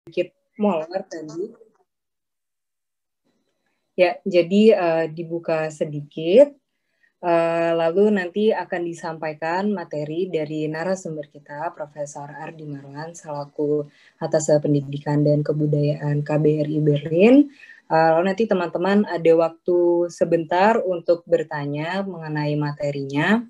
sedikit molor tadi. Ya, jadi dibuka sedikit, lalu nanti akan disampaikan materi dari narasumber kita, Profesor Ardi Marwan, selaku Atas Pendidikan dan Kebudayaan KBRI Berlin. Lalu nanti teman-teman ada waktu sebentar untuk bertanya mengenai materinya.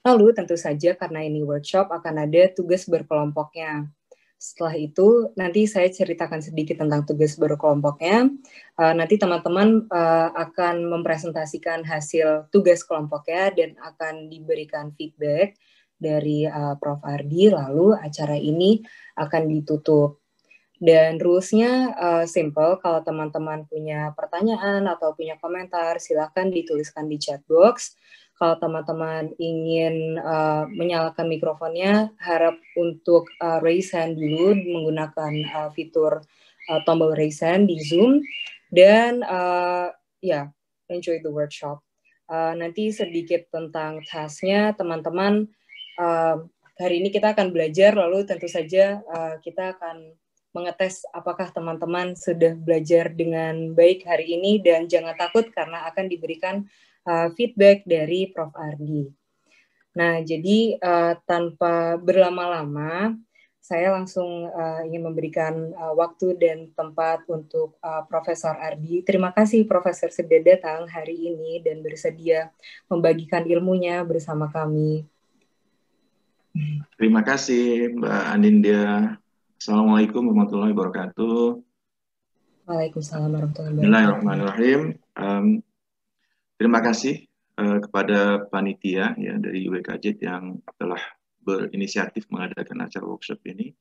Lalu tentu saja karena ini workshop akan ada tugas berkelompoknya. Setelah itu nanti saya ceritakan sedikit tentang tugas berkelompoknya. Nanti teman-teman akan mempresentasikan hasil tugas kelompoknya dan akan diberikan feedback dari Prof. Ardi. Lalu acara ini akan ditutup. Dan rules-nya simple. Kalau teman-teman punya pertanyaan atau punya komentar, silakan dituliskan di chat box. Kalau teman-teman ingin menyalakan mikrofonnya, harap untuk raise hand dulu menggunakan fitur tombol raise hand di Zoom. Dan enjoy the workshop. Nanti sedikit tentang task-nya, teman-teman. Hari ini kita akan belajar, lalu tentu saja kita akan mengetes apakah teman-teman sudah belajar dengan baik hari ini, dan jangan takut karena akan diberikan feedback dari Prof. Ardi. Nah, jadi tanpa berlama-lama, saya langsung ingin memberikan waktu dan tempat untuk Profesor Ardi. Terima kasih Profesor sudah datang hari ini dan bersedia membagikan ilmunya bersama kami. Terima kasih Mbak Anindya. Assalamualaikum warahmatullahi wabarakatuh. Waalaikumsalam warahmatullahi wabarakatuh. Bismillahirrahmanirrahim. Terima kasih kepada panitia ya dari UWKJ yang telah berinisiatif mengadakan acara workshop ini.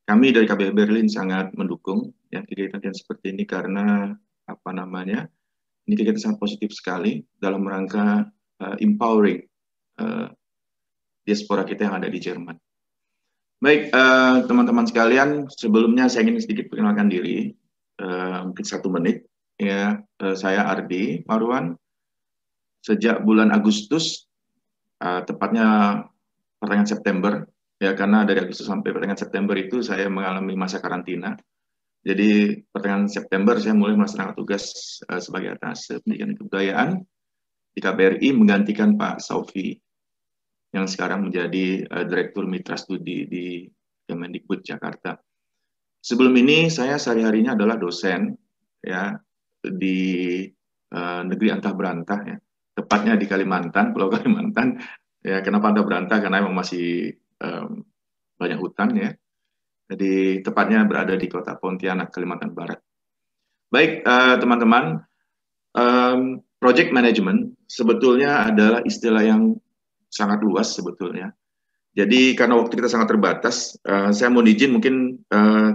Kami dari KBRI Berlin sangat mendukung ya kegiatan seperti ini karena ini kegiatan sangat positif sekali dalam rangka empowering diaspora kita yang ada di Jerman. Baik, teman-teman sekalian, sebelumnya saya ingin sedikit perkenalkan diri, mungkin 1 menit. Ya, saya Ardi Marwan. Sejak bulan Agustus, tepatnya pertengahan September, ya karena dari Agustus sampai pertengahan September itu saya mengalami masa karantina. Jadi pertengahan September saya mulai melaksanakan tugas sebagai Atas Pendidikan dan Kebudayaan di KBRI menggantikan Pak Saufi yang sekarang menjadi Direktur Mitra Studi di Kemendikbud Jakarta. Sebelum ini saya sehari-harinya adalah dosen ya di negeri antah berantah ya. Tepatnya di Kalimantan, Pulau Kalimantan. Ya, kenapa antah berantah? Karena memang masih banyak hutan ya. Jadi tepatnya berada di Kota Pontianak, Kalimantan Barat. Baik, teman-teman, project management sebetulnya adalah istilah yang sangat luas sebetulnya. Jadi karena waktu kita sangat terbatas, saya mohon izin mungkin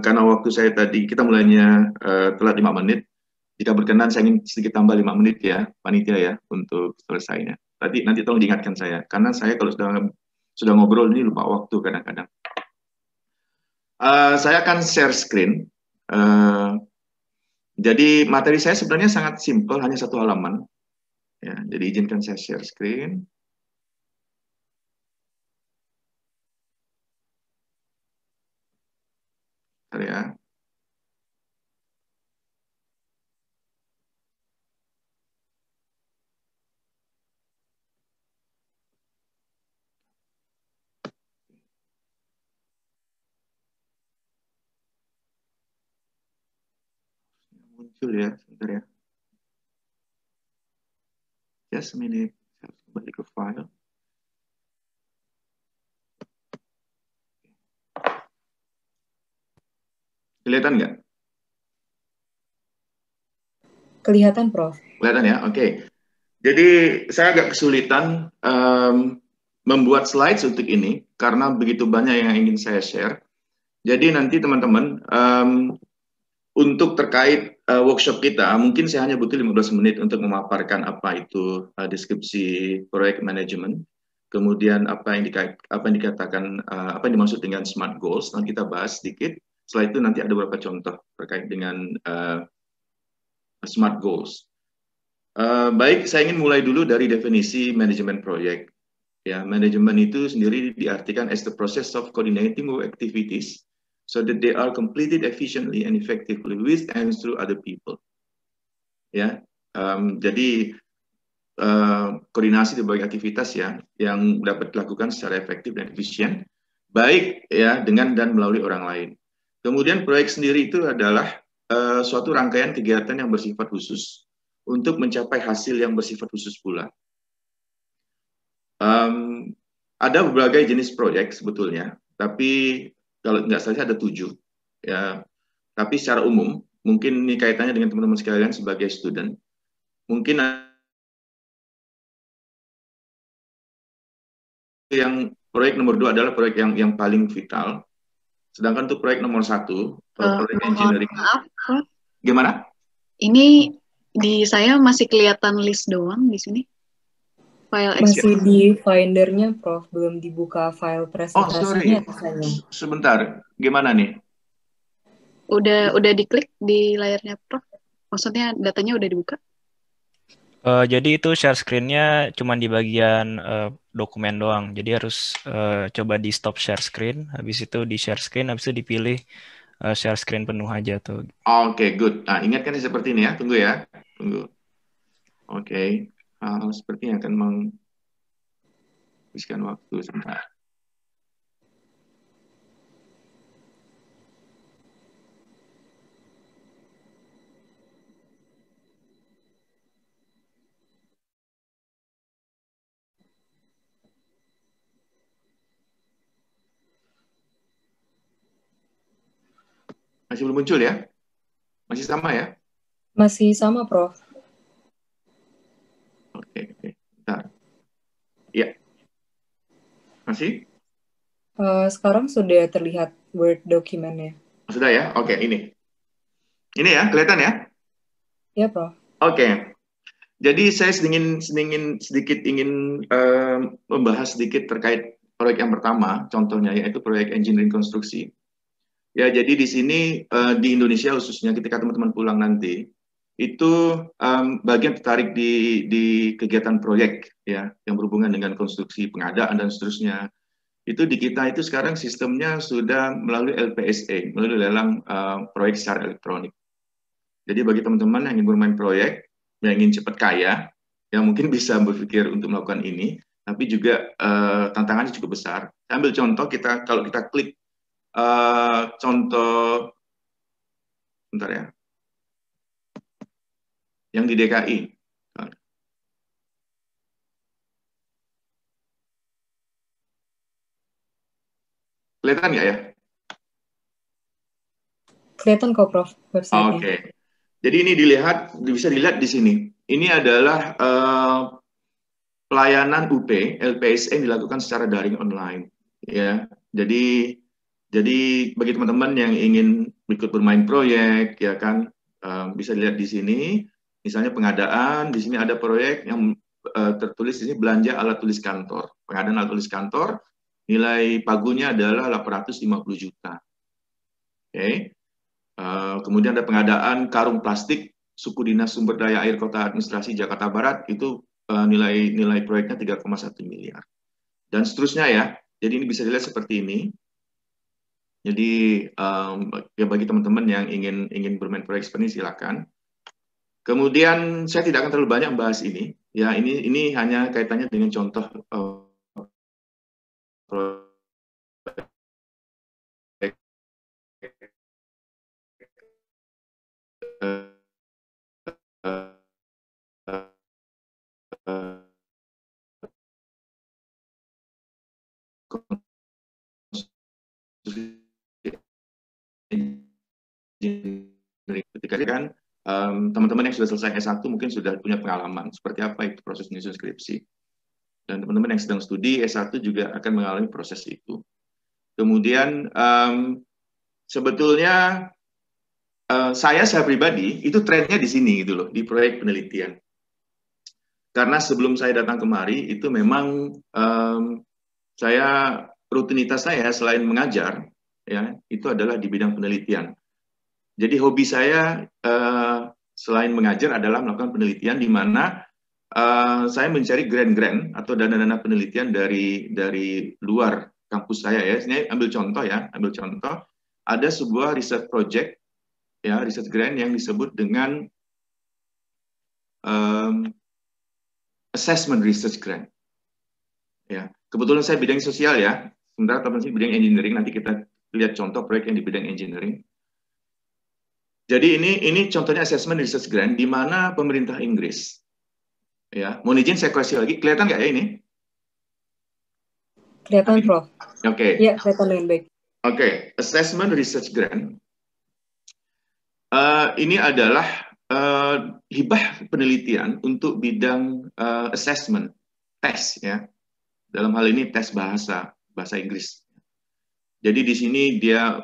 karena waktu saya tadi kita mulainya telat 5 menit. Jika berkenan saya ingin sedikit tambah 5 menit ya, panitia ya, untuk selesainya. Nanti tolong diingatkan saya, karena saya kalau sudah ngobrol ini lupa waktu kadang-kadang. Saya akan share screen. Jadi materi saya sebenarnya sangat simple, hanya 1 halaman. Ya, jadi izinkan saya share screen. Ya. Muncul ya, sebentar ya. Just a minute, saya harus kembali ke file. Kelihatan nggak? Kelihatan, Prof. Kelihatan ya, oke. Jadi saya agak kesulitan membuat slides untuk ini karena begitu banyak yang ingin saya share. Jadi nanti teman-teman untuk terkait workshop kita, mungkin saya hanya butuh 15 menit untuk memaparkan apa itu deskripsi proyek manajemen, kemudian apa yang dikatakan, apa yang dimaksud dengan SMART goals, nanti kita bahas sedikit. Setelah itu nanti ada beberapa contoh terkait dengan SMART goals. Baik, saya ingin mulai dulu dari definisi manajemen proyek. Ya, manajemen itu sendiri diartikan as the process of coordinating work activities so that they are completed efficiently and effectively with and through other people. Ya, jadi koordinasi di berbagai aktivitas ya yang dapat dilakukan secara efektif dan efisien, baik ya dengan dan melalui orang lain. Kemudian proyek sendiri itu adalah suatu rangkaian kegiatan yang bersifat khusus untuk mencapai hasil yang bersifat khusus pula. Ada berbagai jenis proyek sebetulnya, tapi kalau nggak salah ada 7 ya. Tapi secara umum, mungkin ini kaitannya dengan teman-teman sekalian sebagai student, mungkin yang proyek nomor 2 adalah proyek yang paling vital. Sedangkan untuk proyek nomor 1, proyek engineering. Maaf, Prof. Gimana? Ini di saya masih kelihatan list doang di sini. File Masih di Findernya, Prof. Belum dibuka file presentasinya. Oh, sorry. Sebentar. Gimana nih? Udah diklik di layarnya, Prof. Maksudnya datanya udah dibuka? Jadi itu share screen-nya cuma di bagian dokumen doang. Jadi harus coba di stop share screen, habis itu di share screen, habis itu dipilih share screen penuh aja tuh. Oke, good. Nah, ingatkan seperti ini ya. Tunggu ya. Tunggu. Oke. Sepertinya akan menghabiskan waktu sebentar. Masih belum muncul ya? Masih sama ya? Masih sama, Prof. Oke. Bentar. Ya. Masih? Sekarang sudah terlihat Word dokumennya. Sudah ya? Oke, ini. Ini ya, kelihatan ya? Ya, Prof. Oke. Jadi saya sedikit ingin membahas sedikit terkait proyek yang pertama, contohnya yaitu proyek engineering konstruksi. Ya, jadi di sini di Indonesia khususnya ketika teman-teman pulang nanti, itu bagian tertarik di kegiatan proyek ya yang berhubungan dengan konstruksi, pengadaan dan seterusnya. Itu di kita itu sekarang sistemnya sudah melalui LPSA, melalui lelang proyek secara elektronik. Jadi bagi teman-teman yang ingin bermain proyek, yang ingin cepat kaya, yang mungkin bisa berpikir untuk melakukan ini, tapi juga tantangannya cukup besar. Saya ambil contoh kalau kita klik contoh, bentar ya, yang di DKI. Kelihatan nggak ya? Kelihatan kok, Prof, website-nya. Oke. Jadi ini bisa dilihat di sini. Ini adalah pelayanan UP LPSA yang dilakukan secara daring online. Ya, jadi bagi teman-teman yang ingin ikut bermain proyek, ya kan, bisa dilihat di sini. Misalnya pengadaan, di sini ada proyek yang tertulis di sini belanja alat tulis kantor. Pengadaan alat tulis kantor, nilai pagunya adalah 850 juta. Oke. Kemudian ada pengadaan karung plastik, suku dinas sumber daya air kota administrasi Jakarta Barat, itu nilai proyeknya 3,1 miliar. Dan seterusnya ya. Jadi ini bisa dilihat seperti ini. Jadi ya bagi teman-teman yang ingin bermain proyek seperti ini silakan. Kemudian saya tidak akan terlalu banyak membahas ini. Ya ini hanya kaitannya dengan contoh ketika kan teman-teman yang sudah selesai S1 mungkin sudah punya pengalaman seperti apa itu proses menyusun skripsi. Dan teman-teman yang sedang studi S1 juga akan mengalami proses itu. Kemudian sebetulnya saya pribadi itu trennya di sini gitu loh, di proyek penelitian. Karena sebelum saya datang kemari itu memang rutinitas saya selain mengajar ya itu adalah di bidang penelitian. Jadi hobi saya selain mengajar adalah melakukan penelitian di mana saya mencari grant-grant atau dana-dana penelitian dari luar kampus saya ya. Ini ambil contoh ya, ada sebuah research project, ya, research grant yang disebut dengan assessment research grant. Ya, kebetulan saya bidang sosial ya, sementara teman-teman bidang engineering. Nanti kita lihat contoh proyek yang di bidang engineering. Jadi ini contohnya assessment research grant di mana pemerintah Inggris, ya, mohon izin saya koreksi lagi, kelihatan nggak ya ini? Kelihatan, Prof. Oke. Ya, kelihatan dengan baik. Oke, assessment research grant ini adalah hibah penelitian untuk bidang assessment, tes, ya. Dalam hal ini tes bahasa Inggris. Jadi di sini dia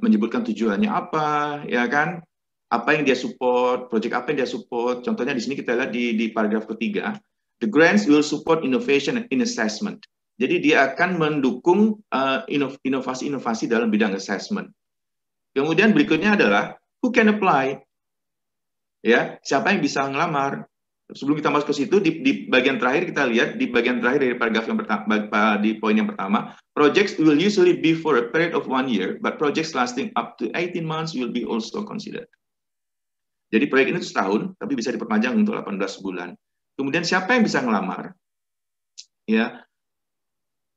menyebutkan tujuannya apa, ya kan? Apa yang dia support, project apa yang dia support. Contohnya di sini kita lihat di paragraf ketiga, the grants will support innovation in assessment. Jadi dia akan mendukung inovasi-inovasi dalam bidang assessment. Kemudian berikutnya adalah who can apply, ya, siapa yang bisa ngelamar. Sebelum kita masuk ke situ, di bagian terakhir kita lihat, di bagian terakhir dari paragraf yang pertama, di poin yang pertama, projects will usually be for a period of 1 year, but projects lasting up to 18 months will be also considered. Jadi proyek ini setahun, tapi bisa diperpanjang untuk 18 bulan. Kemudian siapa yang bisa ngelamar? Ya,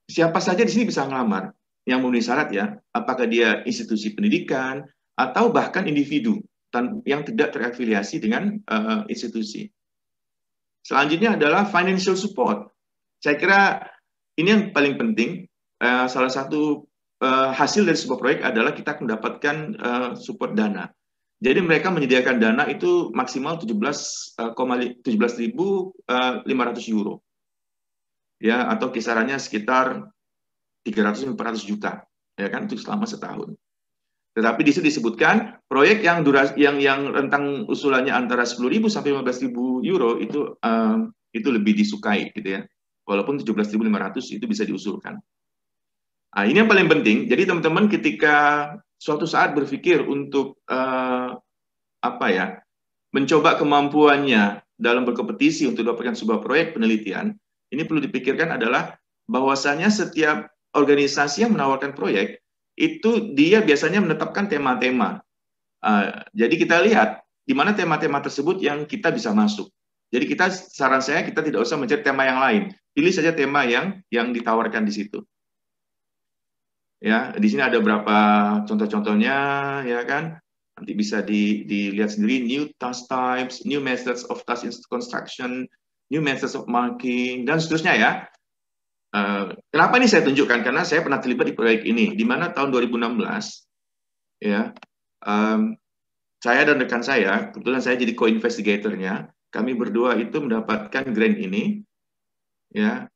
siapa saja di sini bisa ngelamar yang memenuhi syarat, ya. Apakah dia institusi pendidikan atau bahkan individu yang tidak terafiliasi dengan institusi. Selanjutnya adalah financial support. Saya kira ini yang paling penting. Salah satu hasil dari sebuah proyek adalah kita mendapatkan support dana. Jadi mereka menyediakan dana itu maksimal 17.500 euro. Ya, atau kisarannya sekitar 300-400 juta, ya kan, itu selama setahun. Tetapi di situ disebutkan proyek yang rentang usulannya antara 10.000 sampai 15.000 euro itu lebih disukai, gitu ya. Walaupun 17.500 itu bisa diusulkan. Nah, ini yang paling penting. Jadi teman-teman ketika suatu saat berpikir untuk mencoba kemampuannya dalam berkompetisi untuk dapatkan sebuah proyek penelitian, ini perlu dipikirkan adalah bahwasanya setiap organisasi yang menawarkan proyek itu dia biasanya menetapkan tema-tema. Jadi kita lihat di mana tema-tema tersebut yang kita bisa masuk. Jadi saran saya kita tidak usah mencari tema yang lain, pilih saja tema yang ditawarkan di situ. Ya, di sini ada beberapa contoh-contohnya, ya kan. Nanti bisa dilihat sendiri, new task types, new methods of task construction, new methods of marking, dan seterusnya, ya. Kenapa ini saya tunjukkan? Karena saya pernah terlibat di proyek ini, di mana tahun 2016, ya, saya dan rekan saya, kebetulan saya jadi co-investigatornya, kami berdua itu mendapatkan grant ini, ya.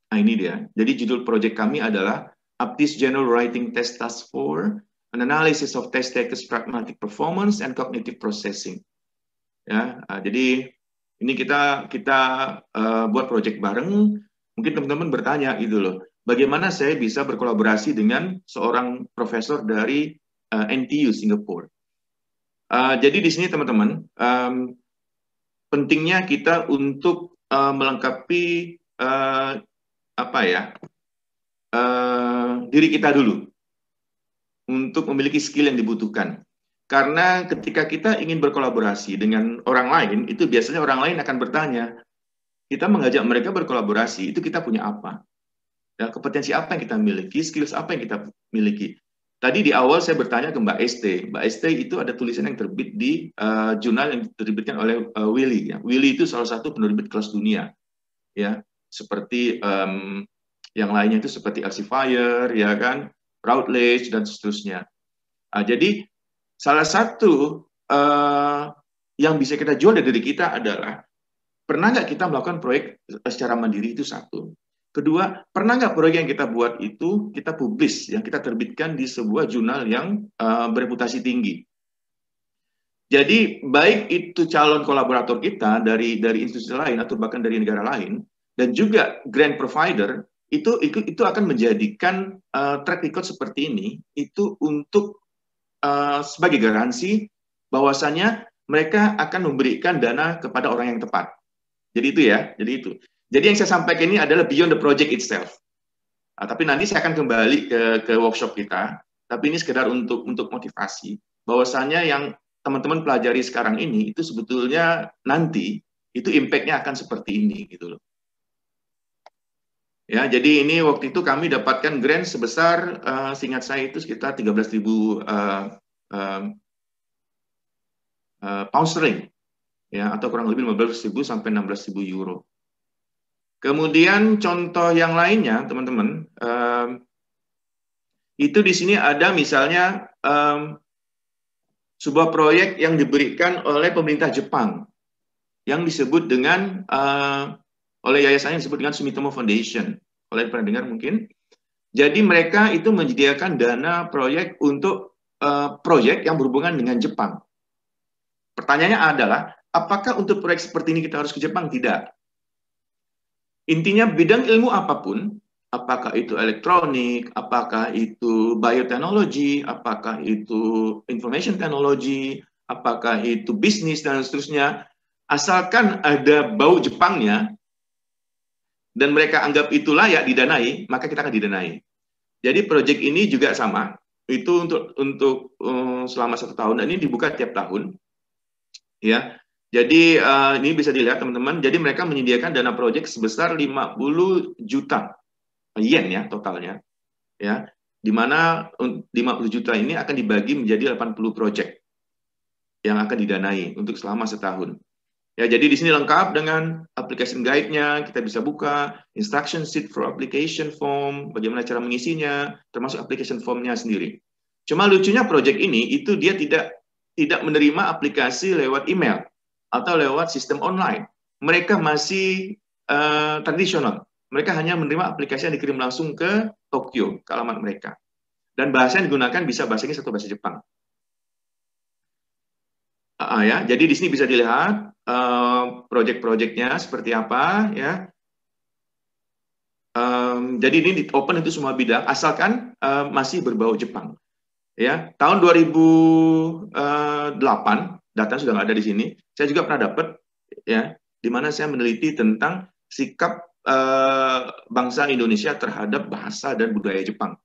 Nah, ini dia. Jadi judul proyek kami adalah Aptis General Writing Test Task 4, an analysis of test takers' pragmatic performance and cognitive processing. Ya, jadi ini kita buat proyek bareng. Mungkin teman-teman bertanya gitu loh, bagaimana saya bisa berkolaborasi dengan seorang profesor dari NTU Singapura. Jadi di sini teman-teman, pentingnya kita untuk melengkapi diri kita dulu untuk memiliki skill yang dibutuhkan. Karena ketika kita ingin berkolaborasi dengan orang lain, itu biasanya orang lain akan bertanya, kita mengajak mereka berkolaborasi, itu kita punya apa? Ya, kompetensi apa yang kita miliki, skills apa yang kita miliki. Tadi di awal saya bertanya ke Mbak Este. Mbak Este itu ada tulisan yang terbit di jurnal yang diterbitkan oleh Willy. Ya. Willy itu salah satu penerbit kelas dunia. Ya, seperti yang lainnya itu seperti Elsevier, ya kan, Routledge, dan seterusnya. Jadi salah satu yang bisa kita jual dari diri kita adalah pernah nggak kita melakukan proyek secara mandiri, itu satu. Kedua, pernah nggak proyek yang kita buat itu kita publish, yang kita terbitkan di sebuah jurnal yang bereputasi tinggi. Jadi baik itu calon kolaborator kita dari institusi lain atau bahkan dari negara lain, dan juga grant provider, itu akan menjadikan track record seperti ini itu untuk sebagai garansi bahwasanya mereka akan memberikan dana kepada orang yang tepat. Jadi itu ya, Jadi yang saya sampaikan ini adalah beyond the project itself. Tapi nanti saya akan kembali ke workshop kita. tapi ini sekedar untuk motivasi bahwasanya yang teman-teman pelajari sekarang ini itu sebetulnya nanti itu impact-nya akan seperti ini gitu loh. Ya, jadi ini waktu itu kami dapatkan grant sebesar seingat saya itu sekitar 13.000 pound sterling, ya, atau kurang lebih 15.000 sampai 16.000 euro. Kemudian contoh yang lainnya, teman-teman, itu di sini ada misalnya sebuah proyek yang diberikan oleh pemerintah Jepang yang disebut dengan oleh yayasan yang disebut dengan Sumitomo Foundation. Kalian pernah dengar mungkin? Jadi mereka itu menyediakan dana proyek untuk proyek yang berhubungan dengan Jepang. Pertanyaannya adalah, apakah untuk proyek seperti ini kita harus ke Jepang? Tidak. Intinya bidang ilmu apapun, apakah itu elektronik, apakah itu bioteknologi, apakah itu information technology, apakah itu bisnis dan seterusnya, asalkan ada bau Jepangnya, dan mereka anggap itu layak didanai, maka kita akan didanai. Jadi proyek ini juga sama, itu untuk selama 1 tahun, dan ini dibuka tiap tahun, ya. Jadi ini bisa dilihat teman-teman. Jadi mereka menyediakan dana proyek sebesar 50 juta yen ya totalnya, ya. Di mana 50 juta ini akan dibagi menjadi 80 proyek yang akan didanai untuk selama setahun. Ya, jadi di sini lengkap dengan application guide-nya, kita bisa buka, instruction sheet for application form, bagaimana cara mengisinya, termasuk application form-nya sendiri. Cuma lucunya project ini, itu dia tidak menerima aplikasi lewat email atau lewat sistem online. Mereka masih tradisional. Mereka hanya menerima aplikasi yang dikirim langsung ke Tokyo, ke alamat mereka. Dan bahasa yang digunakan bisa bahasa Inggris atau bahasa Jepang. Ya, jadi di sini bisa dilihat project-projectnya seperti apa, ya. Jadi ini di open itu semua bidang, asalkan masih berbau Jepang. Ya, tahun 2008 data sudah nggak ada di sini. Saya juga pernah dapat, ya, di mana saya meneliti tentang sikap bangsa Indonesia terhadap bahasa dan budaya Jepang.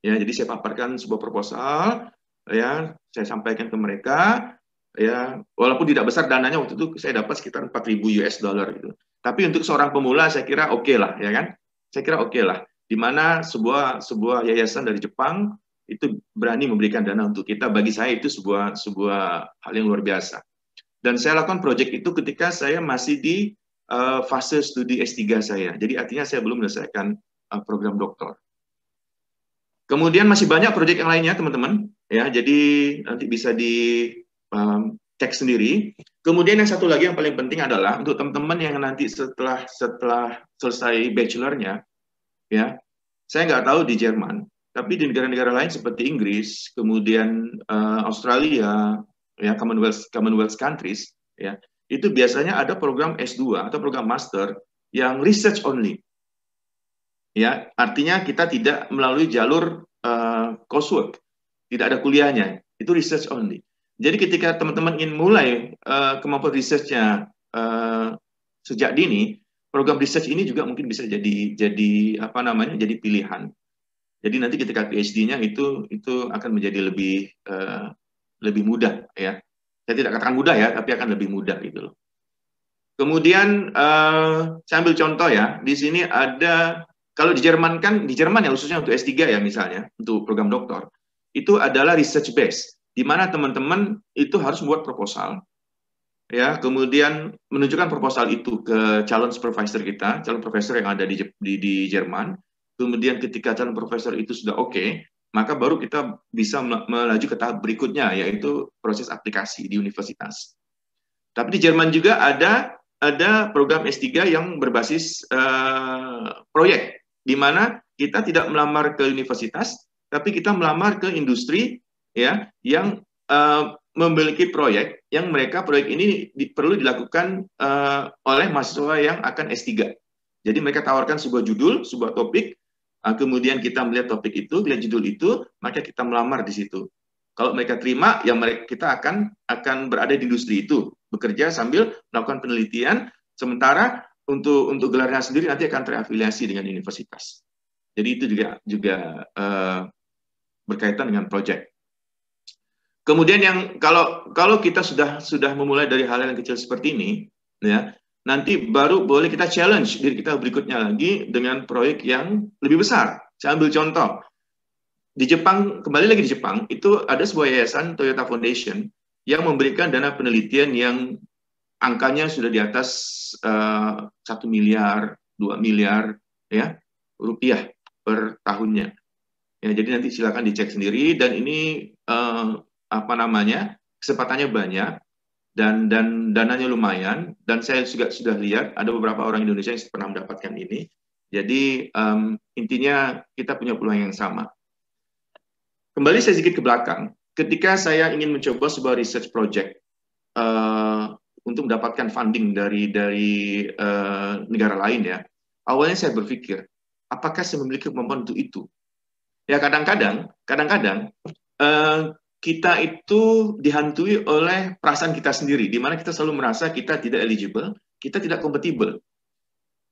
Ya, jadi saya paparkan sebuah proposal, ya, saya sampaikan ke mereka. Ya, walaupun tidak besar dananya waktu itu saya dapat sekitar 4.000 US dollar gitu. Tapi untuk seorang pemula saya kira oke lah, ya kan? Saya kira oke lah. Di mana sebuah yayasan dari Jepang itu berani memberikan dana untuk kita, bagi saya itu sebuah hal yang luar biasa. Dan saya lakukan proyek itu ketika saya masih di fase studi S3 saya. Jadi artinya saya belum menyelesaikan program doktor. Kemudian masih banyak proyek yang lainnya, teman-teman. Ya, jadi nanti bisa cek sendiri. Kemudian yang satu lagi yang paling penting adalah untuk teman-teman yang nanti setelah selesai bachelornya, ya, saya nggak tahu di Jerman, tapi di negara-negara lain seperti Inggris, kemudian Australia, ya, Commonwealth countries, ya, itu biasanya ada program S2 atau program master yang research only. Ya, artinya kita tidak melalui jalur coursework, tidak ada kuliahnya, itu research only. Jadi ketika teman-teman ingin mulai kemampuan research-nya sejak dini, program research ini juga mungkin bisa jadi apa namanya, jadi pilihan. Jadi nanti ketika PhD-nya itu akan menjadi lebih mudah, ya. Saya tidak katakan mudah ya, tapi akan lebih mudah gitu loh. Kemudian saya ambil contoh ya, di sini ada, kalau di Jerman kan, di Jerman ya khususnya untuk S3 ya misalnya, untuk program doktor, itu adalah research base, di mana teman-teman itu harus membuat proposal, ya, kemudian menunjukkan proposal itu ke calon supervisor kita, calon profesor yang ada di Jerman. Kemudian ketika calon profesor itu sudah oke, maka baru kita bisa melaju ke tahap berikutnya, yaitu proses aplikasi di universitas. Tapi di Jerman juga ada program S3 yang berbasis proyek, di mana kita tidak melamar ke universitas, tapi kita melamar ke industri, ya, yang memiliki proyek yang proyek ini perlu dilakukan oleh mahasiswa yang akan S3. Jadi mereka tawarkan sebuah judul, sebuah topik, kemudian kita melihat topik itu, melihat judul itu, maka kita melamar di situ. Kalau mereka terima, ya kita akan berada di industri itu, bekerja sambil melakukan penelitian, sementara untuk gelarnya sendiri nanti akan terafiliasi dengan universitas. Jadi itu juga berkaitan dengan project. Kemudian yang kalau kita sudah memulai dari hal yang kecil seperti ini, ya, nanti baru boleh kita challenge diri kita berikutnya lagi dengan proyek yang lebih besar. Saya ambil contoh. Di Jepang, kembali lagi di Jepang, itu ada sebuah yayasan Toyota Foundation yang memberikan dana penelitian yang angkanya sudah di atas 1 miliar, 2 miliar ya, rupiah per tahunnya. Ya, jadi nanti silakan dicek sendiri, dan ini kesempatannya banyak dan dananya lumayan, dan saya juga sudah lihat ada beberapa orang Indonesia yang pernah mendapatkan ini. Jadi intinya kita punya peluang yang sama. Kembali saya sedikit ke belakang, ketika saya ingin mencoba sebuah research project untuk mendapatkan funding dari negara lain, ya, awalnya saya berpikir, apakah saya memiliki kemampuan untuk itu? Ya, kadang-kadang kita itu dihantui oleh perasaan kita sendiri, di mana kita selalu merasa kita tidak eligible, kita tidak kompatibel.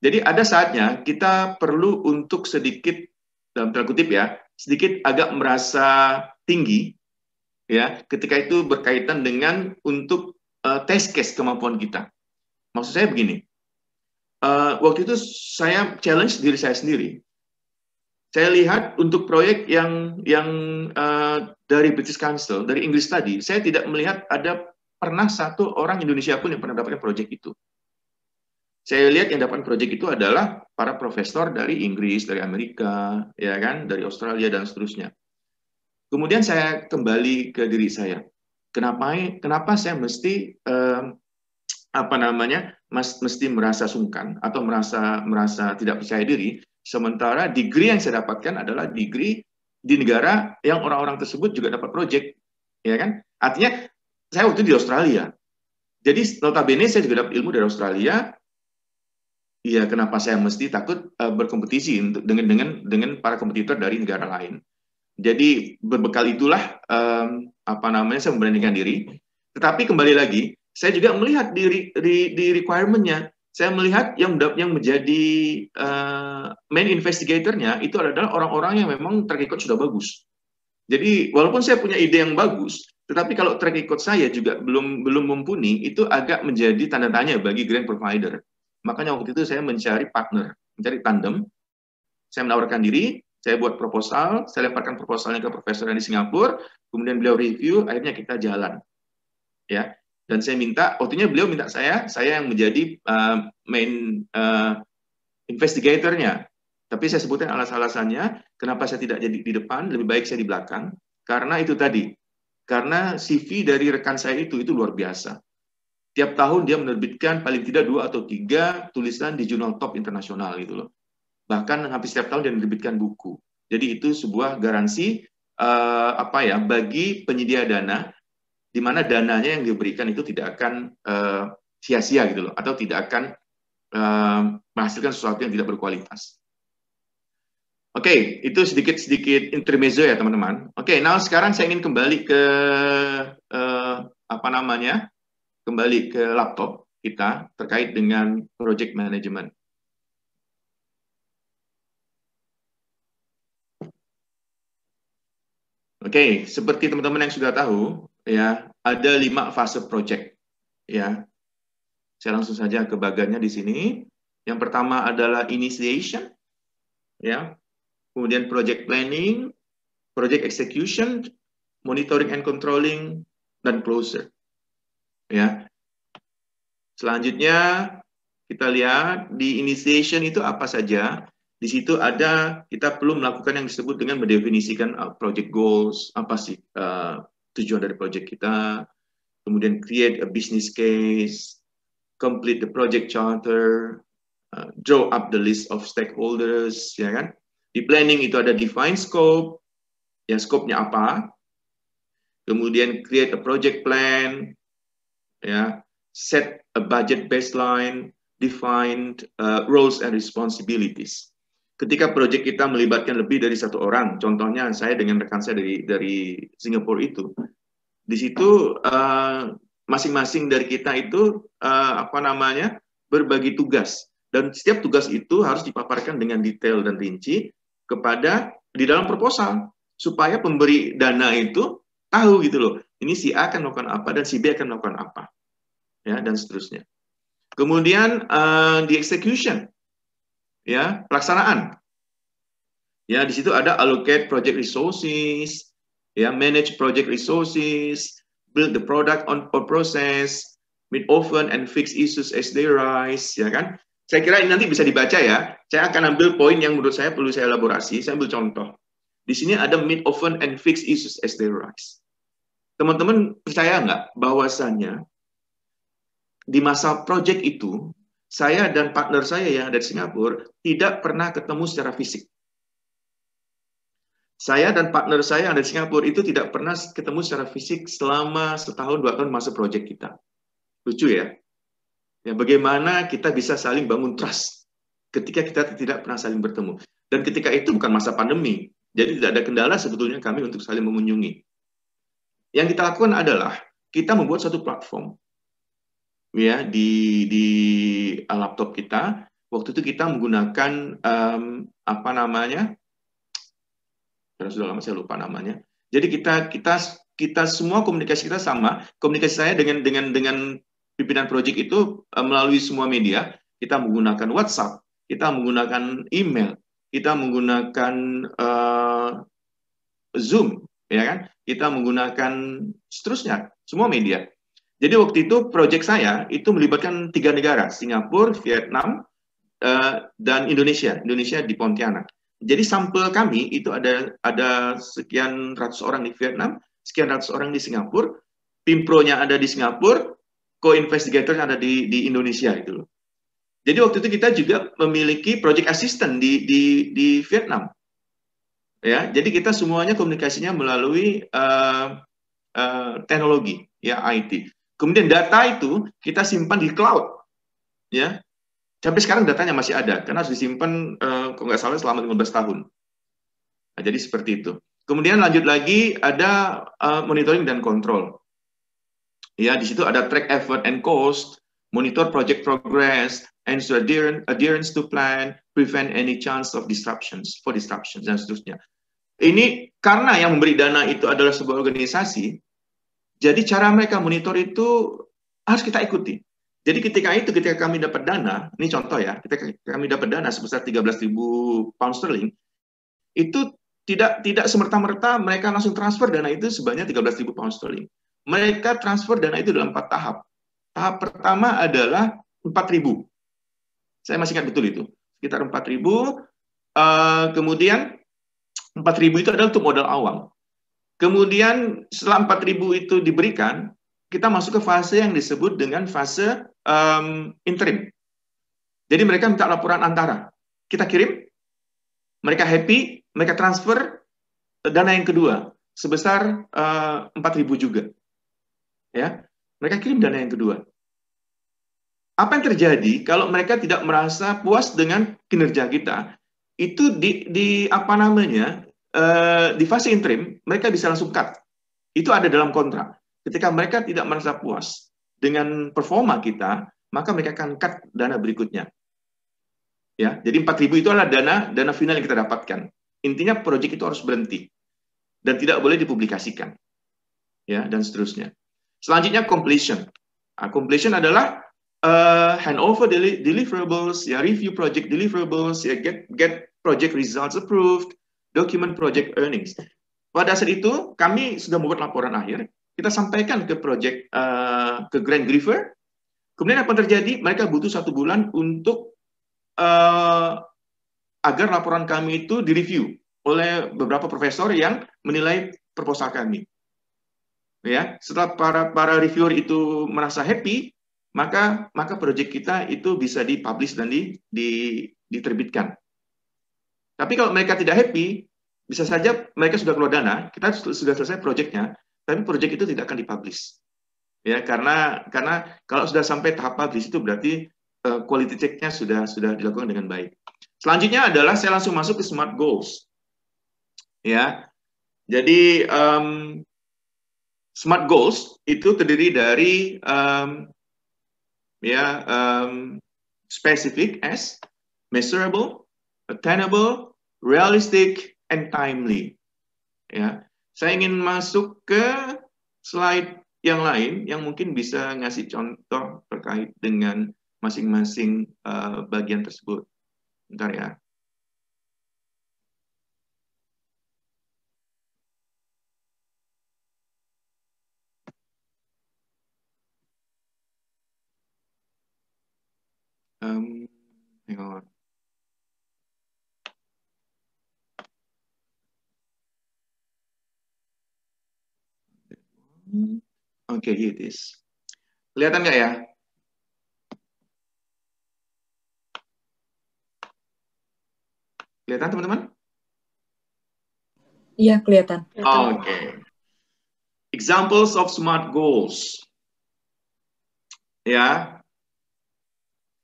Jadi ada saatnya kita perlu untuk sedikit, dalam tanda kutip ya, sedikit agak merasa tinggi, ya, ketika itu berkaitan dengan untuk test case kemampuan kita. Maksud saya begini, waktu itu saya challenge diri saya sendiri. Saya lihat untuk proyek yang dari British Council, dari Inggris tadi, saya tidak melihat ada pernah satu orang Indonesia pun yang pernah mendapatkan proyek itu. Saya lihat yang dapat proyek itu adalah para profesor dari Inggris, dari Amerika, ya kan, dari Australia dan seterusnya. Kemudian saya kembali ke diri saya. Kenapa saya mesti mesti merasa sungkan atau merasa tidak percaya diri, sementara degree yang saya dapatkan adalah degree di negara yang orang-orang tersebut juga dapat proyek, ya kan? Artinya saya waktu di Australia. Jadi notabene saya juga dapat ilmu dari Australia. Iya, kenapa saya mesti takut berkompetisi dengan para kompetitor dari negara lain? Jadi berbekal itulah saya memberanikan diri. Tetapi kembali lagi, saya juga melihat di requirement-nya. Saya melihat yang menjadi main investigator-nya itu adalah orang-orang yang memang track record sudah bagus. Jadi walaupun saya punya ide yang bagus, tetapi kalau track record saya juga belum mumpuni, itu agak menjadi tanda tanya bagi grant provider. Makanya waktu itu saya mencari partner, mencari tandem. Saya menawarkan diri, saya buat proposal, saya lemparkan proposalnya ke profesor di Singapura, kemudian beliau review, akhirnya kita jalan. Ya. Dan saya minta, waktunya beliau minta saya yang menjadi main investigator-nya. Tapi saya sebutkan alasannya, kenapa saya tidak jadi di depan, lebih baik saya di belakang. Karena itu tadi, karena CV dari rekan saya itu luar biasa. Tiap tahun dia menerbitkan paling tidak 2 atau 3 tulisan di jurnal top internasional gitu loh. Bahkan hampir setiap tahun dia menerbitkan buku. Jadi itu sebuah garansi bagi penyedia dana, di mana dananya yang diberikan itu tidak akan sia-sia gitu loh, atau tidak akan menghasilkan sesuatu yang tidak berkualitas. Oke, itu sedikit intermezzo ya teman-teman. Oke, now sekarang saya ingin kembali ke kembali ke laptop kita terkait dengan project management. Oke, seperti teman-teman yang sudah tahu, ya, ada 5 fase project. Ya, saya langsung saja ke bagannya di sini. Yang pertama adalah initiation, ya, kemudian project planning, project execution, monitoring and controlling, dan closure. Ya. Selanjutnya kita lihat di initiation itu apa saja. Di situ ada, kita perlu melakukan yang disebut dengan mendefinisikan project goals, apa sih tujuan dari project kita, kemudian create a business case, complete the project charter, draw up the list of stakeholders, ya kan? Di planning itu ada define scope, ya scope-nya apa, kemudian create a project plan, ya, set a budget baseline, define roles and responsibilities. Ketika proyek kita melibatkan lebih dari 1 orang, contohnya saya dengan rekan saya dari Singapura itu, di situ masing-masing dari kita itu berbagi tugas, dan setiap tugas itu harus dipaparkan dengan detail dan rinci di dalam proposal. supaya pemberi dana itu tahu gitu loh, ini si A akan melakukan apa dan si B akan melakukan apa, ya, dan seterusnya. Kemudian di execution, ya, pelaksanaan, ya, di situ ada allocate project resources, ya, manage project resources, build the product on or process, meet often and fix issues as they rise, ya kan? Saya kira ini nanti bisa dibaca ya. Saya akan ambil poin yang menurut saya perlu saya elaborasi. Saya ambil contoh. Di sini ada meet often and fix issues as they rise. Teman-teman percaya nggak bahwasannya di masa project itu, saya dan partner saya yang ada di Singapura tidak pernah ketemu secara fisik. Saya dan partner saya yang ada di Singapura itu tidak pernah ketemu secara fisik selama setahun, 2 tahun masa project kita. Lucu ya? Ya, bagaimana kita bisa saling bangun trust ketika kita tidak pernah saling bertemu. Dan ketika itu bukan masa pandemi, jadi tidak ada kendala sebetulnya kami untuk saling mengunjungi. Yang kita lakukan adalah kita membuat satu platform, ya, di laptop kita. Waktu itu kita menggunakan apa namanya? Sudah lama saya lupa namanya. Jadi kita semua komunikasi kita sama. Komunikasi saya dengan pimpinan proyek itu melalui semua media. Kita menggunakan WhatsApp, kita menggunakan email, kita menggunakan Zoom, ya kan? Kita menggunakan seterusnya, semua media. Jadi waktu itu proyek saya itu melibatkan 3 negara, Singapura, Vietnam, dan Indonesia. Indonesia di Pontianak. Jadi sampel kami itu ada sekian ratus orang di Vietnam, sekian ratus orang di Singapura, tim pro-nya ada di Singapura, co-investigator ada di Indonesia itu loh. Jadi waktu itu kita juga memiliki project assistant di Vietnam. Ya, jadi kita semuanya komunikasinya melalui teknologi, ya, IT. Kemudian data itu kita simpan di cloud, ya. Sampai sekarang datanya masih ada, karena harus disimpan kalau nggak salah selama 15 tahun. Nah, jadi seperti itu. Kemudian lanjut lagi ada monitoring dan kontrol. Ya, di situ ada track effort and cost, monitor project progress, ensure adherence to plan, prevent any chance of disruptions, dan seterusnya. Ini karena yang memberi dana itu adalah sebuah organisasi, jadi cara mereka monitor itu harus kita ikuti. Jadi ketika kami dapat dana, ini contoh ya, ketika kami dapat dana sebesar 13.000 pound sterling, itu tidak semerta-merta mereka langsung transfer dana itu sebanyak 13.000 pound sterling. Mereka transfer dana itu dalam 4 tahap. Tahap pertama adalah 4.000. Saya masih ingat betul itu. Sekitar 4.000. Kemudian 4.000 itu adalah untuk modal awal. Kemudian setelah 4.000 itu diberikan, kita masuk ke fase yang disebut dengan fase interim. Jadi mereka minta laporan antara. Kita kirim, mereka happy, mereka transfer dana yang kedua sebesar 4.000 juga. Ya, mereka kirim dana yang kedua. Apa yang terjadi kalau mereka tidak merasa puas dengan kinerja kita? Itu di apa namanya? Di fase interim mereka bisa langsung cut. Itu ada dalam kontrak. Ketika mereka tidak merasa puas dengan performa kita, maka mereka akan cut dana berikutnya. Ya, jadi 4.000 itu adalah dana final yang kita dapatkan. Intinya proyek itu harus berhenti dan tidak boleh dipublikasikan. Ya, dan seterusnya. Selanjutnya completion. Completion adalah handover deliverables, ya, review project deliverables, ya, get project results approved, document project earnings. Pada saat itu kami sudah membuat laporan akhir, kita sampaikan ke project ke Grand Griever. Kemudian apa terjadi? Mereka butuh 1 bulan untuk agar laporan kami itu direview oleh beberapa profesor yang menilai proposal kami. Ya, setelah para reviewer itu merasa happy, maka proyek kita itu bisa dipublish dan diterbitkan. Tapi kalau mereka tidak happy, bisa saja mereka sudah keluar dana, kita sudah selesai proyeknya, tapi proyek itu tidak akan dipublish. Ya, karena kalau sudah sampai tahap publish itu berarti quality check-nya sudah dilakukan dengan baik. Selanjutnya adalah saya langsung masuk ke SMART goals. Ya. Jadi SMART goals itu terdiri dari specific as, measurable, attainable, realistic, and timely. Ya, saya ingin masuk ke slide yang lain yang mungkin bisa ngasih contoh terkait dengan masing-masing bagian tersebut. Bentar ya. Hang on. Oke, here it is. Kelihatan nggak ya? Kelihatan teman-teman? Iya, kelihatan. Oke. Examples of SMART goals. Ya,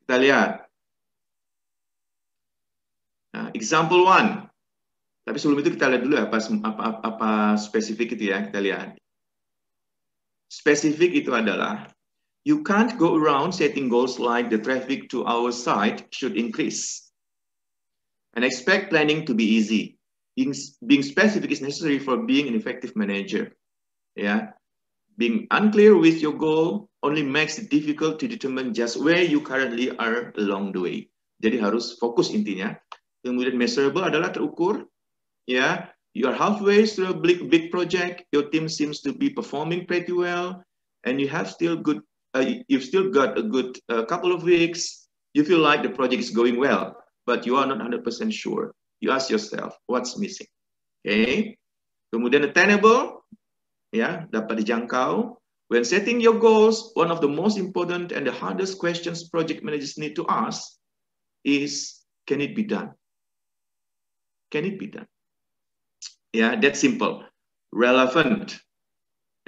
kita lihat. Nah, example one. Tapi sebelum itu kita lihat dulu apa spesifik itu ya, kita lihat. Spesifik itu adalah, you can't go around setting goals like the traffic to our site should increase and expect planning to be easy. Being specific is necessary for being an effective manager. Yeah. Being unclear with your goal only makes it difficult to determine just where you currently are along the way. Jadi harus fokus intinya. Kemudian measurable adalah terukur. Ya, you are halfway through a big project. Your team seems to be performing pretty well, and you have still good. You've still got a good couple of weeks. You feel like the project is going well, but you are not 100% sure. You ask yourself, what's missing? Okay. Kemudian attainable, ya, dapat dijangkau. When setting your goals, one of the most important and the hardest questions project managers need to ask is, can it be done? Can it be done? Yeah, that's simple. Relevant.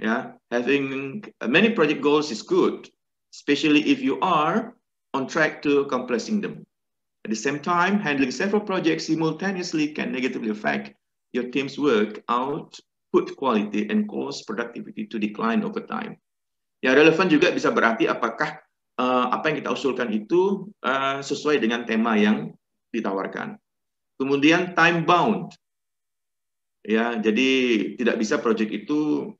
Yeah, having many project goals is good, especially if you are on track to accomplishing them. At the same time, handling several projects simultaneously can negatively affect your team's work output quality and cause productivity to decline over time. Ya, relevan juga bisa berarti apakah apa yang kita usulkan itu sesuai dengan tema yang ditawarkan. Kemudian time bound. Ya, jadi tidak bisa proyek itu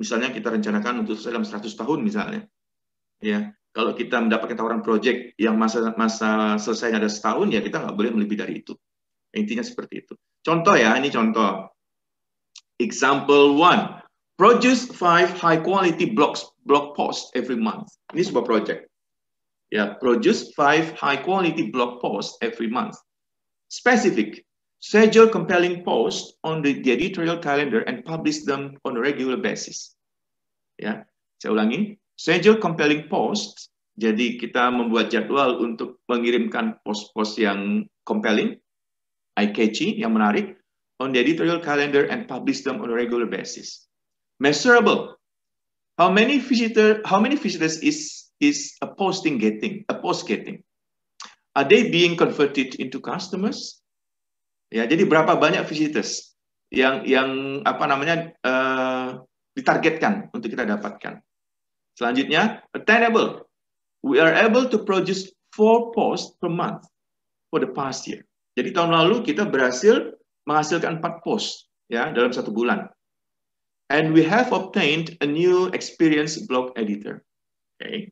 misalnya kita rencanakan untuk selesai dalam 100 tahun misalnya. Ya, kalau kita mendapatkan tawaran proyek yang masa selesainya ada setahun, ya kita nggak boleh melebihi dari itu. Intinya seperti itu. Contoh ya, ini contoh. Example 1. Produce 5 high quality blog posts every month. Ini sebuah proyek. Ya, produce 5 high quality blog posts every month. Specific. Schedule compelling posts on the editorial calendar and publish them on a regular basis. Ya, saya ulangi. Schedule compelling posts. Jadi kita membuat jadwal untuk mengirimkan post-post yang compelling, eye-catchy, yang menarik, on the editorial calendar and publish them on a regular basis. Measurable. How many visitors is a post getting? Are they being converted into customers? Ya, jadi berapa banyak visitors yang ditargetkan untuk kita dapatkan. Selanjutnya, attainable. We are able to produce 4 posts per month for the past year. Jadi tahun lalu kita berhasil menghasilkan 4 post ya dalam 1 bulan. And we have obtained a new experienced blog editor. Okay.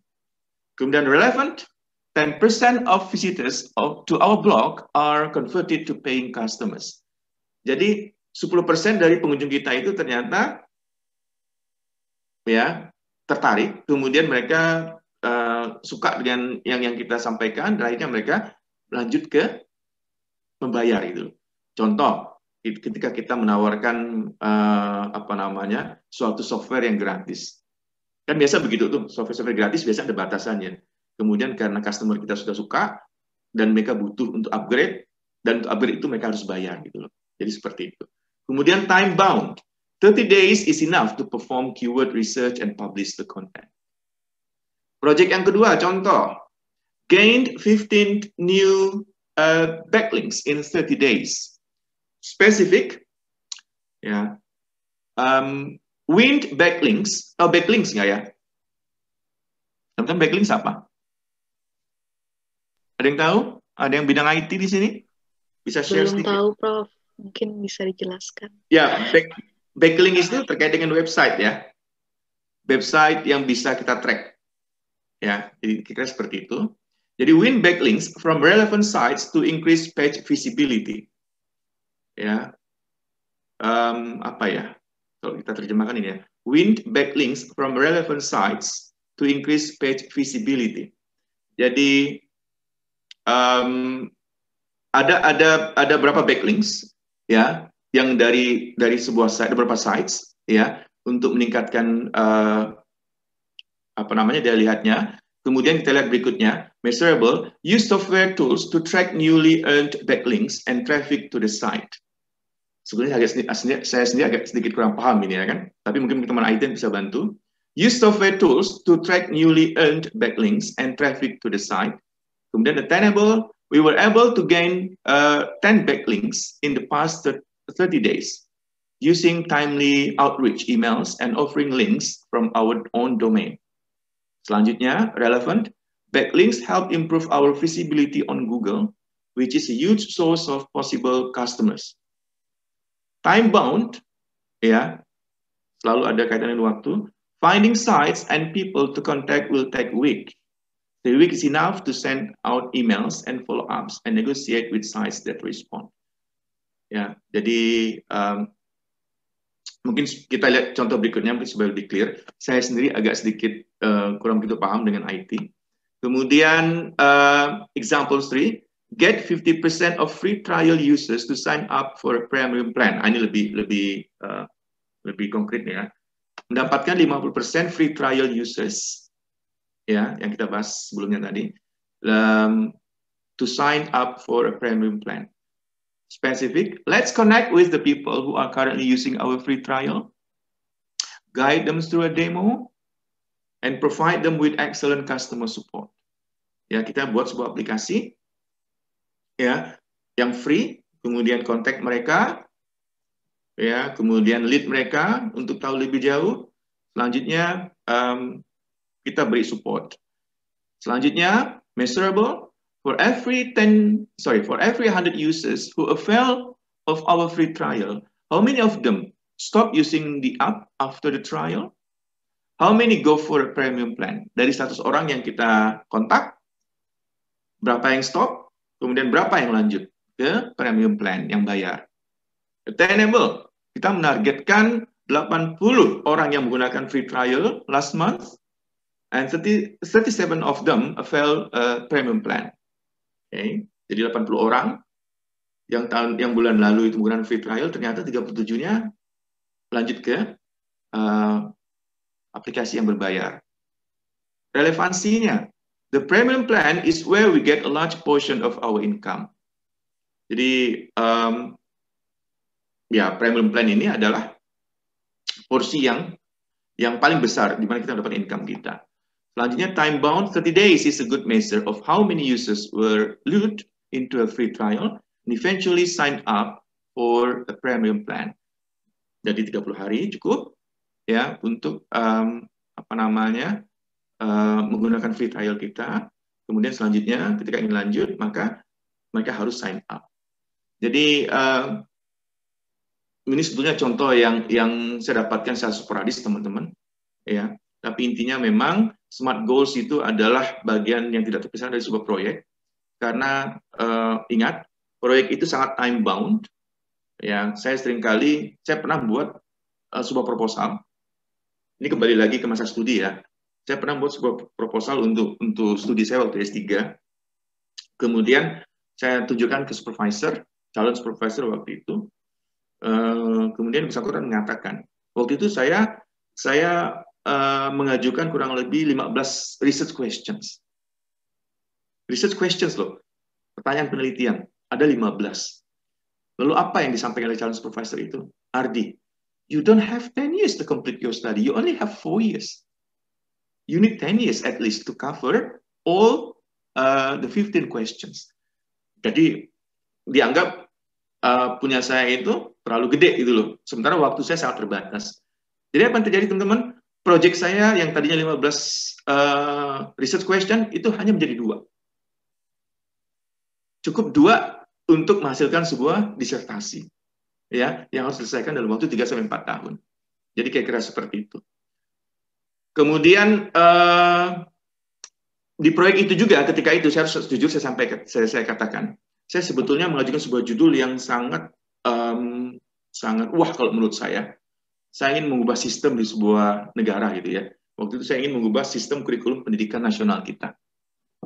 Kemudian relevant. 10% of visitors to our blog are converted to paying customers. Jadi 10% dari pengunjung kita itu ternyata ya tertarik, kemudian mereka suka dengan yang kita sampaikan, dan akhirnya mereka lanjut ke membayar itu. Contoh, ketika kita menawarkan suatu software yang gratis. Kan biasa begitu tuh, software gratis biasa ada batasannya. Kemudian karena customer kita sudah suka dan mereka butuh untuk upgrade, dan untuk upgrade itu mereka harus bayar gitu loh. Jadi seperti itu. Kemudian time bound. 30 days is enough to perform keyword research and publish the content. Project yang kedua, contoh. Gained 15 new backlinks in 30 days. Specific. Ya. Wind backlinks. Oh, backlinks nggak ya? Teman-teman, backlinks apa? Ada yang tahu? Ada yang bidang IT di sini? Bisa share Belum sedikit? tahu, Prof. Mungkin bisa dijelaskan. Ya, backlink itu terkait dengan website ya. Website yang bisa kita track. Ya, jadi kira seperti itu. Jadi win backlinks from relevant sites to increase page visibility. Ya, apa ya? Kalau kita terjemahkan ini ya, win backlinks from relevant sites to increase page visibility. Jadi ada berapa backlinks ya yang dari sebuah site, beberapa sites ya untuk meningkatkan apa namanya daya lihatnya. Kemudian kita lihat berikutnya, measurable, use software tools to track newly earned backlinks and traffic to the site. Sebenarnya saya sendiri agak sedikit kurang paham ini ya kan, tapi mungkin teman IT bisa bantu. Use software tools to track newly earned backlinks and traffic to the site. Kemudian attainable, we were able to gain 10 backlinks in the past 30 days using timely outreach emails and offering links from our own domain. Selanjutnya, relevant, backlinks help improve our visibility on Google, which is a huge source of possible customers. Time bound, ya, selalu ada kaitan dengan waktu. Finding sites and people to contact will take a week. The week is enough to send out emails and follow-ups and negotiate with sites that respond. Ya, jadi mungkin kita lihat contoh berikutnya supaya lebih clear. Saya sendiri agak sedikit kurang begitu paham dengan IT. Kemudian example 3, get 50% of free trial users to sign up for a premium plan. Ini lebih konkret ya. Mendapatkan 50% free trial users ya yang kita bahas sebelumnya tadi to sign up for a premium plan. Specific, let's connect with the people who are currently using our free trial, guide them through a demo, and provide them with excellent customer support. Ya, kita buat sebuah aplikasi ya yang free, kemudian kontak mereka, ya, kemudian lead mereka untuk tahu lebih jauh. Selanjutnya kita beri support. Selanjutnya measurable. For every 100 users who avail of our free trial, how many of them stop using the app after the trial? How many go for a premium plan? Dari 100 orang yang kita kontak, berapa yang stop, kemudian berapa yang lanjut ke premium plan yang bayar? Attainable, kita menargetkan 80 orang yang menggunakan free trial last month, and 37 of them avail a premium plan. Okay. Jadi 80 orang yang bulan lalu itu menggunakan free trial, ternyata 37-nya lanjut ke aplikasi yang berbayar. Relevansinya, the premium plan is where we get a large portion of our income. Jadi ya premium plan ini adalah porsi yang paling besar di mana kita dapat income kita. Selanjutnya, time bound 30 days is a good measure of how many users were lured into a free trial and eventually signed up for a premium plan. Jadi 30 hari cukup ya untuk menggunakan free trial kita. Kemudian selanjutnya ketika ingin lanjut maka mereka harus sign up. Jadi ini sebetulnya contoh yang saya dapatkan secara sporadis teman-teman ya. Tapi intinya memang smart goals itu adalah bagian yang tidak terpisah dari sebuah proyek. Karena ingat, proyek itu sangat time bound. Ya, saya pernah buat sebuah proposal. Ini kembali lagi ke masa studi ya. Saya pernah buat sebuah proposal untuk studi saya waktu S3. Kemudian saya tunjukkan ke supervisor, calon supervisor waktu itu. Kemudian bersangkutan mengatakan, waktu itu saya mengajukan kurang lebih 15 research questions. Research questions loh, pertanyaan penelitian, ada 15. Lalu apa yang disampaikan oleh calon supervisor itu? Ardi, you don't have 10 years to complete your study, you only have 4 years. You need 10 years at least to cover all the 15 questions. Jadi dianggap punya saya itu terlalu gede gitu loh, sementara waktu saya sangat terbatas. Jadi apa yang terjadi teman-teman? Project saya yang tadinya 15 research question itu hanya menjadi 2. Cukup 2 untuk menghasilkan sebuah disertasi. ya yang harus diselesaikan dalam waktu 3-4 tahun. Jadi kira-kira seperti itu. Kemudian di proyek itu juga ketika itu saya harus jujur saya katakan, saya sebetulnya mengajukan sebuah judul yang sangat wah kalau menurut saya. Saya ingin mengubah sistem di sebuah negara gitu ya. Waktu itu saya ingin mengubah sistem kurikulum pendidikan nasional kita.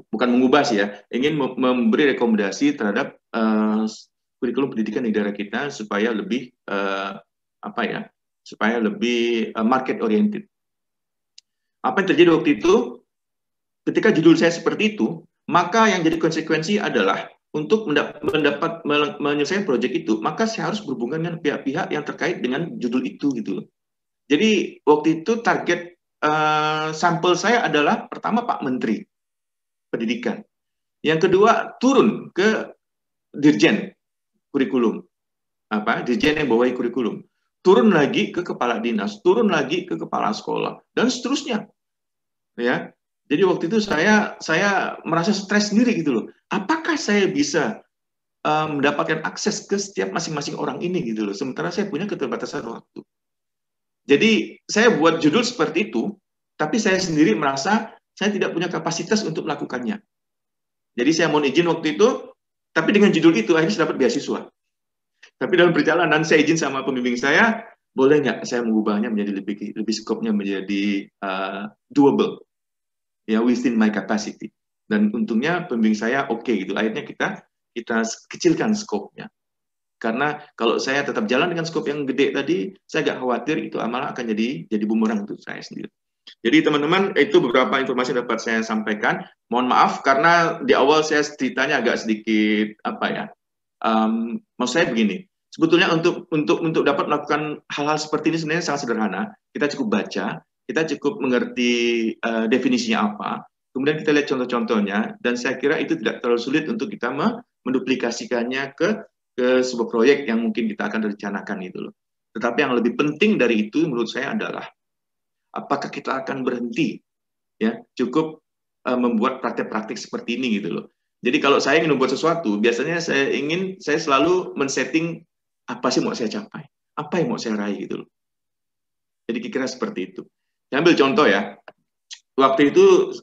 Bukan mengubah sih ya, ingin memberi rekomendasi terhadap kurikulum pendidikan di negara kita supaya lebih supaya lebih market oriented. Apa yang terjadi waktu itu? Ketika judul saya seperti itu, maka yang jadi konsekuensi adalah untuk mendapat menyelesaikan proyek itu, maka saya harus berhubungan dengan pihak-pihak yang terkait dengan judul itu gitu. Jadi waktu itu target sampel saya adalah pertama Pak Menteri Pendidikan, yang kedua turun ke Dirjen kurikulum, Dirjen yang bawahi kurikulum, turun lagi ke kepala dinas, turun lagi ke kepala sekolah, dan seterusnya, ya. Jadi waktu itu saya merasa stres sendiri gitu loh. Apakah saya bisa mendapatkan akses ke setiap masing-masing orang ini gitu loh. Sementara saya punya keterbatasan waktu. Jadi saya buat judul seperti itu, tapi saya sendiri merasa saya tidak punya kapasitas untuk melakukannya. Jadi saya mohon izin waktu itu, tapi dengan judul itu akhirnya saya dapat beasiswa. Tapi dalam perjalanan saya izin sama pembimbing saya, boleh nggak saya mengubahnya menjadi lebih skopnya menjadi doable. Ya, within my capacity. Dan untungnya pembimbing saya oke gitu. Akhirnya kita kecilkan skopnya. Karena kalau saya tetap jalan dengan skop yang gede tadi, saya agak khawatir itu malah akan jadi bumerang untuk saya sendiri. Jadi teman-teman, itu beberapa informasi yang dapat saya sampaikan. Mohon maaf karena di awal saya ceritanya agak sedikit maksud saya begini. Sebetulnya untuk dapat melakukan hal-hal seperti ini sebenarnya sangat sederhana. Kita cukup baca, kita cukup mengerti definisinya apa, kemudian kita lihat contoh-contohnya, dan saya kira itu tidak terlalu sulit untuk kita menduplikasikannya ke sebuah proyek yang mungkin kita akan rencanakan gitu loh. Tetapi yang lebih penting dari itu menurut saya adalah apakah kita akan berhenti ya cukup membuat praktek-praktek seperti ini gitu loh. Jadi kalau saya ingin membuat sesuatu, biasanya saya selalu men-setting apa sih mau saya capai, apa yang mau saya raih gitu loh. Jadi kira-kira seperti itu. Saya ambil contoh ya. Waktu itu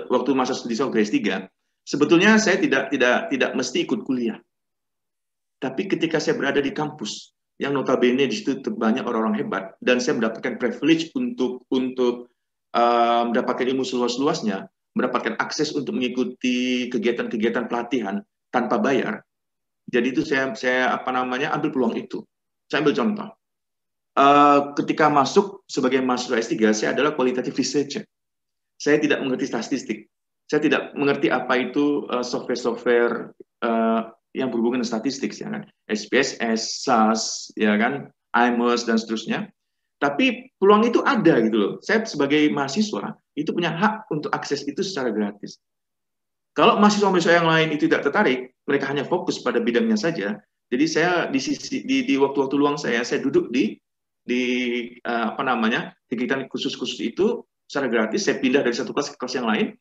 waktu masa studi saya S3, sebetulnya saya tidak mesti ikut kuliah. Tapi ketika saya berada di kampus, yang notabene di situ banyak orang-orang hebat, dan saya mendapatkan privilege untuk mendapatkan ilmu seluas-luasnya, mendapatkan akses untuk mengikuti kegiatan-kegiatan pelatihan tanpa bayar. Jadi itu saya ambil peluang itu. Saya ambil contoh. Ketika masuk sebagai mahasiswa S3, saya adalah qualitative researcher. Saya tidak mengerti statistik. Saya tidak mengerti apa itu software-software yang berhubungan dengan statistik, ya kan, SPSS, SAS, ya kan, IMERS dan seterusnya. Tapi peluang itu ada gitu loh. Saya sebagai mahasiswa itu punya hak untuk akses itu secara gratis. Kalau mahasiswa-mahasiswa yang lain itu tidak tertarik, mereka hanya fokus pada bidangnya saja. Jadi saya di waktu-waktu luang saya duduk di kegiatan khusus-khusus itu secara gratis. Saya pindah dari satu kelas ke kelas yang lain.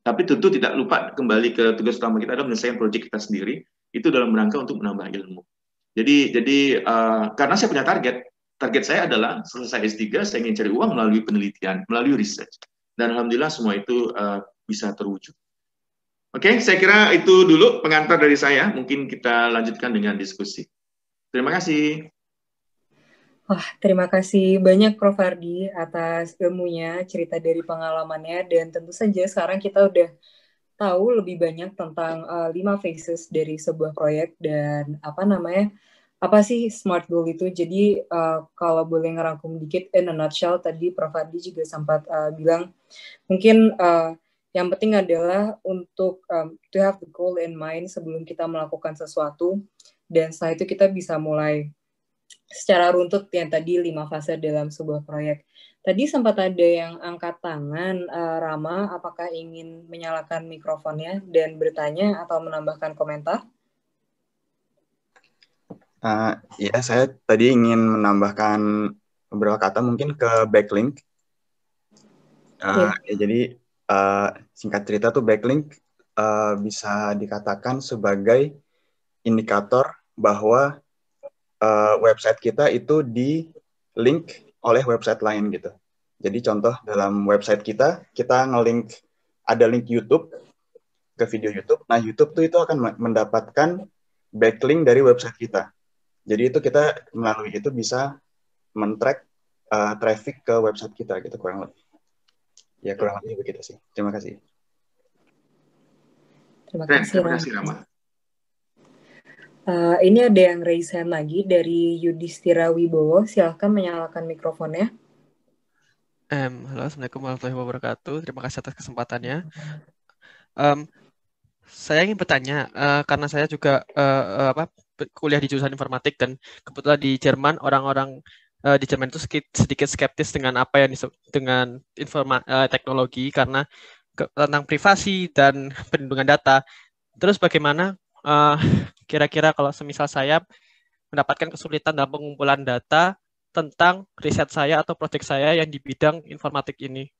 Tapi tentu tidak lupa kembali ke tugas utama kita adalah menyelesaikan proyek kita sendiri, itu dalam rangka untuk menambah ilmu. Jadi karena saya punya target saya adalah selesai S3, saya ingin cari uang melalui penelitian, melalui research. Dan alhamdulillah semua itu bisa terwujud. Oke, saya kira itu dulu pengantar dari saya. Mungkin kita lanjutkan dengan diskusi. Terima kasih. Wah, terima kasih banyak Prof. Ardi atas ilmunya, cerita dari pengalamannya, dan tentu saja sekarang kita udah tahu lebih banyak tentang 5 phases dari sebuah proyek dan apa sih SMART goal itu. Jadi kalau boleh ngerangkum dikit in a nutshell, tadi Prof. Ardi juga sempat bilang mungkin yang penting adalah untuk to have the goal in mind sebelum kita melakukan sesuatu, dan setelah itu kita bisa mulai secara runtut yang tadi 5 fase dalam sebuah proyek. Tadi sempat ada yang angkat tangan, Rama, apakah ingin menyalakan mikrofonnya dan bertanya atau menambahkan komentar? Ya, saya tadi ingin menambahkan beberapa kata mungkin ke backlink. Ya, jadi singkat cerita tuh backlink bisa dikatakan sebagai indikator bahwa website kita itu di link oleh website lain gitu. Jadi contoh dalam website kita nge-link, ada link YouTube ke video YouTube. Nah, YouTube tuh itu akan mendapatkan backlink dari website kita. Jadi itu kita melalui itu bisa men-track traffic ke website kita gitu kurang lebih. Ya kurang lebih begitu sih. Terima kasih. Terima kasih Rama. Ini ada yang raise hand lagi dari Yudhistira Wibowo. Silahkan menyalakan mikrofonnya. Halo, Assalamualaikum warahmatullahi wabarakatuh. Terima kasih atas kesempatannya. Saya ingin bertanya, karena saya juga kuliah di jurusan informatik dan kebetulan di Jerman, orang-orang di Jerman itu sedikit skeptis dengan apa yang disebut dengan teknologi karena tentang privasi dan perlindungan data. Terus bagaimana kira-kira kalau semisal saya mendapatkan kesulitan dalam pengumpulan data tentang riset saya atau proyek saya yang di bidang informatik ini?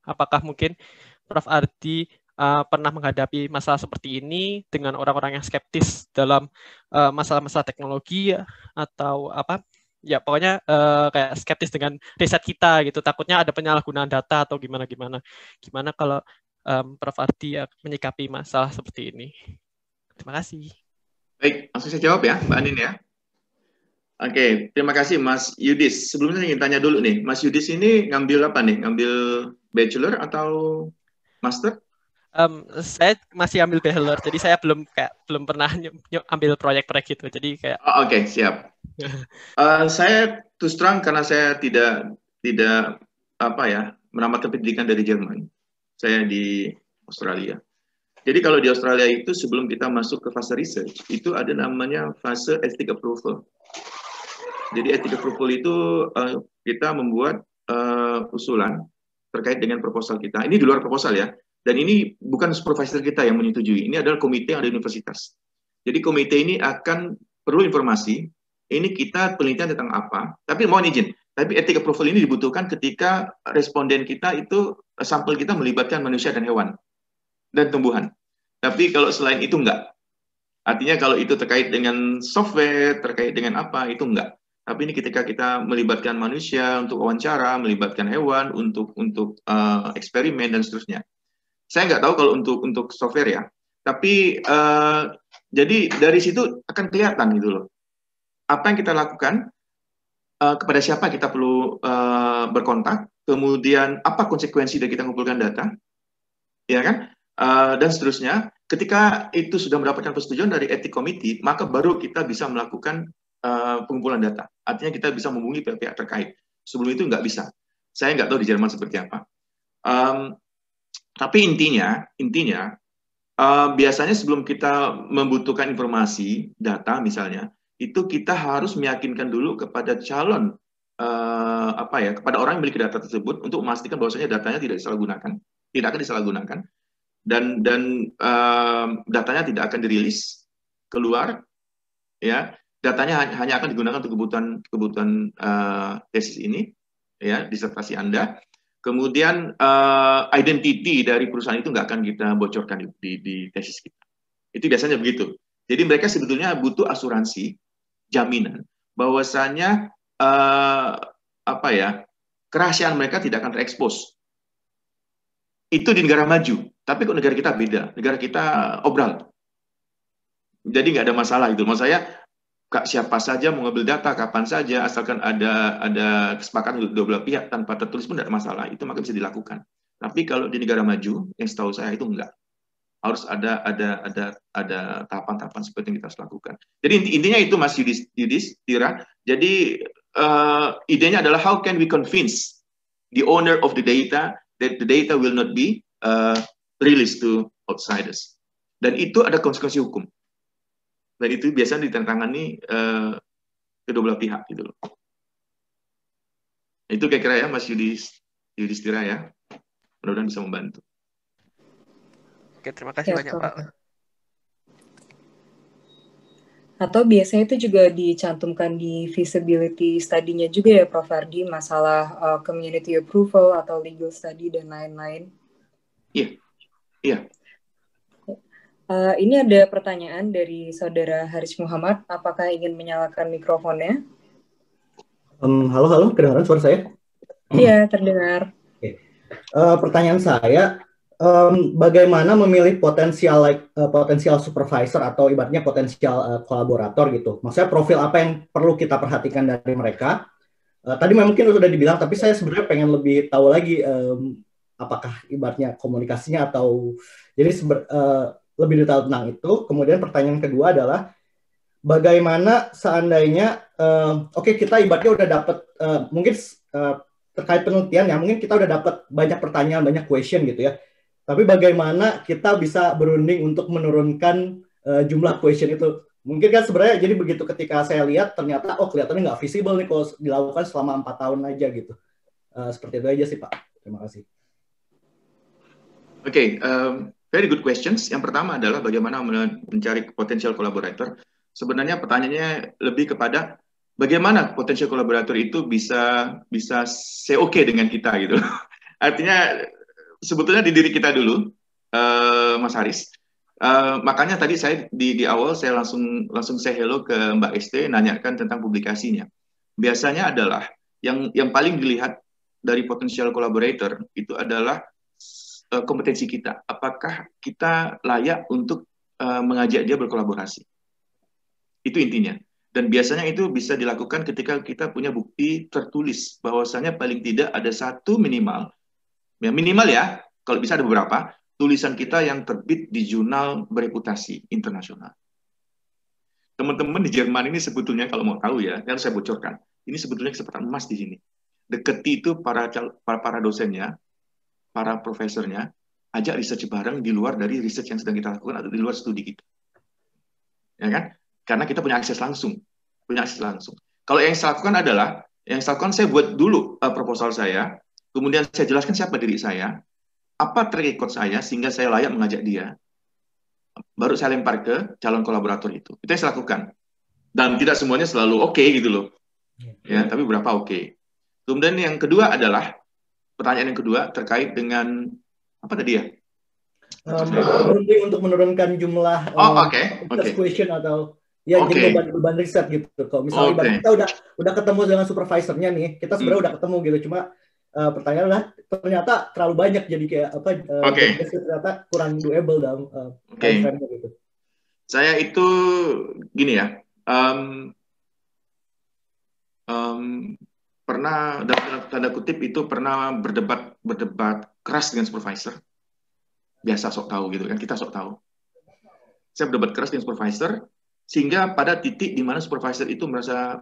Apakah mungkin Prof. Ardi pernah menghadapi masalah seperti ini dengan orang-orang yang skeptis dalam masalah-masalah teknologi atau apa? Ya pokoknya kayak skeptis dengan riset kita gitu. Takutnya ada penyalahgunaan data atau gimana-gimana. Gimana kalau Prof. Ardi menyikapi masalah seperti ini? Terima kasih. Baik, langsung saya jawab ya, Mbak Anin ya. Oke, terima kasih Mas Yudis. Sebelumnya saya ingin tanya dulu nih, Mas Yudis ini ngambil apa nih? Ngambil bachelor atau master? Saya masih ambil bachelor, jadi saya belum pernah ambil proyek-proyek gitu. Jadi kayak. Oke, siap. Saya terus terang karena saya tidak menamatkan pendidikan dari Jerman. Saya di Australia. Jadi kalau di Australia itu sebelum kita masuk ke fase research, itu ada namanya fase ethic approval. Jadi ethic approval itu kita membuat usulan terkait dengan proposal kita. Ini di luar proposal ya. Dan ini bukan supervisor kita yang menyetujui. Ini adalah komite yang ada di universitas. Jadi komite ini akan perlu informasi. Ini kita penelitian tentang apa. Tapi mohon izin. Tapi ethic approval ini dibutuhkan ketika responden kita itu sampel kita melibatkan manusia dan hewan dan tumbuhan. Tapi kalau selain itu enggak. Artinya kalau itu terkait dengan software, terkait dengan apa, itu enggak. Tapi ini ketika kita melibatkan manusia untuk wawancara, melibatkan hewan untuk eksperimen dan seterusnya. Saya nggak tahu kalau untuk software ya. Tapi jadi dari situ akan kelihatan gitu loh. Apa yang kita lakukan, kepada siapa kita perlu berkontak, kemudian apa konsekuensi dari kita mengumpulkan data, ya kan? Dan seterusnya. Ketika itu sudah mendapatkan persetujuan dari ethic committee, maka baru kita bisa melakukan pengumpulan data. Artinya kita bisa menghubungi pihak-pihak terkait. Sebelum itu nggak bisa. Saya nggak tahu di Jerman seperti apa. Tapi intinya biasanya sebelum kita membutuhkan informasi, data misalnya, itu kita harus meyakinkan dulu kepada calon, kepada orang yang memiliki data tersebut untuk memastikan bahwasanya datanya tidak akan disalahgunakan. Dan datanya tidak akan dirilis keluar, ya. Datanya hanya akan digunakan untuk kebutuhan tesis ini, ya, disertasi Anda. Kemudian identity dari perusahaan itu nggak akan kita bocorkan di tesis kita. Itu biasanya begitu. Jadi mereka sebetulnya butuh asuransi, jaminan bahwasanya kerahasiaan mereka tidak akan terekspos. Itu di negara maju. Tapi kok negara kita beda, negara kita obral. Jadi nggak ada masalah itu. Maksud saya, siapa saja mau ngambil data, kapan saja, asalkan ada kesepakatan dua belah pihak tanpa tertulis pun tidak ada masalah. Itu maka bisa dilakukan. Tapi kalau di negara maju, yang setahu saya itu enggak. Harus ada tahapan-tahapan seperti yang kita harus lakukan. Jadi intinya itu Mas Yudhistira. Jadi idenya adalah how can we convince the owner of the data that the data will not be released to outsiders. Dan itu ada konsekuensi hukum. Dan itu biasanya ditantangani kedua belah pihak gitu loh. Itu kira-kira ya Mas Yudhistira ya. Mudah-mudahan bisa membantu. Oke, terima kasih banyak Pak. Atau biasanya itu juga dicantumkan di feasibility study-nya juga ya Prof. Ardi, masalah community approval atau legal study dan lain-lain. Iya. Ini ada pertanyaan dari Saudara Haris Muhammad. Apakah ingin menyalakan mikrofonnya? Halo, kedengaran suara saya? Iya, terdengar. Oke. Pertanyaan saya, bagaimana memilih potensial supervisor atau ibaratnya potensial kolaborator gitu? Maksudnya profil apa yang perlu kita perhatikan dari mereka? Tadi mungkin sudah dibilang, tapi saya sebenarnya pengen lebih tahu lagi apakah ibaratnya komunikasinya atau jadi lebih detail tentang itu. Kemudian pertanyaan kedua adalah bagaimana seandainya kita ibaratnya udah dapat mungkin terkait penelitian ya, mungkin kita udah dapat banyak pertanyaan, banyak question gitu ya. Tapi bagaimana kita bisa berunding untuk menurunkan jumlah question itu? Mungkin kan sebenarnya jadi begitu ketika saya lihat ternyata kelihatannya nggak visible nih kalau dilakukan selama 4 tahun aja gitu. Seperti itu aja sih Pak. Terima kasih. Oke, very good questions. Yang pertama adalah bagaimana mencari potensial collaborator. Sebenarnya pertanyaannya lebih kepada bagaimana potensial collaborator itu bisa say oke dengan kita gitu. Artinya sebetulnya di diri kita dulu, Mas Haris. Makanya tadi saya di awal saya langsung say hello ke Mbak ST, nanyakan tentang publikasinya. Biasanya adalah yang paling dilihat dari potensial collaborator itu adalah kompetensi kita. Apakah kita layak untuk mengajak dia berkolaborasi? Itu intinya. Dan biasanya itu bisa dilakukan ketika kita punya bukti tertulis bahwasanya paling tidak ada satu minimal ya, kalau bisa ada beberapa tulisan kita yang terbit di jurnal bereputasi internasional. Teman-teman di Jerman ini sebetulnya kalau mau tahu ya, yang saya bocorkan, ini sebetulnya kesempatan emas di sini. Deketi itu para dosennya, para profesornya, ajak research bareng di luar dari research yang sedang kita lakukan atau di luar studi kita. Ya kan? Karena kita punya akses langsung. Kalau yang saya lakukan adalah, saya buat dulu proposal saya, kemudian saya jelaskan siapa diri saya, apa track record saya, sehingga saya layak mengajak dia. Baru saya lempar ke calon kolaborator itu. Itu yang saya lakukan. Dan tidak semuanya selalu oke gitu loh. Ya, tapi berapa oke. Kemudian yang kedua adalah, pertanyaan yang kedua terkait dengan apa tadi ya? Untuk menurunkan jumlah question atau ya jadi beban riset gitu. Kalau misalnya kita udah ketemu dengan supervisornya nih, kita sebenarnya udah ketemu gitu, cuma pertanyaan adalah ternyata terlalu banyak jadi kayak ternyata kurang doable dalam time frame gitu. Saya itu gini ya. Pernah dalam tanda kutip itu pernah berdebat keras dengan supervisor. Biasa sok tahu gitu kan, kita sok tahu. Saya berdebat keras dengan supervisor sehingga pada titik di mana supervisor itu merasa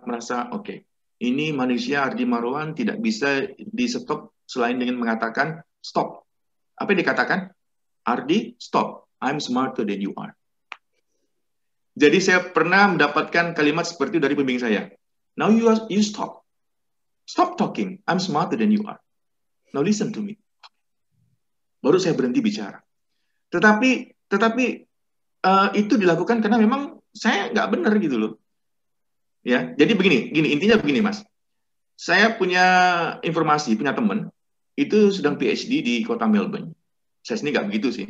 oke, ini manusia Ardi Marwan tidak bisa di stop selain dengan mengatakan stop. Apa yang dikatakan? Ardi, stop. I'm smarter than you are. Jadi saya pernah mendapatkan kalimat seperti itu dari pembimbing saya. Now you stop. Stop talking. I'm smarter than you are. Now listen to me. Baru saya berhenti bicara. Tetapi itu dilakukan karena memang saya nggak benar gitu loh. Ya, jadi intinya begini Mas. Saya punya informasi, punya teman itu sedang PhD di kota Melbourne. Saya sendiri nggak begitu sih.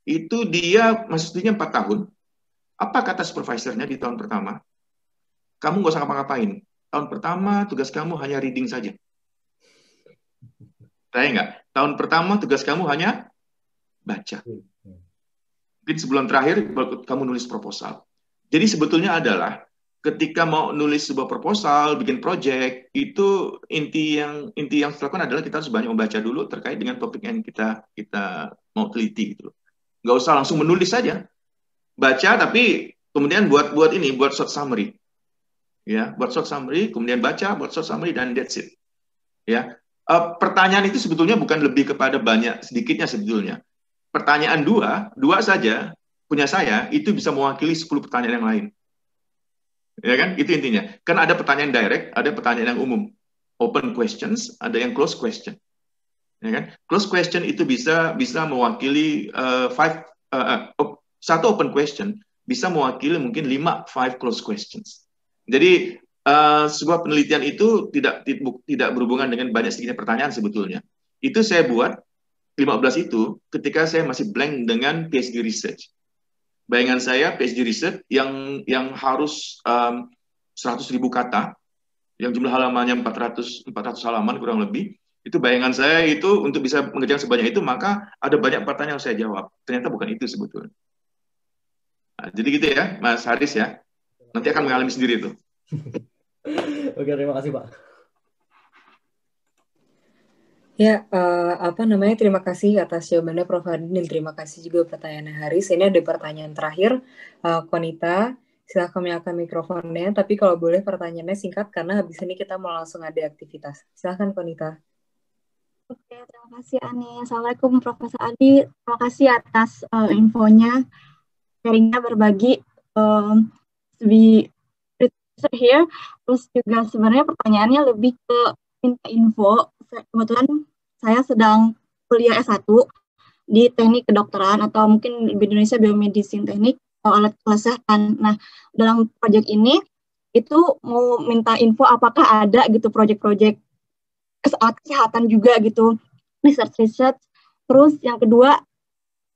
Itu dia masih studinya 4 tahun. Apa kata supervisornya di tahun pertama? Kamu nggak usah ngapa-ngapain. Tahun pertama tugas kamu hanya reading saja. Saya nggak. Tahun pertama tugas kamu hanya baca. Mungkin sebulan terakhir kamu nulis proposal. Jadi sebetulnya adalah ketika mau nulis sebuah proposal, bikin project, itu inti yang dilakukan adalah kita harus banyak membaca dulu terkait dengan topik yang kita mau teliti gitu. Nggak usah langsung menulis saja. Baca tapi kemudian buat short summary. Ya, buat short summary, kemudian baca, buat short summary, dan that's it. Ya, pertanyaan itu sebetulnya bukan lebih kepada banyak, sedikitnya sebetulnya. Pertanyaan dua saja punya saya itu bisa mewakili 10 pertanyaan yang lain. Ya kan, itu intinya. Kan ada pertanyaan direct, ada pertanyaan yang umum. Open questions, ada yang close question. Ya kan, close question itu bisa mewakili satu open question bisa mewakili mungkin 5 close questions. Jadi sebuah penelitian itu tidak berhubungan dengan banyak sedikitnya pertanyaan sebetulnya. Itu saya buat 15 itu ketika saya masih blank dengan PhD research. bayangan saya PhD research yang harus 100.000 kata, yang jumlah halamannya 400 halaman kurang lebih, itu bayangan saya itu untuk bisa mengerjakan sebanyak itu, maka ada banyak pertanyaan yang saya jawab. Ternyata bukan itu sebetulnya. Nah, jadi gitu ya, Mas Haris ya. Nanti akan mengalami sendiri itu. Oke, terima kasih Pak. Ya, terima kasih atas jawabannya Prof. Ardi, dan terima kasih juga pertanyaannya Haris. Ini ada pertanyaan terakhir, Konita, silahkan menyalakan mikrofonnya, tapi kalau boleh pertanyaannya singkat, karena habis ini kita mau langsung ada aktivitas. Silahkan Konita. Oke, terima kasih Ani. Assalamualaikum Profesor Adi, terima kasih atas infonya, sharingnya berbagi. We here, terus juga sebenarnya pertanyaannya lebih ke minta info. Kebetulan saya sedang kuliah S1 di teknik kedokteran atau mungkin di Indonesia biomedicine teknik atau alat kesehatan. Nah, dalam proyek ini itu mau minta info apakah ada gitu proyek-proyek alat kesehatan juga gitu, research. Terus yang kedua,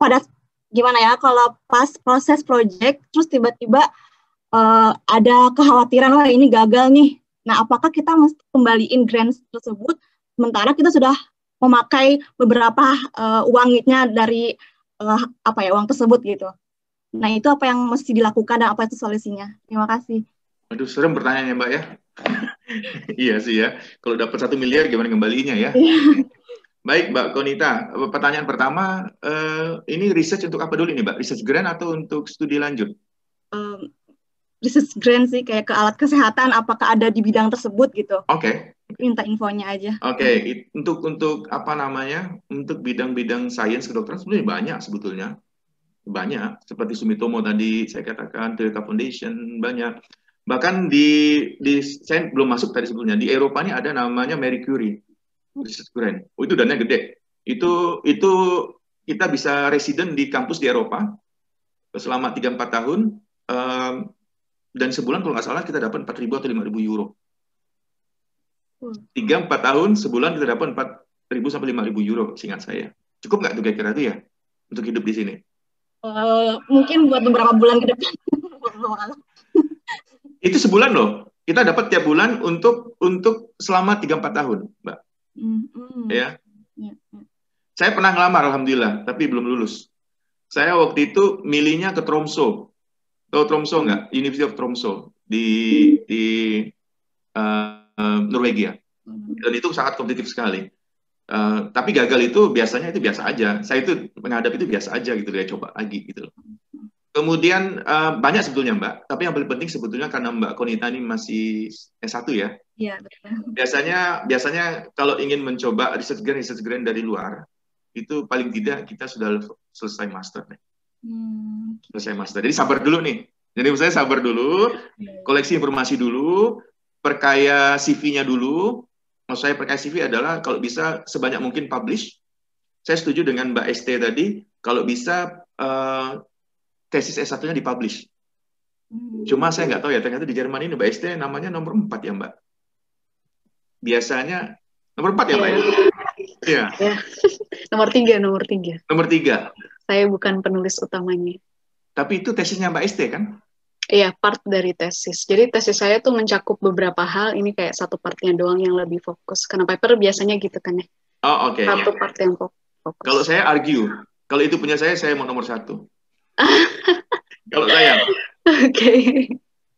pada gimana ya kalau pas proses proyek terus tiba-tiba ada kekhawatiran, wah ini gagal nih. Nah, apakah kita mesti kembaliin grant tersebut sementara kita sudah memakai beberapa uangnya dari uang tersebut gitu. Nah, itu apa yang mesti dilakukan dan apa itu solusinya? Terima kasih. Aduh, serem pertanyaannya Mbak ya. Iya sih ya. Kalau dapat 1 miliar gimana kembalinya ya? Baik Mbak Konita, pertanyaan pertama, ini research untuk apa dulu nih Mbak? Research grant atau untuk studi lanjut? Research grant sih, kayak ke alat kesehatan, apakah ada di bidang tersebut gitu. Oke. Minta infonya aja. Oke, untuk apa namanya? Untuk bidang-bidang sains kedokteran sebenarnya banyak sebetulnya. Banyak, seperti Sumitomo tadi saya katakan, Toyota Foundation, banyak. Bahkan saya belum masuk tadi sebelumnya, di Eropa ini ada namanya Marie Curie Research Grant. Oh, itu dananya gede. Itu kita bisa resident di kampus di Eropa selama 3-4 tahun, dan sebulan kalau nggak salah kita dapat 4.000 atau 5.000 euro. 3-4 tahun, sebulan kita dapat 4.000 sampai 5.000 euro, seingat saya. Cukup nggak tuh kira-kira itu ya, untuk hidup di sini? Mungkin buat beberapa bulan ke depan. Itu sebulan loh. Kita dapat tiap bulan untuk selama 3-4 tahun, Mbak. Ya. Saya pernah ngelamar, alhamdulillah, tapi belum lulus. Saya waktu itu milihnya ke Tromsø. Tahu Tromsø nggak? University of Tromsø di Norwegia. Dan itu sangat kompetitif sekali. Tapi gagal itu biasanya itu biasa aja. Saya itu menghadap itu biasa aja gitu, dia coba lagi gitu loh. Kemudian banyak sebetulnya Mbak, tapi yang paling penting sebetulnya karena Mbak Konita ini masih S1 ya. Iya, betul. Biasanya kalau ingin mencoba research grant dari luar, itu paling tidak kita sudah selesai master nih. Selesai master. Jadi sabar dulu nih. Jadi saya sabar dulu, koleksi informasi dulu, perkaya CV-nya dulu. Maksud saya perkaya CV adalah kalau bisa sebanyak mungkin publish. Saya setuju dengan Mbak ST tadi, kalau bisa tesis S1-nya dipublish. Cuma saya nggak tahu ya, ternyata di Jerman ini Mbak ST namanya nomor 4 ya Mbak. Biasanya nomor 4 ya Mbak ya? Iya. Ya. Nomor 3. Nomor 3. Saya bukan penulis utamanya. Tapi itu tesisnya Mbak ST kan? Iya, part dari tesis. Jadi tesis saya tuh mencakup beberapa hal, ini kayak satu partnya doang yang lebih fokus. Karena paper biasanya gitu kan ya. Oh, oke. Satu part yang fokus. Kalau saya argue, kalau itu punya saya mau nomor 1. Kalau saya. Oke.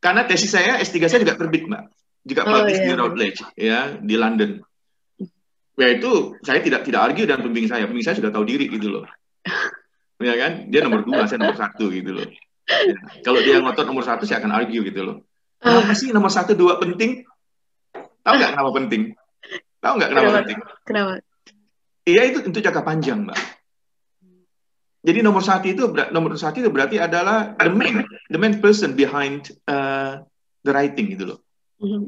Karena tesis saya, S3 saya juga terbit, Mbak. Juga publish di Routledge, ya, di London. Ya itu, saya tidak argue dan pembimbing saya sudah tahu diri gitu loh. Ya kan? Dia nomor 2, saya nomor 1 gitu loh. Ya. Kalau dia ngotot nomor 1, saya akan argue gitu loh. Kenapa sih nomor 1, 2 penting? Tahu nggak kenapa penting? Tahu nggak kenapa penting? Kenapa? Iya, itu untuk jangka panjang, Mbak. Jadi nomor 1 itu berarti adalah the main person behind the writing gitu loh.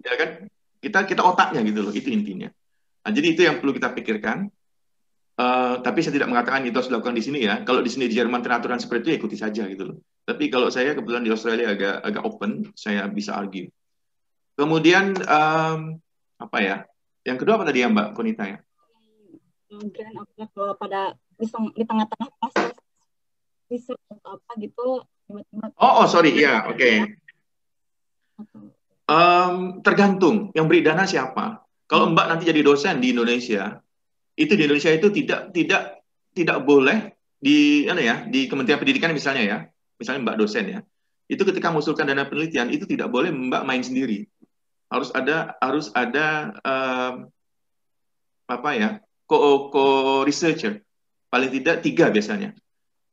Ya kan? Kita otaknya gitu loh, itu intinya. Nah, jadi itu yang perlu kita pikirkan. Tapi saya tidak mengatakan itu harus dilakukan di sini ya. Kalau di sini di Jerman aturan seperti itu ya ikuti saja gitu loh. Tapi kalau saya kebetulan di Australia agak open, saya bisa argue. Kemudian apa ya? Yang kedua apa tadi ya Mbak Konita ya? Pada di tengah-tengah proses riset atau apa gitu, Oh, sorry, ya, oke. Tergantung yang beri dana siapa. Kalau Mbak nanti jadi dosen di Indonesia itu tidak boleh di Kementerian Pendidikan misalnya Mbak dosen ya. Itu ketika mengusulkan dana penelitian itu tidak boleh Mbak main sendiri. Harus ada co-researcher. Paling tidak 3 biasanya.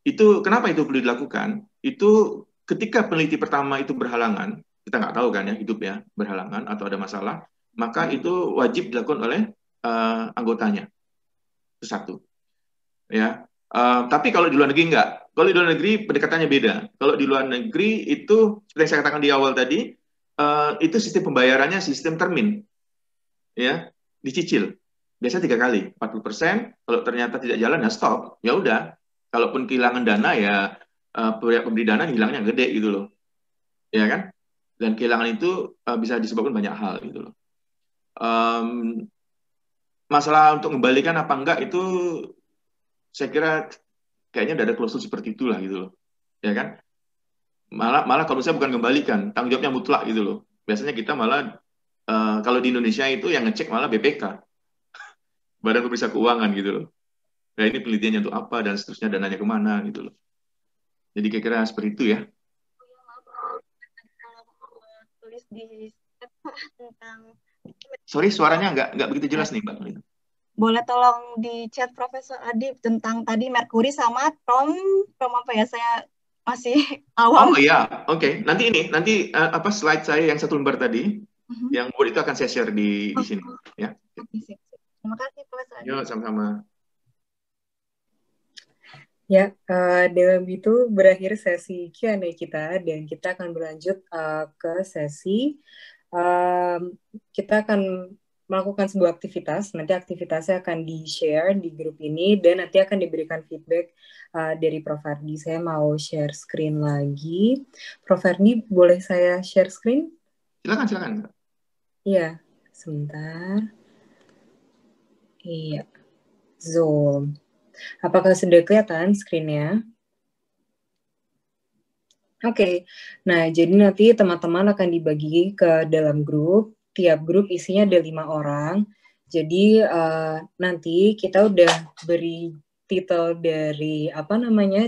Itu kenapa itu perlu dilakukan? Itu ketika peneliti pertama itu berhalangan, kita nggak tahu kan ya hidupnya berhalangan atau ada masalah, maka itu wajib dilakukan oleh anggotanya. Itu satu. Ya. Tapi kalau di luar negeri enggak. Kalau di luar negeri pendekatannya beda. Kalau di luar negeri itu seperti yang saya katakan di awal tadi, itu sistem pembayarannya sistem termin. Ya, dicicil. Biasanya 3 kali, 40%. Kalau ternyata tidak jalan ya stop. Ya udah. Kalaupun kehilangan dana ya pemberi dana hilangnya gede gitu loh. Ya kan? Dan kehilangan itu bisa disebabkan banyak hal gitu loh. Masalah untuk mengembalikan apa enggak itu saya kira kayaknya udah ada klausul seperti itulah gitu loh. Ya kan? Malah kalau saya bukan kembalikan, tanggung jawabnya mutlak gitu loh. Biasanya kita malah kalau di Indonesia itu yang ngecek malah BPK. Badan Pemeriksa Keuangan gitu loh. Nah, ini penelitiannya untuk apa dan seterusnya, dananya kemana gitu loh. Jadi kira-kira seperti itu ya. Sorry, suaranya nggak begitu jelas nih, Mbak. Boleh tolong di chat Profesor Adi tentang tadi Merkuri sama Chrome apa ya, saya masih awam. Oh iya, oke. Nanti slide saya yang 1 lembar tadi, yang Word itu akan saya share di sini ya. Terima kasih Profesor Adi. Yuk, sama-sama. Ya, dengan itu berakhir sesi Q&A kita dan kita akan berlanjut ke sesi kita akan melakukan sebuah aktivitas. Nanti aktivitasnya akan di-share di grup ini dan nanti akan diberikan feedback dari Prof. Ardi. Saya mau share screen lagi. Prof. Ardi, boleh saya share screen? Silakan. Iya, sebentar. Iya, Zoom. Apakah sudah kelihatan screen-nya? Oke, nah jadi nanti teman-teman akan dibagi ke dalam grup. Tiap grup isinya ada 5 orang. Jadi nanti kita udah beri titel dari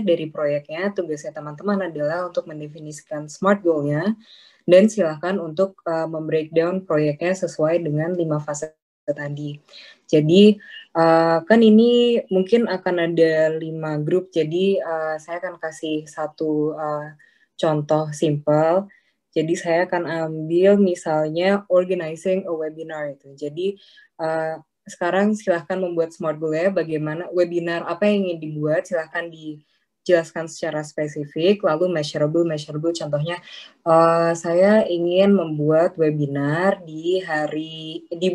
dari proyeknya. Tugasnya teman-teman adalah untuk mendefinisikan SMART goal-nya dan silakan untuk membreakdown proyeknya sesuai dengan 5 fase tadi. Jadi kan ini mungkin akan ada 5 grup. Jadi saya akan kasih satu contoh simple. Jadi saya akan ambil misalnya organizing a webinar itu. Jadi sekarang silahkan membuat SMART goal-nya, bagaimana webinar apa yang ingin dibuat, silahkan dijelaskan secara spesifik, lalu measurable. Contohnya saya ingin membuat webinar di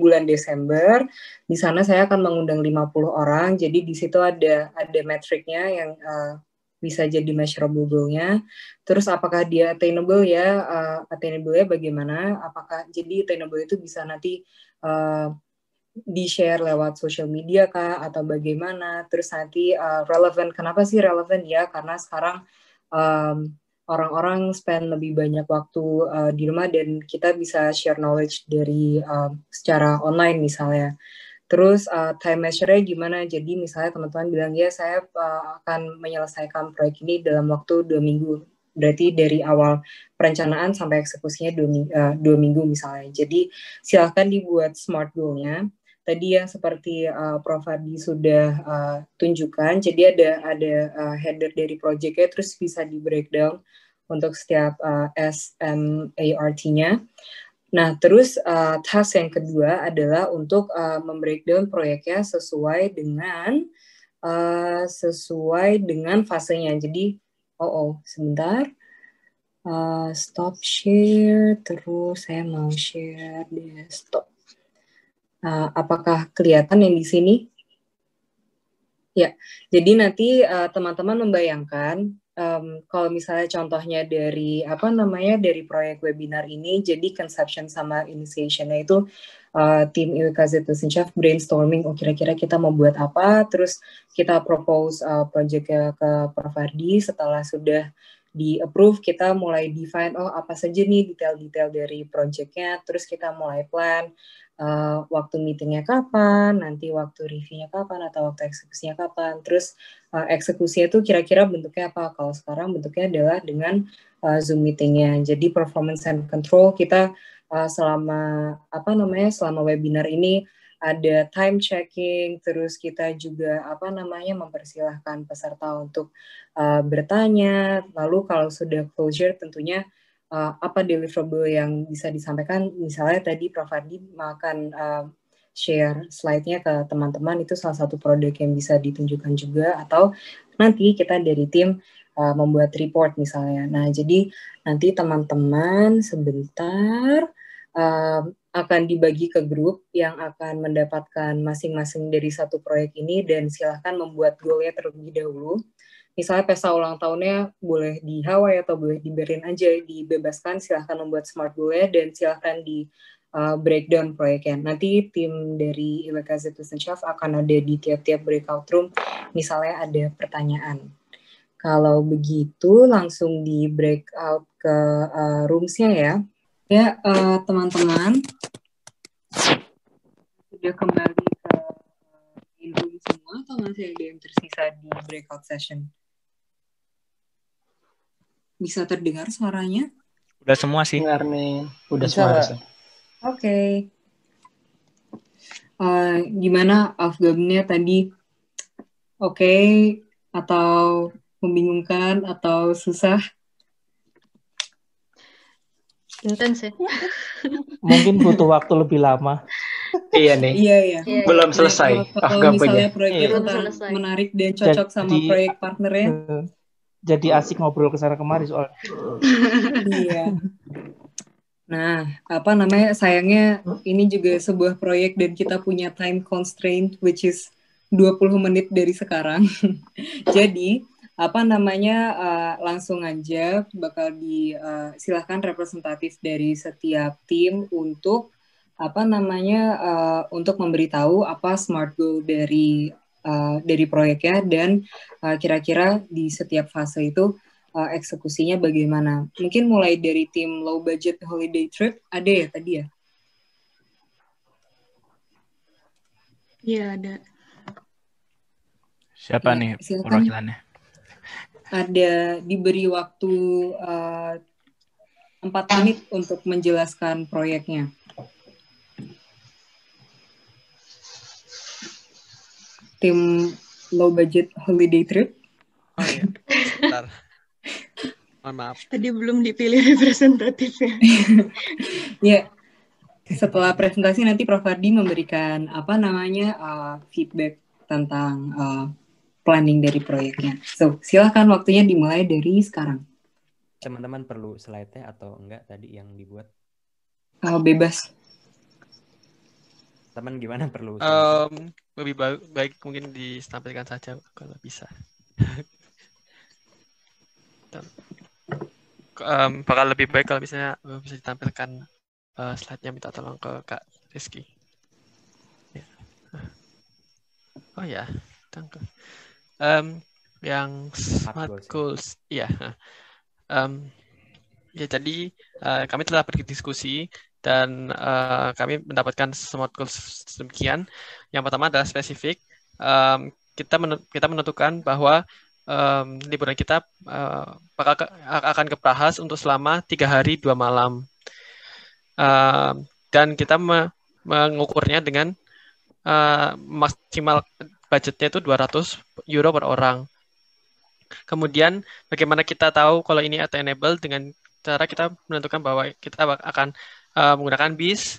bulan Desember. Di sana saya akan mengundang 50 orang. Jadi di situ ada metriknya yang bisa jadi measurable goal-nya. Terus apakah dia attainable ya? Attainable-nya bagaimana? Apakah jadi attainable itu bisa nanti di-share lewat social media kah atau bagaimana? Terus nanti relevan. Kenapa sih relevan ya? Karena sekarang orang-orang spend lebih banyak waktu di rumah dan kita bisa share knowledge dari secara online misalnya. Terus time measure-nya gimana? Jadi misalnya teman-teman bilang, ya saya akan menyelesaikan proyek ini dalam waktu 2 minggu. Berarti dari awal perencanaan sampai eksekusinya 2 minggu misalnya. Jadi silakan dibuat SMART goal-nya. Tadi yang seperti Prof. Ardi sudah tunjukkan, jadi ada header dari proyeknya, terus bisa di breakdown untuk setiap SMART-nya. Nah, terus task yang kedua adalah untuk membreakdown proyeknya sesuai dengan fasenya. Jadi, sebentar, stop share, terus saya mau share desktop. Apakah kelihatan yang di sini? Ya, jadi nanti teman-teman membayangkan kalau misalnya contohnya dari dari proyek webinar ini, jadi conception sama initiation-nya itu tim IWKZ Dosenchef brainstorming, kira-kira kita mau buat apa, terus kita propose project-nya ke Prof. Ardi. Setelah sudah di approve, kita mulai define, oh apa saja nih detail-detail dari project-nya, terus kita mulai plan waktu meetingnya kapan, nanti waktu reviewnya kapan, atau waktu eksekusinya kapan, terus eksekusinya itu kira-kira bentuknya apa. Kalau sekarang bentuknya adalah dengan Zoom meetingnya. Jadi performance and control kita selama webinar ini ada time checking, terus kita juga mempersilahkan peserta untuk bertanya. Lalu kalau sudah closure tentunya apa deliverable yang bisa disampaikan. Misalnya tadi Prof. Ardi akan share slide-nya ke teman-teman, itu salah satu produk yang bisa ditunjukkan juga, atau nanti kita dari tim membuat report misalnya. Nah, jadi nanti teman-teman sebentar akan dibagi ke grup yang akan mendapatkan masing-masing dari satu proyek ini, dan silahkan membuat goal-nya terlebih dahulu. Misalnya pesta ulang tahunnya boleh di Hawaii atau boleh di Berlin aja, dibebaskan, silahkan membuat smart goal-nya dan silahkan di breakdown proyeknya. Nanti tim dari IWK Citizenship akan ada di tiap-tiap breakout room, misalnya ada pertanyaan. Kalau begitu langsung di breakout ke rooms-nya ya. Ya, teman-teman sudah kembali ke room semua atau masih ada yang tersisa di breakout session? Bisa terdengar suaranya? Udah semua sih. Dengar nih, udah Bisa, semua. Oke. Gimana Afgamnya tadi? Oke, atau membingungkan atau susah? Intens ya. Mungkin butuh waktu lebih lama. Iya nih. Iya. Belum selesai. Kalau misalnya proyeknya menarik dan cocok sama proyek partnernya. Jadi asik ngobrol kesana kemari soalnya. Iya. Nah, sayangnya ini juga sebuah proyek dan kita punya time constraint which is 20 menit dari sekarang. Jadi, langsung aja bakal silahkan representatif dari setiap tim untuk untuk memberitahu apa smart goal dari proyeknya, dan kira-kira di setiap fase itu eksekusinya bagaimana. Mungkin mulai dari tim low budget holiday trip, ada ya tadi ya? Iya, ada. Siapa nih perwakilannya? Ada, diberi waktu 4 menit untuk menjelaskan proyeknya. Tim low budget holiday trip. Oh iya, sebentar. Mohon maaf. Tadi belum dipilih representatifnya. Ya, setelah presentasi nanti Prof. Ardi memberikan feedback tentang planning dari proyeknya. So, silakan waktunya dimulai dari sekarang. Teman-teman perlu slide-nya atau enggak tadi yang dibuat? Bebas. Teman gimana perlu? Lebih baik mungkin ditampilkan saja kalau bisa. Bakal lebih baik kalau misalnya bisa ditampilkan slide-nya, minta tolong ke Kak Rizky. Ya. Oh ya, tangkap. Yang smart goals, ya. Ya jadi kami telah berdiskusi dan kami mendapatkan smart goals demikian. Yang pertama adalah spesifik. Kita menentukan bahwa liburan kita akan ke Praha untuk selama 3 hari 2 malam. Dan kita mengukurnya dengan maksimal budgetnya itu 200 euro per orang. Kemudian bagaimana kita tahu kalau ini attainable, dengan cara kita menentukan bahwa kita akan menggunakan bis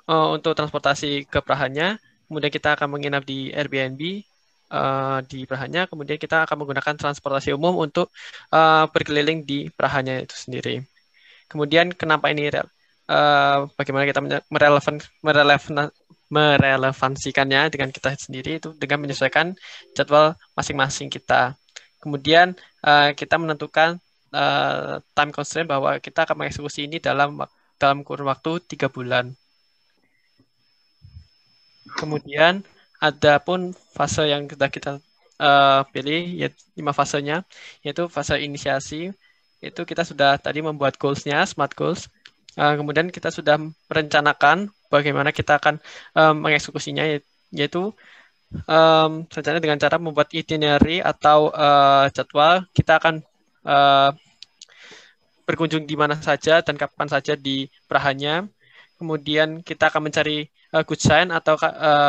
untuk transportasi ke Prahanya, kemudian kita akan menginap di Airbnb di Prahanya, kemudian kita akan menggunakan transportasi umum untuk berkeliling di Prahanya itu sendiri. Kemudian kenapa ini bagaimana kita merelevansikannya dengan kita sendiri, itu dengan menyesuaikan jadwal masing-masing kita. Kemudian kita menentukan time constraint bahwa kita akan mengeksekusi ini dalam kurun waktu 3 bulan. Kemudian ada pun fase yang kita pilih, yaitu 5 fasenya, yaitu fase inisiasi, itu kita sudah tadi membuat goals-nya, SMART goals. Kemudian kita sudah merencanakan bagaimana kita akan mengeksekusinya, yaitu rencana dengan cara membuat itinerary atau jadwal. Kita akan berkunjung di mana saja dan kapan saja di Prahanya. Kemudian kita akan mencari good sign atau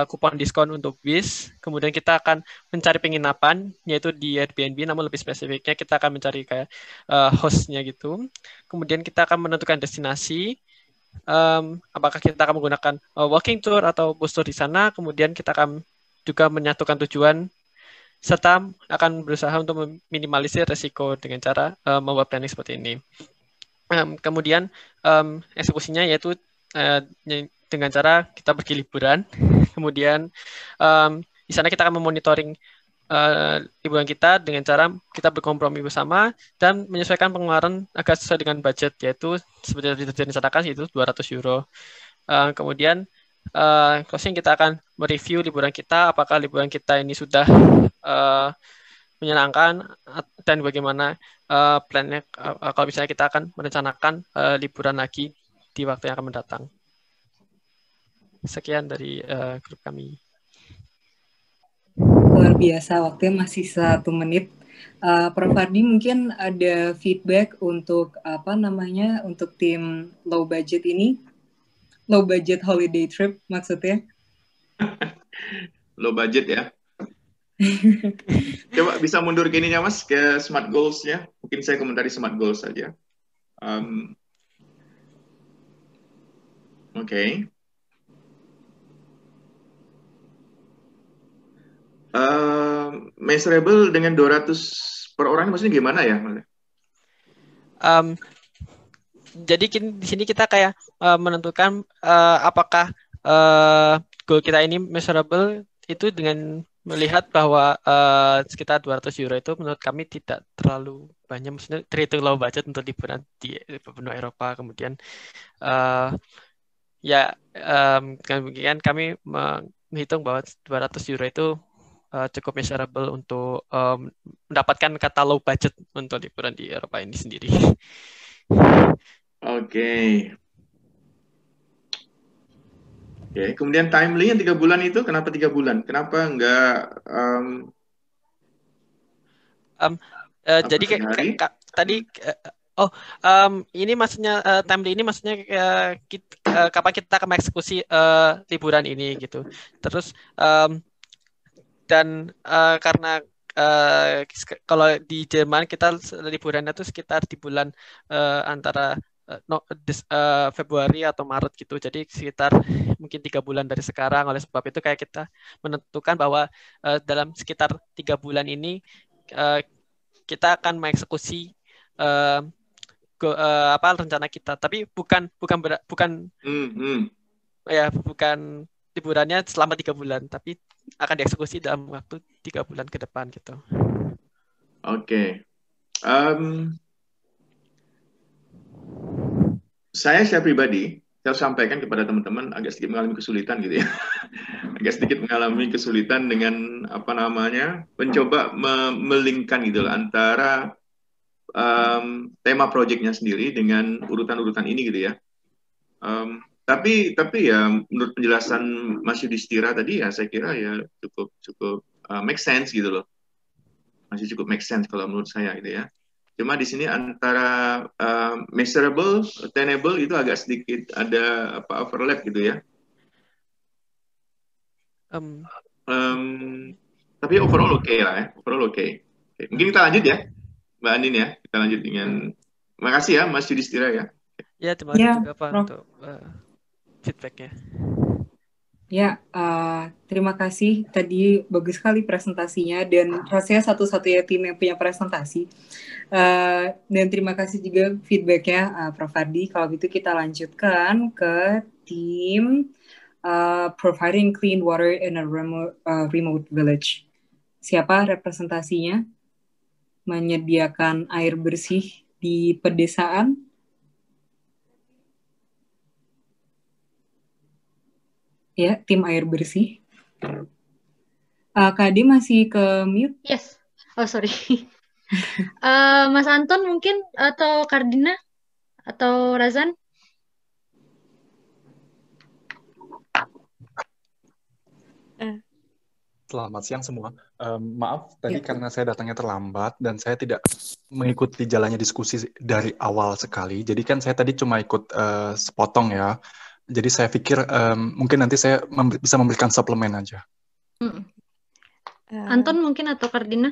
kupon diskon untuk bis. Kemudian kita akan mencari penginapan, yaitu di Airbnb, namun lebih spesifiknya kita akan mencari kayak hostnya gitu. Kemudian kita akan menentukan destinasi, apakah kita akan menggunakan walking tour atau bus tour di sana. Kemudian kita akan juga menyatukan tujuan, serta akan berusaha untuk meminimalisir resiko dengan cara membuat planning seperti ini. Kemudian eksekusinya yaitu dengan cara kita pergi liburan, kemudian di sana kita akan memonitoring liburan kita dengan cara kita berkompromi bersama dan menyesuaikan pengeluaran agar sesuai dengan budget, yaitu seperti yang direncanakan itu 200 euro. Kemudian closing kita akan mereview liburan kita, apakah liburan kita ini sudah menyenangkan dan bagaimana plannya kalau misalnya kita akan merencanakan liburan lagi di waktu yang akan mendatang. Sekian dari grup kami. Luar biasa, waktunya masih 1 menit. Prof. Ardi mungkin ada feedback untuk untuk tim low budget ini, low budget holiday trip maksudnya. Low budget ya. Coba bisa mundur ke ininya Mas, ke smart goals-nya. Mungkin saya komentari smart goals saja. Oke. Measurable dengan 200 per orang maksudnya gimana ya? Jadi di sini kita kayak menentukan apakah goal kita ini measurable itu dengan melihat bahwa sekitar 200 euro itu menurut kami tidak terlalu banyak, maksudnya terhitung low budget untuk liburan di benua Eropa. Kemudian kemudian kami menghitung bahwa 200 euro itu cukup measurable untuk mendapatkan kata low budget untuk liburan di Eropa ini sendiri. Oke, kemudian timely yang 3 bulan itu kenapa 3 bulan? Kenapa enggak jadi tadi ini maksudnya timely ini maksudnya kapan kita akan mengeksekusi liburan ini gitu. Terus dan karena kalau di Jerman kita liburannya tuh sekitar di bulan antara Februari atau Maret gitu. Jadi sekitar mungkin 3 bulan dari sekarang. Oleh sebab itu kayak kita menentukan bahwa dalam sekitar 3 bulan ini kita akan mengeksekusi rencana kita. Tapi bukan liburannya selama 3 bulan, tapi akan dieksekusi dalam waktu 3 bulan ke depan gitu. Oke. Saya pribadi, saya sampaikan kepada teman-teman agak sedikit mengalami kesulitan gitu ya. Agak sedikit mengalami kesulitan dengan mencoba melingkan gitu lah antara tema proyeknya sendiri dengan urutan-urutan ini gitu ya. Tapi ya menurut penjelasan Mas Yudhistira tadi ya saya kira ya cukup make sense gitu loh. Masih cukup make sense kalau menurut saya gitu ya. Cuma di sini antara measurable, attainable itu agak sedikit ada overlap gitu ya. Tapi overall oke lah ya, overall oke. Mungkin kita lanjut ya, Mbak Andin ya. Kita lanjut dengan, makasih ya Mas Yudhistira ya. Ya terima kasih juga Pak untuk feedbacknya. Ya, terima kasih. Tadi bagus sekali presentasinya dan rasanya satu-satunya tim yang punya presentasi. Dan terima kasih juga feedbacknya Prof. Ardi. Kalau gitu kita lanjutkan ke tim providing clean water in a remote village. Siapa representasinya? Menyediakan air bersih di pedesaan. Ya, tim air bersih. Kak Ade masih ke mute? Yes. Oh, sorry. Mas Anton mungkin atau Kardina atau Razan? Selamat siang semua. Maaf tadi Ya. karena saya datangnya terlambat dan saya tidak mengikuti jalannya diskusi dari awal sekali. Jadi kan saya tadi cuma ikut sepotong ya. Jadi saya pikir mungkin nanti saya bisa memberikan suplemen aja. Anton mungkin atau Kardina?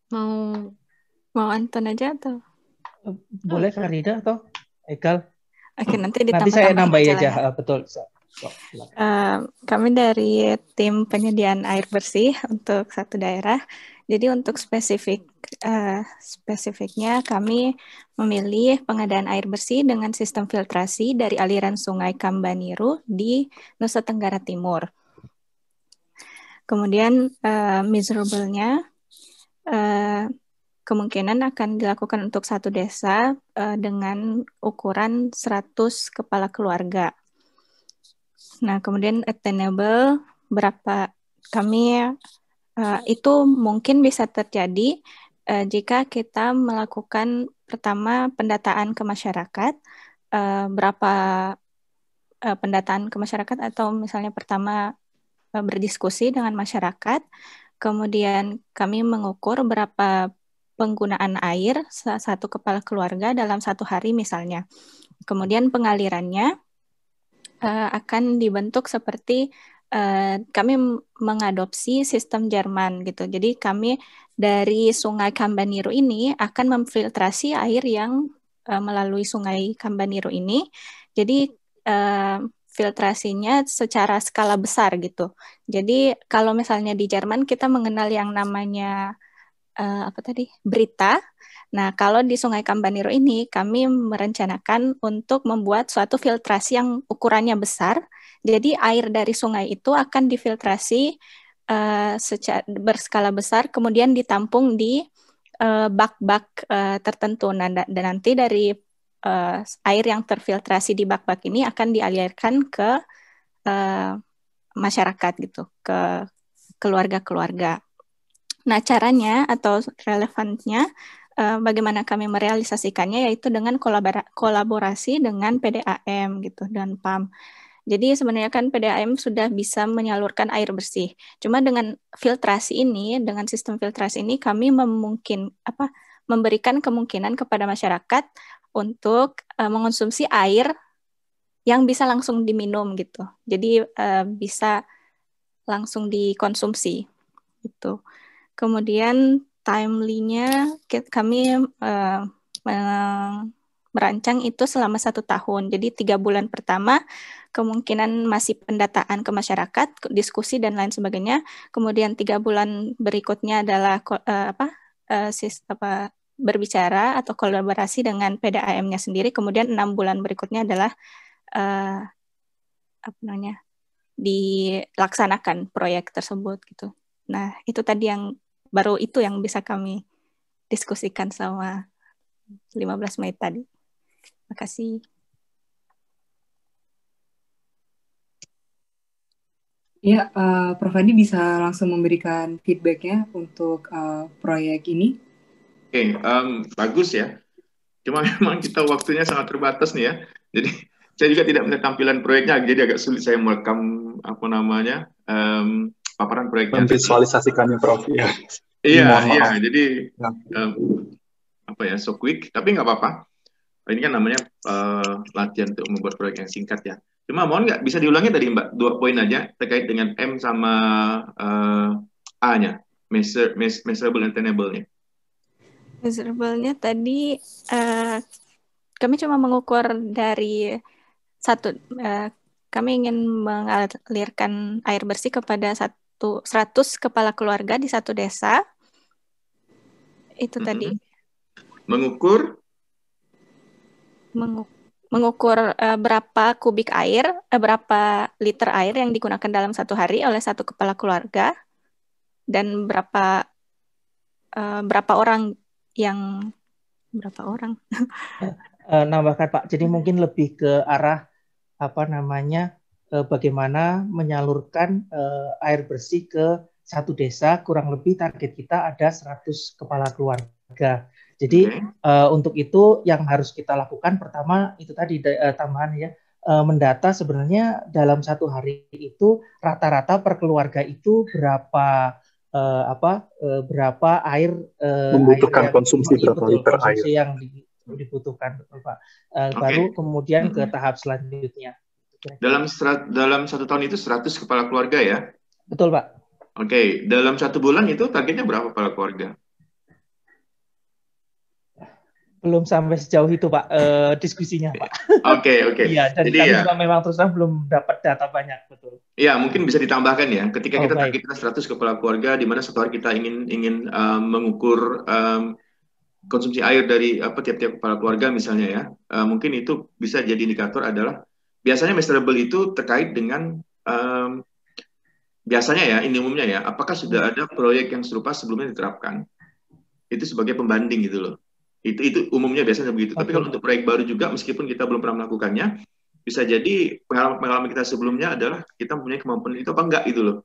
Mau Anton aja atau? Boleh Karida atau Ekal? Oke, nanti Nanti saya ditambah-tambahin nambahin aja lah aja. ya. Betul. Kami dari tim penyediaan air bersih untuk satu daerah. Jadi untuk spesifiknya kami memilih pengadaan air bersih dengan sistem filtrasi dari aliran Sungai Kambaniru di Nusa Tenggara Timur. Kemudian measurable-nya kemungkinan akan dilakukan untuk satu desa dengan ukuran 100 kepala keluarga. Nah, kemudian attainable berapa kami itu mungkin bisa terjadi jika kita melakukan pertama pendataan ke masyarakat, berapa pendataan ke masyarakat atau misalnya pertama berdiskusi dengan masyarakat, kemudian kami mengukur berapa penggunaan air satu kepala keluarga dalam satu hari misalnya. Kemudian pengalirannya akan dibentuk seperti kami mengadopsi sistem Jerman gitu. Jadi kami dari Sungai Kambaniru ini akan memfiltrasi air yang melalui Sungai Kambaniru ini. Jadi filtrasinya secara skala besar gitu. Jadi kalau misalnya di Jerman kita mengenal yang namanya Brita. Nah, kalau di Sungai Kambaniru ini kami merencanakan untuk membuat suatu filtrasi yang ukurannya besar. Jadi air dari sungai itu akan difiltrasi secara berskala besar, kemudian ditampung di bak-bak tertentu. Nah, dan nanti dari air yang terfiltrasi di bak-bak ini akan dialirkan ke masyarakat gitu, ke keluarga-keluarga. Nah, caranya atau relevannya bagaimana kami merealisasikannya yaitu dengan kolaborasi dengan PDAM gitu dan PAM. Jadi sebenarnya kan PDAM sudah bisa menyalurkan air bersih. Cuma dengan filtrasi ini, dengan sistem filtrasi ini kami memberikan kemungkinan kepada masyarakat untuk mengonsumsi air yang bisa langsung diminum gitu. Jadi bisa langsung dikonsumsi gitu. Kemudian timely-nya kami merancang itu selama 1 tahun. Jadi 3 bulan pertama kemungkinan masih pendataan ke masyarakat, diskusi dan lain sebagainya. Kemudian 3 bulan berikutnya adalah berbicara atau kolaborasi dengan PDAM-nya sendiri. Kemudian 6 bulan berikutnya adalah dilaksanakan proyek tersebut gitu. Nah, itu tadi yang baru itu yang bisa kami diskusikan sama 15 menit tadi. Terima kasih. Ya, Prof. Adi bisa langsung memberikan feedback-nya untuk proyek ini. Oke, bagus ya. Cuma memang kita waktunya sangat terbatas nih ya. Jadi saya juga tidak melihat tampilan proyeknya, jadi agak sulit saya merekam paparan proyeknya. Memvisualisasikannya, Prof. Ya. Iya. Jadi so quick, tapi nggak apa-apa. Ini kan namanya latihan untuk membuat proyek yang singkat ya. Cuma mohon nggak bisa diulangi tadi Mbak 2 poin aja terkait dengan M sama A-nya, measurable and attainable-nya. Measurable-nya tadi kami cuma mengukur dari kami ingin mengalirkan air bersih kepada 100 kepala keluarga di satu desa. Itu tadi. Mengukur berapa kubik air, berapa liter air yang digunakan dalam satu hari oleh 1 kepala keluarga dan berapa orang yang nambahkan Pak. Jadi mungkin lebih ke arah bagaimana menyalurkan air bersih ke satu desa, kurang lebih target kita ada 100 kepala keluarga keluarga. Jadi untuk itu yang harus kita lakukan pertama itu tadi tambahan ya, mendata sebenarnya dalam satu hari itu rata-rata per keluarga itu berapa berapa air membutuhkan yang, konsumsi berapa liter konsumsi air yang dibutuhkan, Pak. Baru kemudian ke tahap selanjutnya. Dalam 1 tahun itu 100 kepala keluarga ya? Betul, Pak. Oke, dalam 1 bulan itu targetnya berapa kepala keluarga? Belum sampai sejauh itu, Pak, diskusinya, Pak. Oke. Iya, dan jadi kami ya, juga memang terus terang belum dapat data banyak, betul. Ya, mungkin bisa ditambahkan ya. Ketika kita baik. target kita 100 kepala keluarga, di mana satu hari kita ingin mengukur konsumsi air dari tiap-tiap kepala keluarga misalnya ya, mungkin itu bisa jadi indikator adalah biasanya measurable itu terkait dengan biasanya ya, ini umumnya ya, apakah sudah ada proyek yang serupa sebelumnya diterapkan? Itu sebagai pembanding gitu loh. Itu umumnya biasanya begitu. Tapi kalau untuk proyek baru juga, meskipun kita belum pernah melakukannya, bisa jadi pengalaman kita sebelumnya adalah kita mempunyai kemampuan itu apa enggak gitu loh.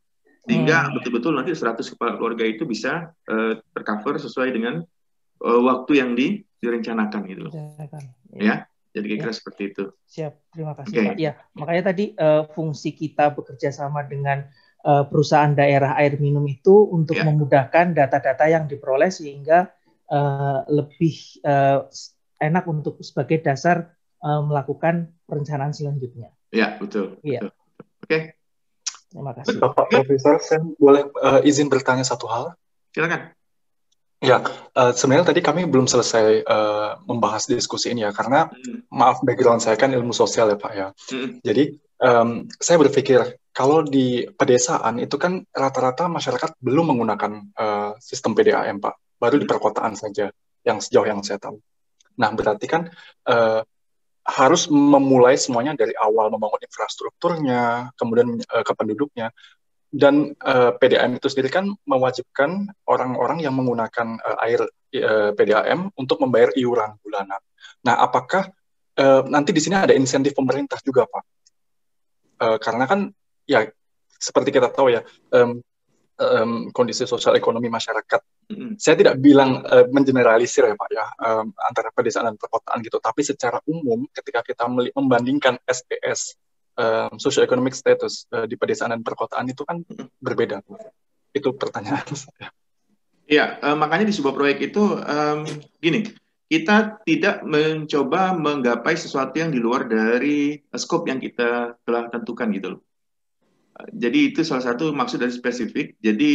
Sehingga betul-betul nanti 100 kepala keluarga itu bisa tercover sesuai dengan waktu yang direncanakan gitu loh. Ya, jadi kira-kira seperti itu. Siap, terima kasih Pak. Ya, makanya tadi fungsi kita bekerja sama dengan perusahaan daerah air minum itu untuk memudahkan data-data yang diperoleh sehingga lebih enak untuk sebagai dasar melakukan perencanaan selanjutnya. Ya, betul. Iya. Oke. Terima kasih. Bapak Profesor, saya boleh izin bertanya satu hal? Silakan. Ya, sebenarnya tadi kami belum selesai membahas diskusi ini ya, karena maaf background saya kan ilmu sosial ya Pak ya. Jadi saya berpikir kalau di pedesaan itu kan rata-rata masyarakat belum menggunakan sistem PDAM Pak, baru di perkotaan saja yang sejauh yang saya tahu. Nah berarti kan harus memulai semuanya dari awal, membangun infrastrukturnya, kemudian ke penduduknya. Dan PDAM itu sendiri kan mewajibkan orang-orang yang menggunakan air PDAM untuk membayar iuran bulanan. Nah, apakah nanti di sini ada insentif pemerintah juga, Pak? Karena kan, ya seperti kita tahu ya, kondisi sosial ekonomi masyarakat. Saya tidak bilang mengeneralisir ya, Pak, ya, antara pedesaan dan perkotaan gitu. Tapi secara umum, ketika kita membandingkan SES, socio-economic status di pedesaan dan perkotaan itu kan berbeda. Itu pertanyaan saya. Iya, makanya di sebuah proyek itu gini, kita tidak mencoba menggapai sesuatu yang di luar dari skop yang kita telah tentukan gitu loh. Jadi itu salah satu maksud dari spesifik. Jadi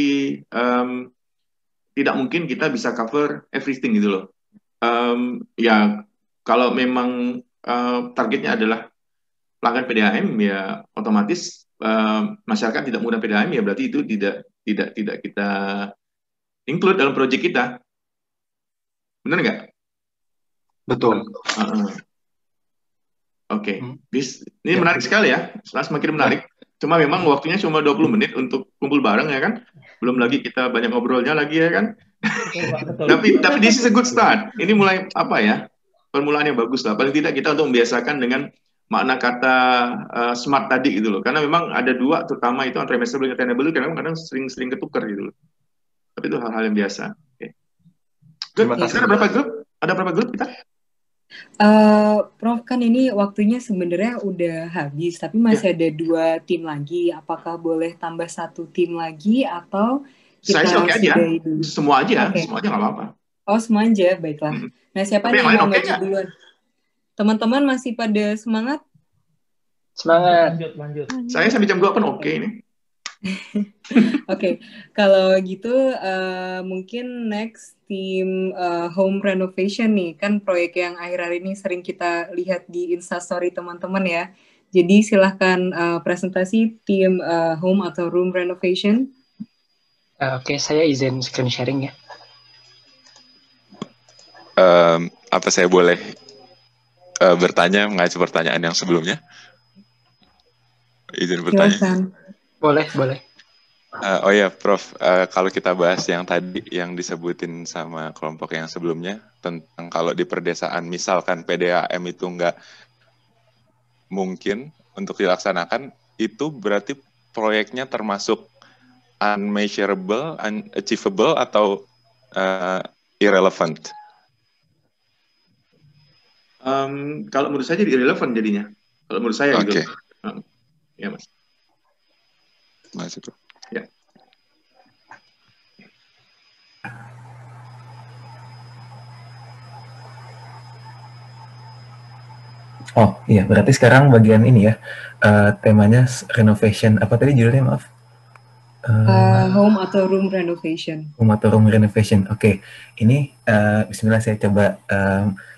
tidak mungkin kita bisa cover everything gitu loh. Ya kalau memang targetnya adalah pelanggan PDAM ya otomatis masyarakat tidak menggunakan PDAM ya berarti itu tidak kita include dalam proyek kita. Benar nggak? Betul. Oke. Ini menarik sekali ya. Semakin menarik. Cuma memang waktunya cuma 20 menit untuk kumpul bareng ya kan. Belum lagi kita banyak ngobrolnya lagi ya kan. Tapi this is a good start. Ini mulai apa ya? Permulaan yang bagus lah. Paling tidak kita untuk membiasakan dengan makna kata smart tadi gitu loh. Karena memang ada dua terutama itu antara measurable dan attainable kadang-kadang sering ketukar gitu loh. Tapi itu hal-hal yang biasa. Oke. Good. Sekarang berapa grup? Ada berapa grup kita? Prof, kan ini waktunya sebenarnya udah habis, tapi masih ada 2 tim lagi. Apakah boleh tambah 1 tim lagi atau kita Saya oke aja. dulu? Semua aja nggak apa-apa. Oh, semua aja, baiklah. Nah, siapa nih yang mau maju duluan? Teman-teman masih pada semangat? Semangat. Lanjut. Saya sampai jam 2 pun oke ini. Oke, kalau gitu mungkin next tim home renovation nih, kan proyek yang akhir-akhir ini sering kita lihat di Instastory teman-teman ya. Jadi silahkan presentasi tim home atau room renovation. Oke, saya izin screen sharing ya. Apa saya boleh bertanya mengacu pertanyaan yang sebelumnya? Izin bertanya. Silakan. Boleh. Oh ya, Prof, kalau kita bahas yang tadi yang disebutin sama kelompok yang sebelumnya tentang kalau di perdesaan misalkan PDAM itu nggak mungkin untuk dilaksanakan, itu berarti proyeknya termasuk unmeasurable, unachievable atau irrelevant? Kalau menurut saya jadi irrelevant jadinya. Kalau menurut saya gitu. Ya, Mas. Mas itu. Ya. Oh iya, berarti sekarang bagian ini ya, temanya renovation. Apa tadi judulnya, maaf? Home atau room renovation. Home atau room renovation. Oke, ini Bismillah saya coba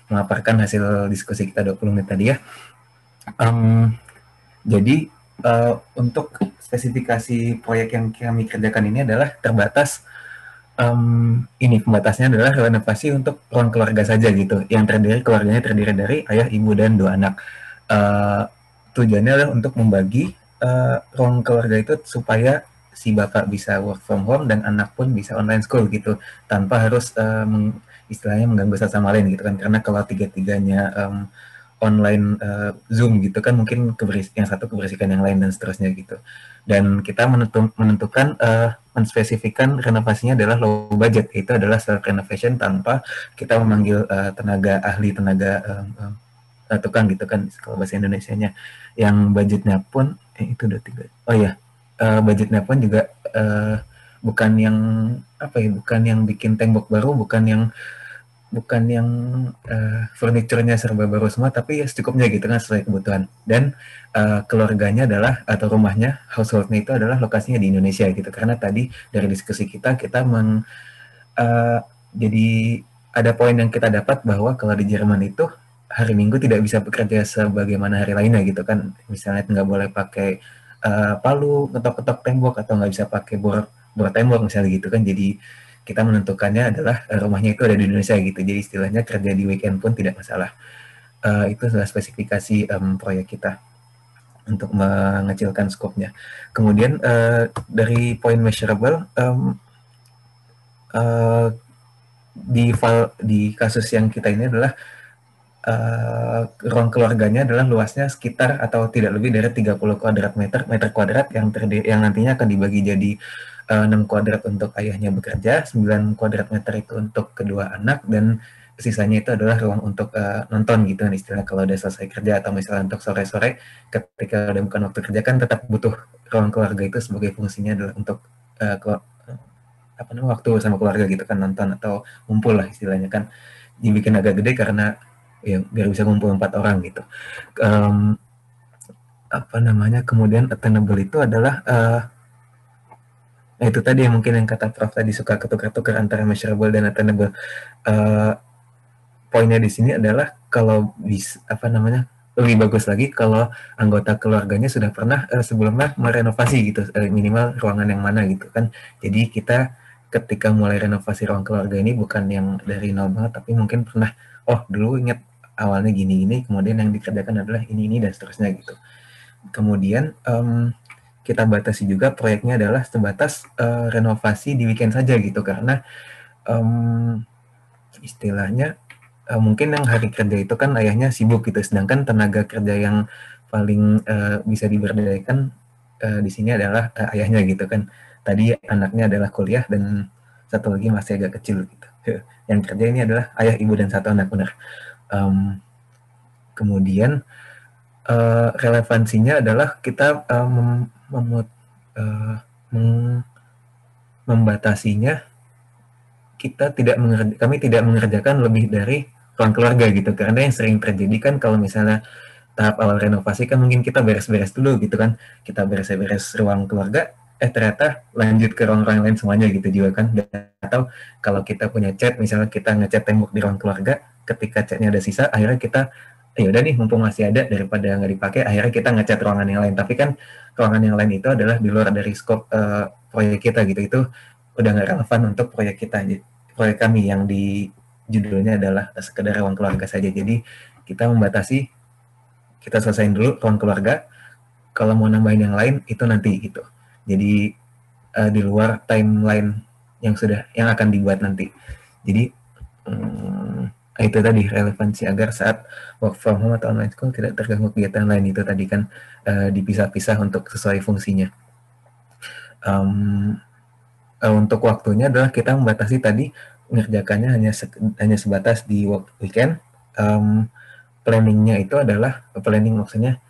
memaparkan hasil diskusi kita 20 menit tadi ya. Jadi untuk spesifikasi proyek yang kami kerjakan ini adalah terbatas. Ini pembatasnya adalah renovasi untuk ruang keluarga saja gitu, yang keluarganya terdiri dari ayah, ibu, dan 2 anak. Tujuannya adalah untuk membagi ruang keluarga itu supaya si bapak bisa work from home dan anak pun bisa online school gitu, tanpa harus istilahnya mengganggu satu sama lain gitu kan, karena kalau tiga-tiganya online Zoom gitu kan mungkin yang satu keberisikan yang lain dan seterusnya gitu. Dan kita menentukan menspesifikkan renovasinya adalah low budget, itu adalah self renovation tanpa kita memanggil tenaga ahli, tukang gitu kan kalau bahasa Indonesianya, yang budgetnya pun itu udah 3. Oh ya, budgetnya pun juga bukan yang bukan yang bikin tembok baru, bukan yang furniturnya serba baru semua, tapi ya secukupnya gitu kan sesuai kebutuhan. Dan keluarganya adalah atau rumahnya, householdnya itu adalah lokasinya di Indonesia gitu, karena tadi dari diskusi kita jadi ada poin yang kita dapat bahwa kalau di Jerman itu hari Minggu tidak bisa bekerja sebagaimana hari lainnya gitu kan, misalnya nggak boleh pakai palu ngetok-ketok tembok atau nggak bisa pakai bor tembok misalnya gitu kan. Jadi kita menentukannya adalah rumahnya itu ada di Indonesia gitu, jadi istilahnya kerja di weekend pun tidak masalah. Itu adalah spesifikasi proyek kita untuk mengecilkan skopnya. Kemudian dari point measurable, di kasus yang kita ini adalah ruang keluarganya adalah luasnya sekitar atau tidak lebih dari 30 meter kuadrat yang nantinya akan dibagi jadi 6 kuadrat untuk ayahnya bekerja, 9 kuadrat meter itu untuk kedua anak, dan sisanya itu adalah ruang untuk nonton gitu kan istilah kalau udah selesai kerja, atau misalnya untuk sore-sore ketika udah bukan waktu kerja kan tetap butuh ruang keluarga itu sebagai fungsinya adalah untuk waktu sama keluarga gitu kan, nonton atau ngumpul lah istilahnya kan, dibikin agak gede karena ya biar bisa ngumpul 4 orang gitu. Kemudian attainable itu adalah itu tadi yang mungkin yang kata Prof tadi suka ketukar-tukar antara measurable dan attainable. Poinnya di sini adalah kalau lebih bagus lagi kalau anggota keluarganya sudah pernah sebelumnya merenovasi gitu, minimal ruangan yang mana gitu kan. Jadi kita ketika mulai renovasi ruang keluarga ini bukan yang dari nol banget, tapi mungkin pernah, dulu ingat awalnya gini-gini, kemudian yang dikerjakan adalah ini dan seterusnya gitu. Kemudian kita batasi juga proyeknya adalah sebatas renovasi di weekend saja gitu, karena istilahnya mungkin yang hari kerja itu kan ayahnya sibuk gitu, sedangkan tenaga kerja yang paling bisa diberdayakan di sini adalah ayahnya gitu kan. Tadi anaknya adalah kuliah dan satu lagi masih agak kecil gitu. Yang kerja ini adalah ayah, ibu, dan 1 anak, benar. Kemudian relevansinya adalah kita membatasinya, kami tidak mengerjakan lebih dari ruang keluarga gitu, karena yang sering terjadi kan kalau misalnya tahap awal renovasi kan mungkin kita beres-beres dulu gitu kan, kita beres-beres ruang keluarga, ternyata lanjut ke ruang-ruang lain semuanya gitu juga kan. Atau kalau kita punya cat, misalnya kita ngecat tembok di ruang keluarga, ketika catnya ada sisa, akhirnya kita ya udah nih mumpung masih ada daripada nggak dipakai, akhirnya kita ngecat ruangan yang lain. Tapi kan ruangan yang lain itu adalah di luar dari skop proyek kita gitu, itu udah nggak relevan untuk proyek kita. Proyek kami yang di judulnya adalah sekedar ruang keluarga saja. Jadi kita membatasi, kita selesaiin dulu ruang keluarga, kalau mau nambahin yang lain itu nanti gitu. Jadi di luar timeline yang akan dibuat nanti. Jadi itu tadi relevansi agar saat work from home atau online school tidak terganggu kegiatan lain, itu tadi kan dipisah-pisah untuk sesuai fungsinya. Untuk waktunya adalah kita membatasi tadi ngerjakannya hanya sebatas di weekend. Planningnya itu adalah planning, maksudnya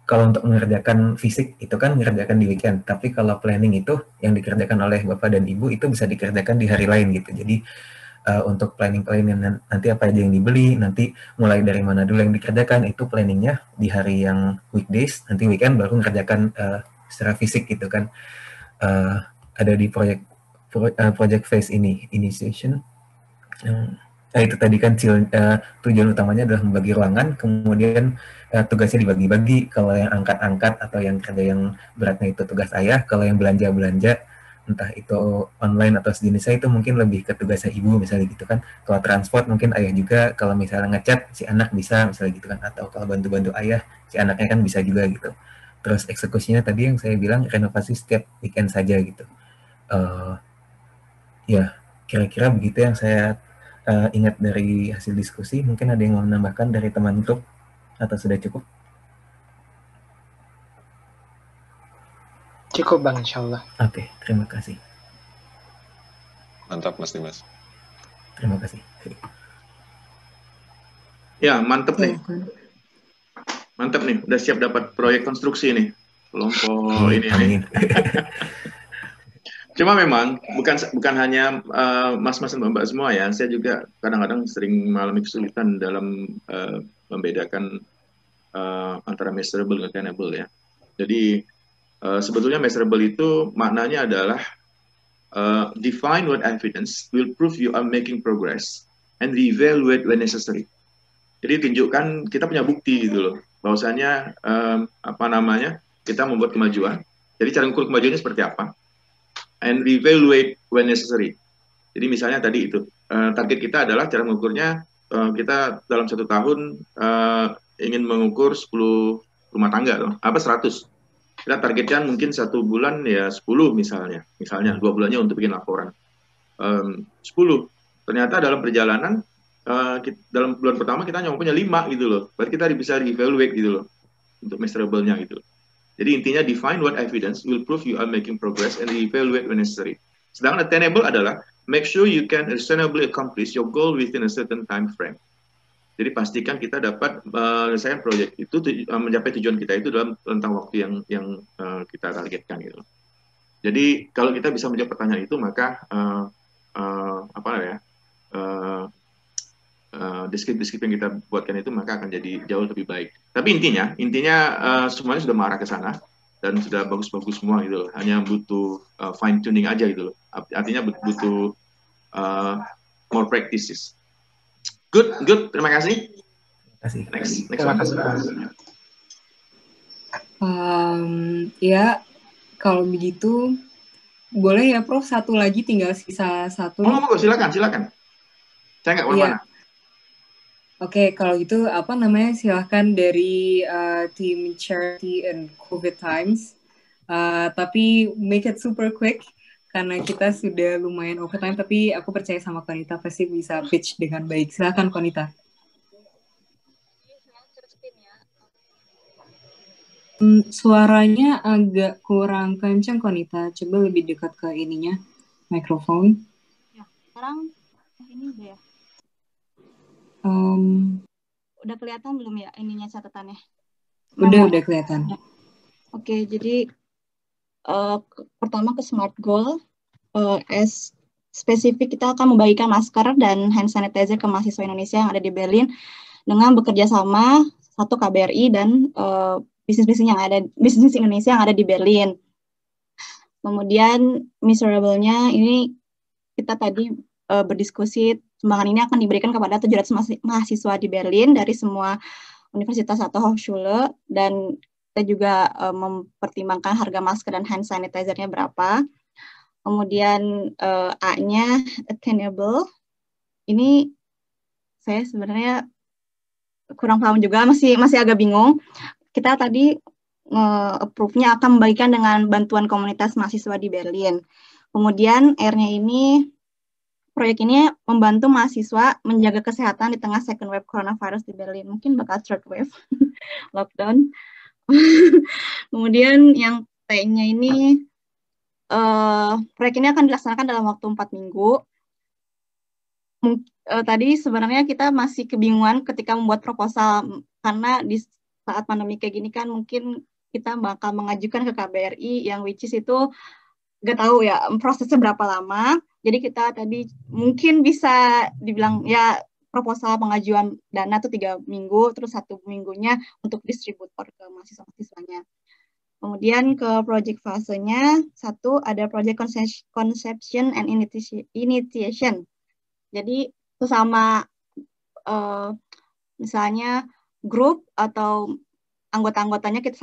kalau untuk mengerjakan fisik itu kan mengerjakan di weekend, tapi kalau planning itu yang dikerjakan oleh Bapak dan Ibu itu bisa dikerjakan di hari lain gitu. Jadi untuk planning nanti apa aja yang dibeli, nanti mulai dari mana dulu yang dikerjakan, itu planningnya di hari yang weekdays, nanti weekend baru mengerjakan secara fisik gitu kan. Ada di project phase ini, initiation. Itu tadi kan tujuan utamanya adalah membagi ruangan, kemudian tugasnya dibagi-bagi. Kalau yang angkat-angkat atau yang kerja yang beratnya itu tugas ayah, kalau yang belanja-belanja entah itu online atau sejenisnya itu mungkin lebih ke tugasnya ibu misalnya gitu kan. Kalau transport mungkin ayah juga, kalau misalnya ngecat si anak bisa misalnya gitu kan, atau kalau bantu-bantu ayah si anaknya kan bisa juga gitu. Terus eksekusinya tadi yang saya bilang renovasi setiap weekend saja gitu. Ya kira-kira begitu yang saya ingat dari hasil diskusi. Mungkin ada yang mau menambahkan dari teman grup atau sudah cukup? Cukup Bang, insya Allah. Oke, terima kasih. Mantap Mas Dimas. Terima kasih. Ya, mantap nih. Mantap nih, udah siap dapat proyek konstruksi nih. Kelompok ini. Cuma memang bukan hanya mas-mas dan mbak semua ya, saya juga kadang-kadang sering mengalami kesulitan dalam membedakan antara measurable dan attainable ya. Jadi sebetulnya measurable itu maknanya adalah define what evidence will prove you are making progress and reevaluate when necessary. Jadi tunjukkan kita punya bukti gitu loh, bahwasanya kita membuat kemajuan. Jadi cara mengukur kemajuannya seperti apa? And reevaluate when necessary. Jadi misalnya tadi itu target kita adalah cara mengukurnya kita dalam 1 tahun ingin mengukur 10 rumah tangga loh, 100. Kita targetkan mungkin 1 bulan ya 10 misalnya 2 bulannya untuk bikin laporan 10. Ternyata dalam perjalanan dalam bulan pertama kita hanya punya 5 gitu loh, berarti kita bisa reevaluate gitu loh untuk measurable-nya gitu. Jadi intinya define what evidence will prove you are making progress and evaluate when necessary. Sedangkan attainable adalah make sure you can reasonably accomplish your goal within a certain time frame. Jadi pastikan kita dapat menyelesaikan proyek itu mencapai tujuan kita itu dalam rentang waktu yang kita targetkan gitu. Jadi kalau kita bisa menjawab pertanyaan itu maka deskripsi yang kita buatkan itu maka akan jadi jauh lebih baik. Tapi intinya semuanya sudah mengarah ke sana dan sudah bagus-bagus semua gitu loh. Hanya butuh fine tuning aja gitu loh. Artinya butuh more practices. Good. Terima kasih. Next Terima kasih. Ya kalau begitu boleh ya Prof, satu lagi tinggal sisa 1. Oh, silakan. Saya nggak kemana-mana. Oke, kalau gitu silahkan dari tim Charity and COVID Times, tapi make it super quick karena kita sudah lumayan overtime, tapi aku percaya sama Konita pasti bisa pitch dengan baik. Silahkan Konita. Suaranya agak kurang kencang Konita, coba lebih dekat ke ininya, mikrofon. Ya, sekarang ini udah ya. Udah kelihatan belum ya ininya catatannya? Udah kelihatan. Oke, jadi pertama ke SMART Goal, spesifik kita akan membagikan masker dan hand sanitizer ke mahasiswa Indonesia yang ada di Berlin dengan bekerja sama 1 KBRI dan bisnis Indonesia yang ada di Berlin. Kemudian measurable-nya ini kita tadi berdiskusi, sumbangan ini akan diberikan kepada 700 mahasiswa di Berlin dari semua universitas atau Hochschule, dan kita juga mempertimbangkan harga masker dan hand sanitizer-nya berapa. Kemudian A-nya attainable, ini saya sebenarnya kurang paham juga, masih agak bingung. Kita tadi approve-nya akan membagikan dengan bantuan komunitas mahasiswa di Berlin. Kemudian R-nya ini, proyek ini membantu mahasiswa menjaga kesehatan di tengah second wave coronavirus di Berlin. Mungkin bakal third wave, lockdown. Kemudian yang T-nya ini, proyek ini akan dilaksanakan dalam waktu 4 minggu. tadi sebenarnya kita masih kebingungan ketika membuat proposal, karena di saat pandemi kayak gini kan mungkin kita bakal mengajukan ke KBRI yang which is itu nggak tahu ya prosesnya berapa lama. Jadi kita tadi mungkin bisa dibilang ya proposal pengajuan dana tuh 3 minggu, terus 1 minggunya untuk distributor ke mahasiswa-mahasiswanya. Kemudian ke project fasenya, 1 ada project conception and initiation. Jadi sesama misalnya grup atau anggota-anggotanya kita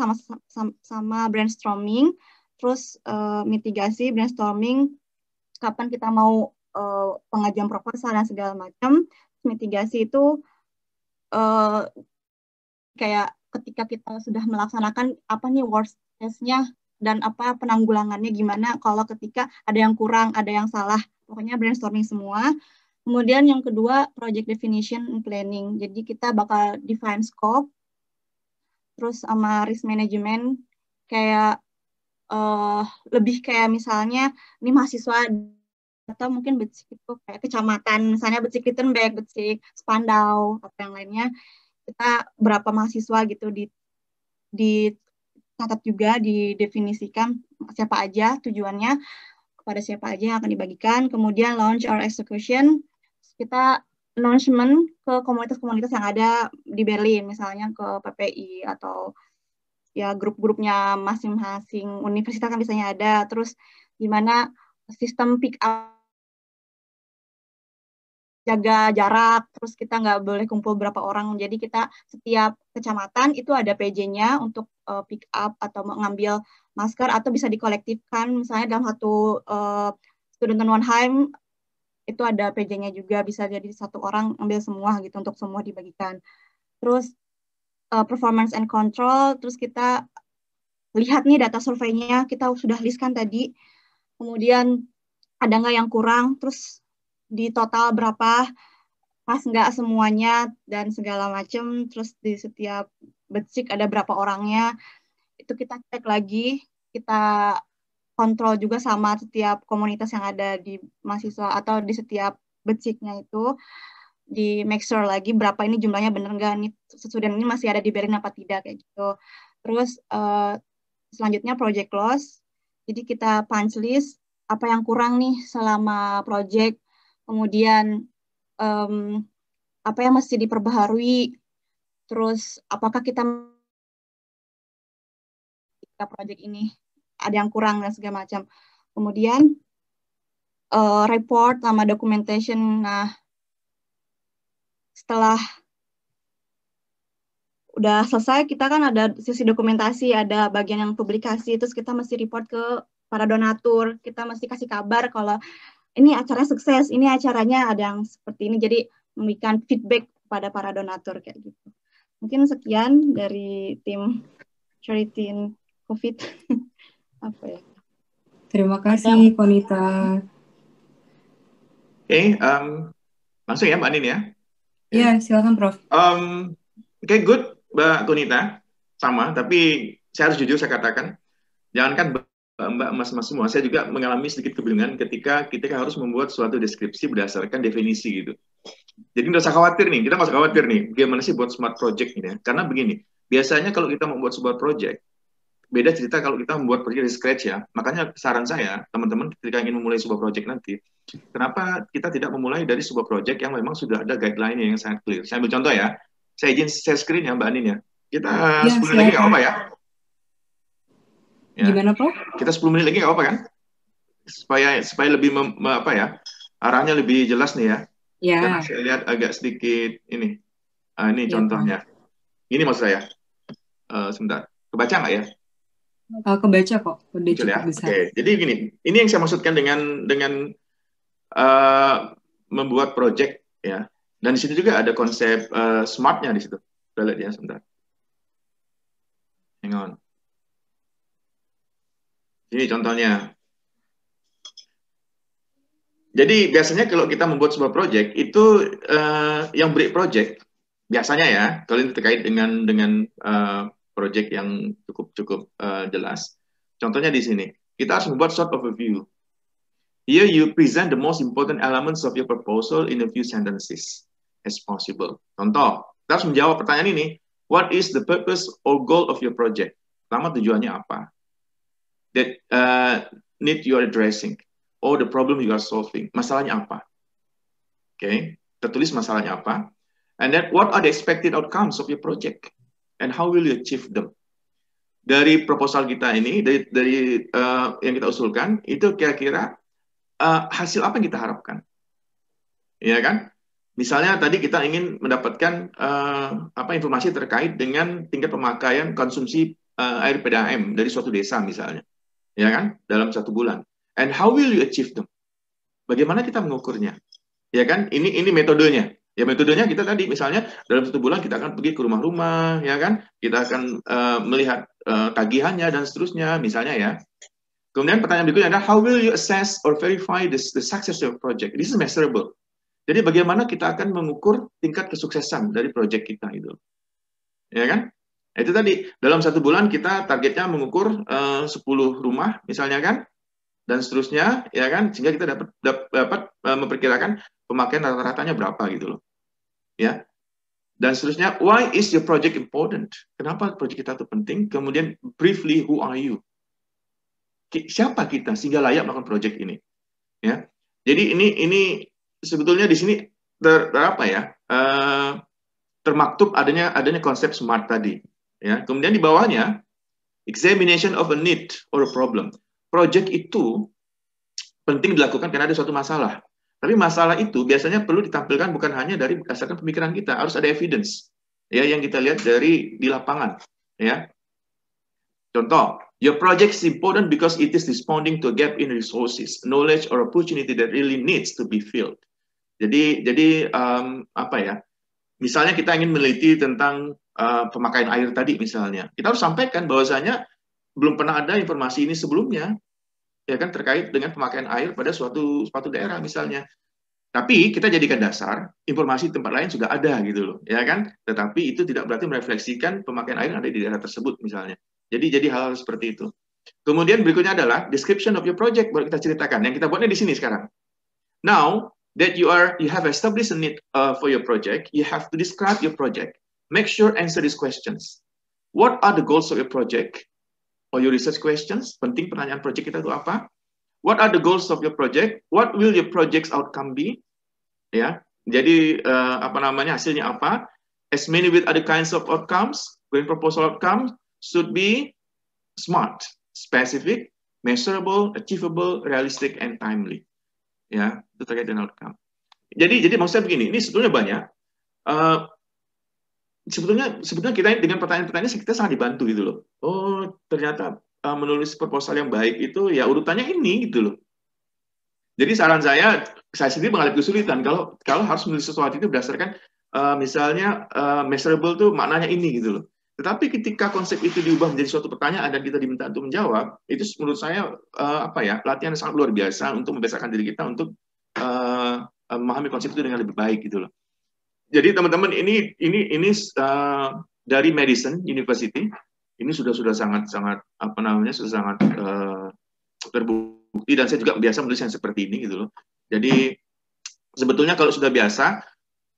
sama brainstorming, terus mitigasi, brainstorming, kapan kita mau pengajuan proposal dan segala macam. Mitigasi itu kayak ketika kita sudah melaksanakan apa nih worst case-nya dan apa penanggulangannya gimana kalau ketika ada yang kurang, ada yang salah. Pokoknya brainstorming semua. Kemudian yang kedua, project definition and planning. Jadi kita bakal define scope, terus sama risk management, kayak lebih kayak misalnya ini mahasiswa atau mungkin Becik itu kayak kecamatan, misalnya Becik Rittenberg, Becik Spandau, atau yang lainnya, kita berapa mahasiswa gitu dicatat juga, didefinisikan siapa aja tujuannya, kepada siapa aja yang akan dibagikan. Kemudian launch or execution, kita announcement ke komunitas-komunitas yang ada di Berlin, misalnya ke PPI atau ya grup-grupnya masing-masing universitas kan biasanya ada. Terus gimana sistem pick up, jaga jarak, terus kita nggak boleh kumpul berapa orang. Jadi kita setiap kecamatan itu ada PJ-nya untuk pick up atau mengambil masker, atau bisa dikolektifkan. Misalnya dalam satu Studentenwohnheim itu ada PJ-nya juga, bisa jadi satu orang ambil semua gitu untuk semua dibagikan. Terus performance and control, terus kita lihat nih data surveinya, kita sudah listkan tadi. Kemudian ada nggak yang kurang, terus di total berapa, pas nggak semuanya, dan segala macam. Terus di setiap Becik ada berapa orangnya, itu kita cek lagi, kita kontrol juga sama setiap komunitas yang ada di mahasiswa atau di setiap Beciknya itu, di make sure lagi berapa ini jumlahnya bener nggak, nih student ini masih ada di Berlin apa tidak, kayak gitu. Terus selanjutnya project loss, jadi kita punch list apa yang kurang nih selama project, kemudian apa yang mesti diperbaharui, terus apakah kita project ini ada yang kurang dan segala macam. Kemudian report sama documentation. Nah, setelah udah selesai, kita kan ada sesi dokumentasi, ada bagian yang publikasi, terus kita mesti report ke para donatur, kita mesti kasih kabar kalau ini acaranya sukses, ini acaranya ada yang seperti ini, jadi memberikan feedback kepada para donatur kayak gitu. Mungkin sekian dari tim Charity in COVID. Apa ya? Terima kasih, Konita. Oke, langsung ya Mbak Anin ya. Iya, silakan Prof. Oke, good Mbak Konita. Sama, tapi saya harus jujur saya katakan, jangankan Mbak Mas semua, saya juga mengalami sedikit kebingungan ketika kita harus membuat suatu deskripsi berdasarkan definisi gitu. Jadi nggak usah khawatir nih, kita nggak usah khawatir nih, gimana sih buat smart project ini ya. Karena begini, biasanya kalau kita membuat sebuah project, beda cerita kalau kita membuat project dari scratch ya. Makanya saran saya, teman-teman ketika ingin memulai sebuah project nanti, kenapa kita tidak memulai dari sebuah project yang memang sudah ada guideline yang sangat clear. Saya ambil contoh ya, saya izin share screen ya Mbak Anin ya. Kita 10 menit lagi nggak apa ya? Ya. Gimana Prof? Kita 10 menit lagi nggak apa kan? Supaya lebih apa ya, arahnya lebih jelas nih ya. Ya. Karena saya lihat agak sedikit ini. Ini ya, contohnya. Ini maksud saya. Sebentar. Kebaca nggak ya? Kebaca kok. Udah cukup ya? besar. Oke. Jadi gini. Ini yang saya maksudkan dengan membuat project ya. Dan di situ juga ada konsep smart-nya di situ. Kita lihat ya sebentar. Hang on. Ini contohnya. Jadi biasanya kalau kita membuat sebuah project itu yang break project biasanya ya, kalau ini terkait dengan project yang cukup jelas. Contohnya di sini, kita harus membuat short overview. Here you present the most important elements of your proposal in a few sentences as possible. Contoh, kita harus menjawab pertanyaan ini. What is the purpose or goal of your project? Pertama, tujuannya apa? That need you are addressing. Or the problem you are solving. Masalahnya apa? Okay, tertulis masalahnya apa. And then what are the expected outcomes of your project? And how will you achieve them? Dari proposal kita ini, dari yang kita usulkan, itu kira-kira hasil apa yang kita harapkan? Ya kan? Misalnya tadi kita ingin mendapatkan informasi terkait dengan tingkat pemakaian konsumsi air PDAM dari suatu desa misalnya, ya kan? Dalam 1 bulan. And how will you achieve them? Bagaimana kita mengukurnya? Ya kan? Ini metodenya. Ya metodenya kita tadi misalnya dalam 1 bulan kita akan pergi ke rumah-rumah, ya kan? Kita akan melihat tagihannya dan seterusnya, misalnya ya. Kemudian pertanyaan berikutnya adalah how will you assess or verify the success of your project? This is measurable. Jadi bagaimana kita akan mengukur tingkat kesuksesan dari proyek kita itu, ya kan? Itu tadi dalam 1 bulan kita targetnya mengukur 10 rumah, misalnya kan, dan seterusnya, ya kan? Sehingga kita dapat memperkirakan pemakaian rata-ratanya berapa gitu loh, ya. Dan seterusnya, why is your project important? Kenapa proyek kita itu penting? Kemudian briefly, who are you? Siapa kita sehingga layak melakukan proyek ini, ya. Jadi ini sebetulnya di sini termaktub adanya konsep SMART tadi, ya. Kemudian di bawahnya examination of a need or a problem. Project itu penting dilakukan karena ada suatu masalah. Tapi masalah itu biasanya perlu ditampilkan bukan hanya dari berdasarkan pemikiran kita, harus ada evidence, ya, yang kita lihat di lapangan, ya. Contoh, your project is important because it is responding to a gap in resources, knowledge, or opportunity that really needs to be filled. Jadi misalnya kita ingin meneliti tentang pemakaian air tadi misalnya, kita harus sampaikan bahwasanya belum pernah ada informasi ini sebelumnya, ya kan, terkait dengan pemakaian air pada suatu daerah misalnya. Tapi kita jadikan dasar informasi tempat lain juga ada gitu loh, ya kan. Tetapi itu tidak berarti merefleksikan pemakaian air yang ada di daerah tersebut misalnya. Jadi hal seperti itu. Kemudian berikutnya adalah description of your project, baru kita ceritakan. Yang kita buatnya di sini sekarang. Now that you have established a need for your project, you have to describe your project. Make sure answer these questions. What are the goals of your project? Or your research questions? Penting pertanyaan project kita itu apa? What are the goals of your project? What will your project's outcome be? Ya, jadi hasilnya apa? As many with other kinds of outcomes, green proposal outcomes should be SMART, specific, measurable, achievable, realistic, and timely. Ya, itu terkait dengan outcome. Jadi maksudnya begini, ini sebetulnya banyak. Sebetulnya kita dengan pertanyaan-pertanyaan kita sangat dibantu gitu loh. Oh, ternyata menulis proposal yang baik itu ya urutannya ini gitu loh. Jadi saran saya sendiri mengalami kesulitan kalau harus menulis sesuatu itu berdasarkan misalnya measurable tuh maknanya ini gitu loh. Tetapi ketika konsep itu diubah menjadi suatu pertanyaan dan kita diminta untuk menjawab, itu menurut saya latihan yang sangat luar biasa untuk membiasakan diri kita untuk memahami konsep itu dengan lebih baik gitu loh. Jadi teman-teman ini dari Madison University ini sudah sangat terbukti, dan saya juga biasa menulis yang seperti ini gitu loh. Jadi sebetulnya kalau sudah biasa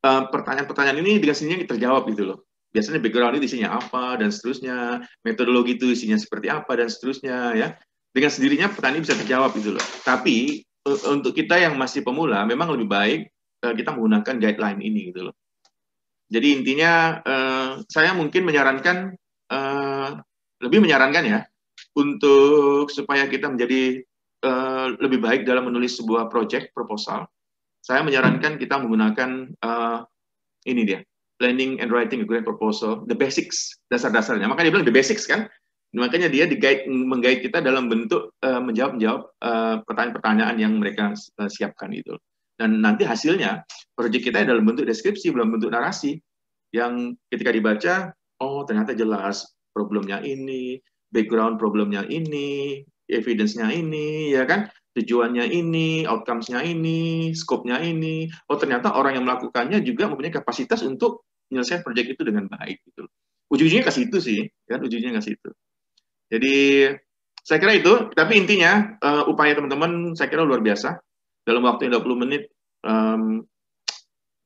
pertanyaan-pertanyaan ini dengan sendirinya terjawab gitu loh. Biasanya background itu isinya apa dan seterusnya, metodologi itu isinya seperti apa dan seterusnya, ya. Dengan sendirinya pertanyaan bisa terjawab gitu loh. Tapi untuk kita yang masih pemula memang lebih baik kita menggunakan guideline ini gitu loh. Jadi intinya saya mungkin lebih menyarankan ya untuk supaya kita menjadi lebih baik dalam menulis sebuah project proposal. Saya menyarankan kita menggunakan ini dia, planning and writing a grant proposal, the basics, dasar-dasarnya. Makanya dia bilang the basics kan. Makanya dia menggait kita dalam bentuk menjawab pertanyaan-pertanyaan yang mereka siapkan itu. Dan nanti hasilnya proyek kita dalam bentuk deskripsi, dalam bentuk narasi yang ketika dibaca, oh ternyata jelas problemnya ini, background problemnya ini, evidence-nya ini, ya kan, tujuannya ini, outcomes-nya ini, scope-nya ini. Oh ternyata orang yang melakukannya juga mempunyai kapasitas untuk menyelesaikan proyek itu dengan baik gitu. Ujung-ujungnya ke situ sih, kan, ujungnya ke situ. Jadi Saya kira itu, tapi intinya upaya teman-teman saya kira luar biasa. Dalam waktu 20 menit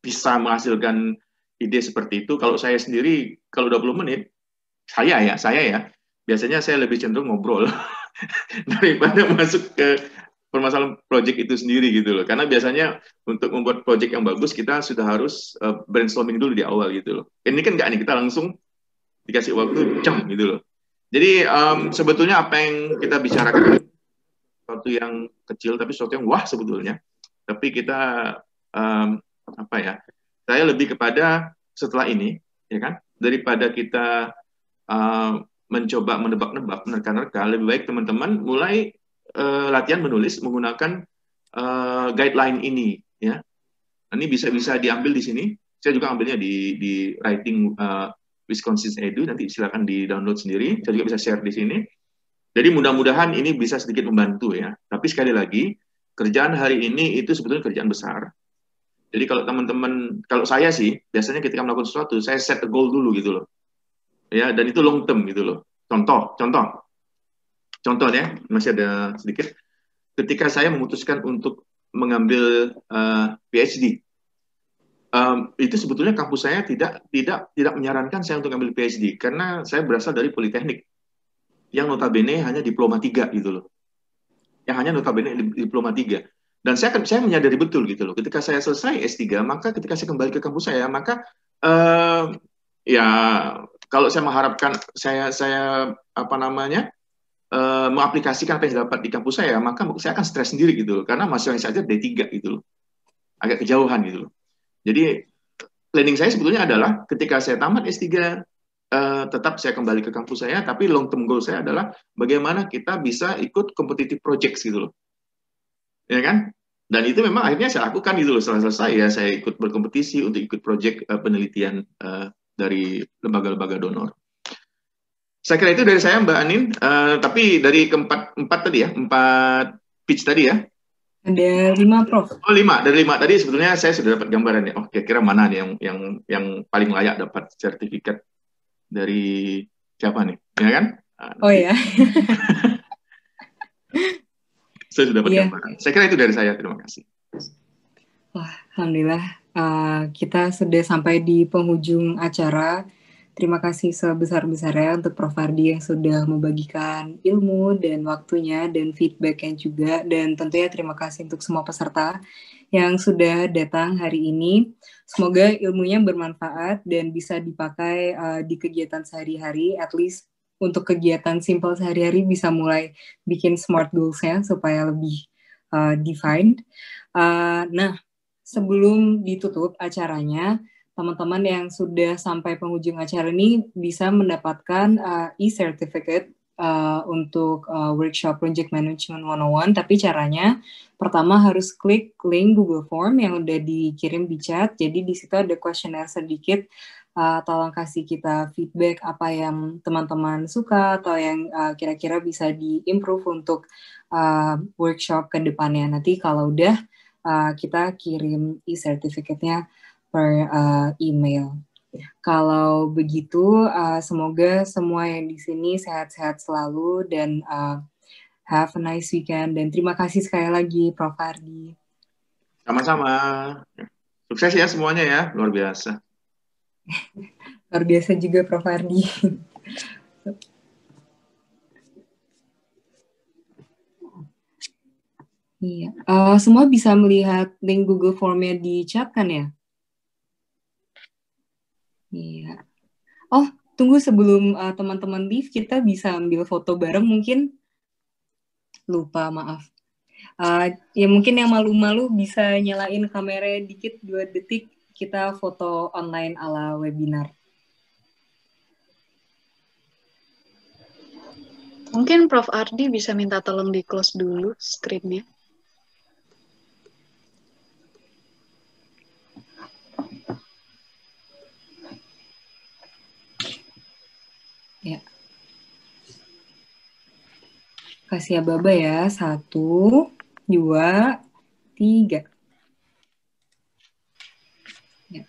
bisa menghasilkan ide seperti itu. Kalau saya sendiri, kalau 20 menit, saya ya, biasanya saya lebih cenderung ngobrol daripada masuk ke permasalahan project itu sendiri gitu loh. Karena biasanya untuk membuat project yang bagus, kita sudah harus brainstorming dulu di awal gitu loh. Ini kan nggak nih, kita langsung dikasih waktu, jam gitu loh. Jadi sebetulnya apa yang kita bicarakan sesuatu yang kecil tapi sesuatu yang wah sebetulnya. Tapi kita apa ya? Saya lebih kepada setelah ini, ya kan? Daripada kita mencoba menebak-nebak, menerka-nerka, lebih baik teman-teman mulai latihan menulis menggunakan guideline ini, ya. Ini bisa diambil di sini. Saya juga ambilnya di writing Wisconsin Edu, nanti silakan di-download sendiri. Saya juga bisa share di sini. Jadi mudah-mudahan ini bisa sedikit membantu ya. Tapi sekali lagi, kerjaan hari ini itu sebetulnya kerjaan besar. Jadi kalau teman-teman, kalau saya sih, biasanya ketika melakukan sesuatu, saya set a goal dulu gitu loh. Ya, dan itu long term gitu loh. Contohnya, masih ada sedikit. Ketika saya memutuskan untuk mengambil PhD, itu sebetulnya kampus saya tidak menyarankan saya untuk ambil PhD karena saya berasal dari Politeknik yang notabene hanya diploma 3 gitu loh. Yang hanya notabene diploma 3. Dan saya menyadari betul gitu loh. Ketika saya selesai S3, maka ketika saya kembali ke kampus saya, maka ya kalau saya mengharapkan saya mengaplikasikan apa yang dapat di kampus saya, maka saya akan stres sendiri gitu loh. Karena mahasiswa yang saja D3 gitu loh. Agak kejauhan gitu loh. Jadi planning saya sebetulnya adalah ketika saya tamat S3 tetap saya kembali ke kampus saya, tapi long term goal saya adalah bagaimana kita bisa ikut competitive projects gitu loh, ya kan? Dan itu memang akhirnya saya lakukan gitu loh. Setelah selesai ya saya ikut berkompetisi untuk ikut project penelitian dari lembaga-lembaga donor. Saya kira itu dari saya Mbak Anin. Tapi dari keempat tadi ya, 4 pitch tadi ya. Ada 5, Prof. Oh, 5. Dari 5 tadi sebetulnya saya sudah dapat gambaran ya. Oh, kira-kira mana nih yang paling layak dapat sertifikat dari siapa nih? Ya kan? Oh ya. Saya sudah dapat gambaran. Saya kira itu dari saya. Terima kasih. Wah, alhamdulillah kita sudah sampai di penghujung acara. Terima kasih sebesar-besarnya untuk Prof. Ardi yang sudah membagikan ilmu dan waktunya dan feedback-nya juga. Dan tentunya terima kasih untuk semua peserta yang sudah datang hari ini. Semoga ilmunya bermanfaat dan bisa dipakai di kegiatan sehari-hari, at least untuk kegiatan simple sehari-hari bisa mulai bikin smart goals-nya supaya lebih defined. Nah, sebelum ditutup acaranya, teman-teman yang sudah sampai penghujung acara ini bisa mendapatkan e-certificate untuk workshop Project Management 101, tapi caranya pertama harus klik link Google Form yang udah dikirim di chat. Jadi di situ ada questionnaire sedikit, tolong kasih kita feedback apa yang teman-teman suka atau yang kira-kira bisa di-improve untuk workshop ke depannya. Nanti kalau udah kita kirim e-certificate-nya per email. Kalau begitu, semoga semua yang di sini sehat-sehat selalu dan have a nice weekend. Dan terima kasih sekali lagi, Prof. Ardi. Sama-sama. Sukses ya semuanya ya, luar biasa. Luar biasa juga, Prof. Ardi. Iya, semua bisa melihat link Google Form-nya di chat kan ya? Iya. Oh, tunggu sebelum teman-teman leave, kita bisa ambil foto bareng mungkin. Lupa, maaf. Ya mungkin yang malu-malu bisa nyalain kamera dikit 2 detik, kita foto online ala webinar. Mungkin Prof. Ardi bisa minta tolong di-close dulu screen-nya. Ya. Kasih aba-aba ya. 1, 2, 3. Ya.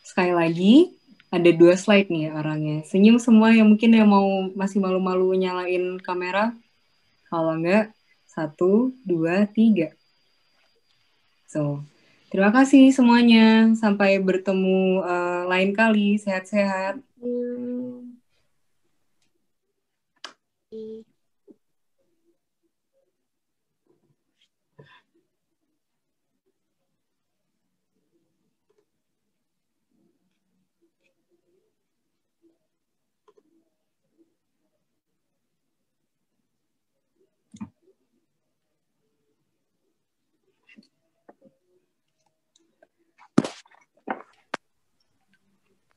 Sekali lagi, ada 2 slide nih orangnya. Senyum semua yang mungkin yang masih malu-malu nyalain kamera. Kalau enggak, 1, 2, 3. So, terima kasih semuanya. Sampai bertemu lain kali. Sehat-sehat.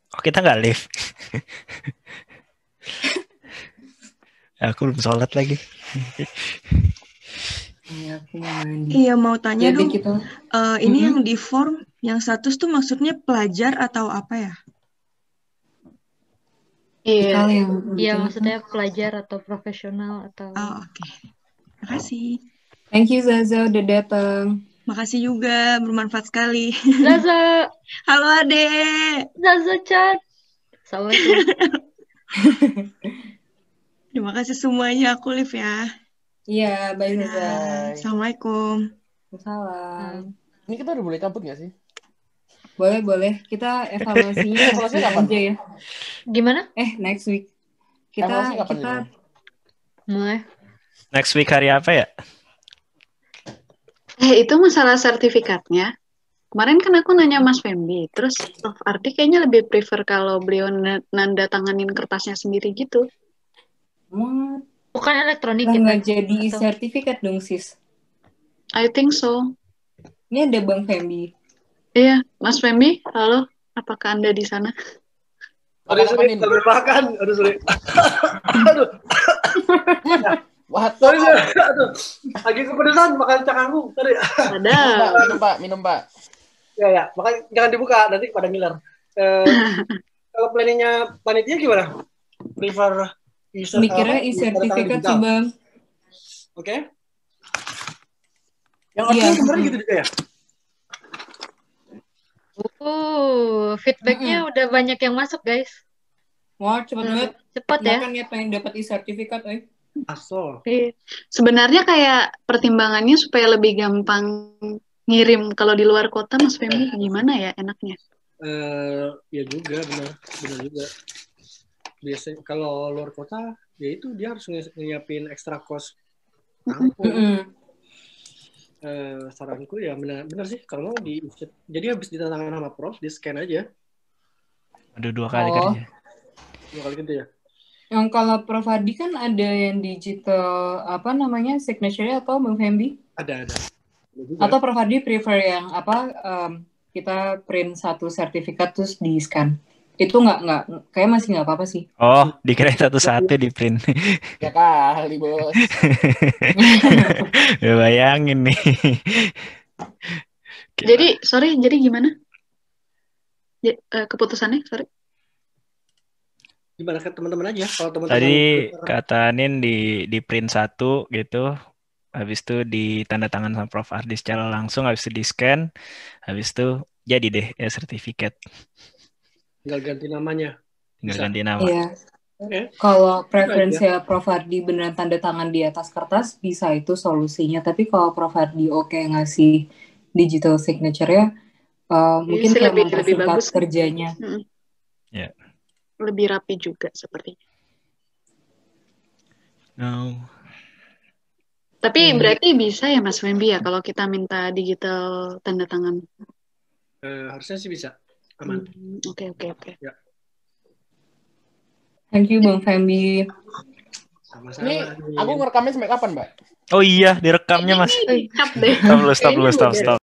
Oh, kita nggak live. Aku belum sholat lagi. Iya, mau tanya Jadi dong. kita Ini yang di form, yang status tuh maksudnya pelajar atau apa ya? Iya, yang iya maksudnya pelajar atau profesional atau. Oh, oke. Makasih. Thank you Zaza udah datang. Makasih juga, bermanfaat sekali. Zaza, Halo Ade. Zaza chat. Assalamualaikum. Terima kasih semuanya, aku live ya. Iya, bye Zaza. Assalamualaikum. Salam. Ini kita udah boleh cabut nggak sih? Boleh. Kita evaluasinya Evaluasinya kapan? aja ya. Gimana? Next week. Evaluasi kapan Mulai. Next week hari apa ya? Itu masalah sertifikatnya. Kemarin kan aku nanya Mas Fembi, terus Prof. Ardi kayaknya lebih prefer kalau beliau nanda tanganin kertasnya sendiri gitu. Bukan elektronik Nggak jadi sertifikat dong sis. I think so. Ini ada Bang Fembi. Iya, Mas Fembi, halo, apakah Anda di sana? Sorry, sambil makan. Aduh. Wah, sorry. Aduh. Lagi kepedesan makan cakangku. Sorry. Ada. Minum, Pak. Ya. Makanya jangan dibuka, nanti pada ngiler. Kalau planningnya panitia gimana? Prefer mikirnya e-sertifikat sih, Bang. Oke. Yang artinya sebenarnya gitu juga ya? Feedbacknya udah banyak yang masuk, guys. Wah, cepet Cepat ya. Kan niat pengen dapat e-sertifikat, Asal. Sebenarnya kayak pertimbangannya supaya lebih gampang ngirim kalau di luar kota, Mas Fembi, gimana ya enaknya? Ya juga, benar juga. Biasanya kalau luar kota, ya itu dia harus nyiapin extra cost tampung. Saranku ya benar sih kalau mau jadi habis ditandatangan sama Prof, di scan aja. Aduh, 2 kali kerja. 2 kali gitu ya. Yang kalau Prof Adi kan ada yang digital signature atau Bang Fembi? Ada. Atau Prof Adi prefer yang kita print satu sertifikat terus di scan? Itu nggak kayak masih nggak apa-apa sih. Oh, dikira satu-satu di print. Ya kali, Bos. Ya bayangin nih. Jadi gimana? Keputusannya, sorry. Gimana kan teman-teman aja? Kalau teman-teman tadi kata Nin di print satu gitu. Habis itu ditanda tangan sama Prof Ardi secara langsung, habis itu di scan, habis itu jadi deh ya sertifikat. Tinggal ganti namanya. Ganti nama. Iya. Kalau preferensi Prof Ardi beneran tanda tangan di atas kertas, bisa itu solusinya. Tapi kalau Prof Ardi ngasih digital signature-nya, mungkin kayak mempersingkat bagus kerjanya. Ya. Lebih rapi juga sepertinya. No. Tapi berarti bisa ya Mas Fembi ya kalau kita minta digital tanda tangan? Harusnya sih bisa. Aman. Oke. Ya. Thank you Bang Fembi. Sama-sama. Ini aku ngerekamnya sampai kapan, Mbak? Oh iya, direkamnya Mas. Stop deh. Stop.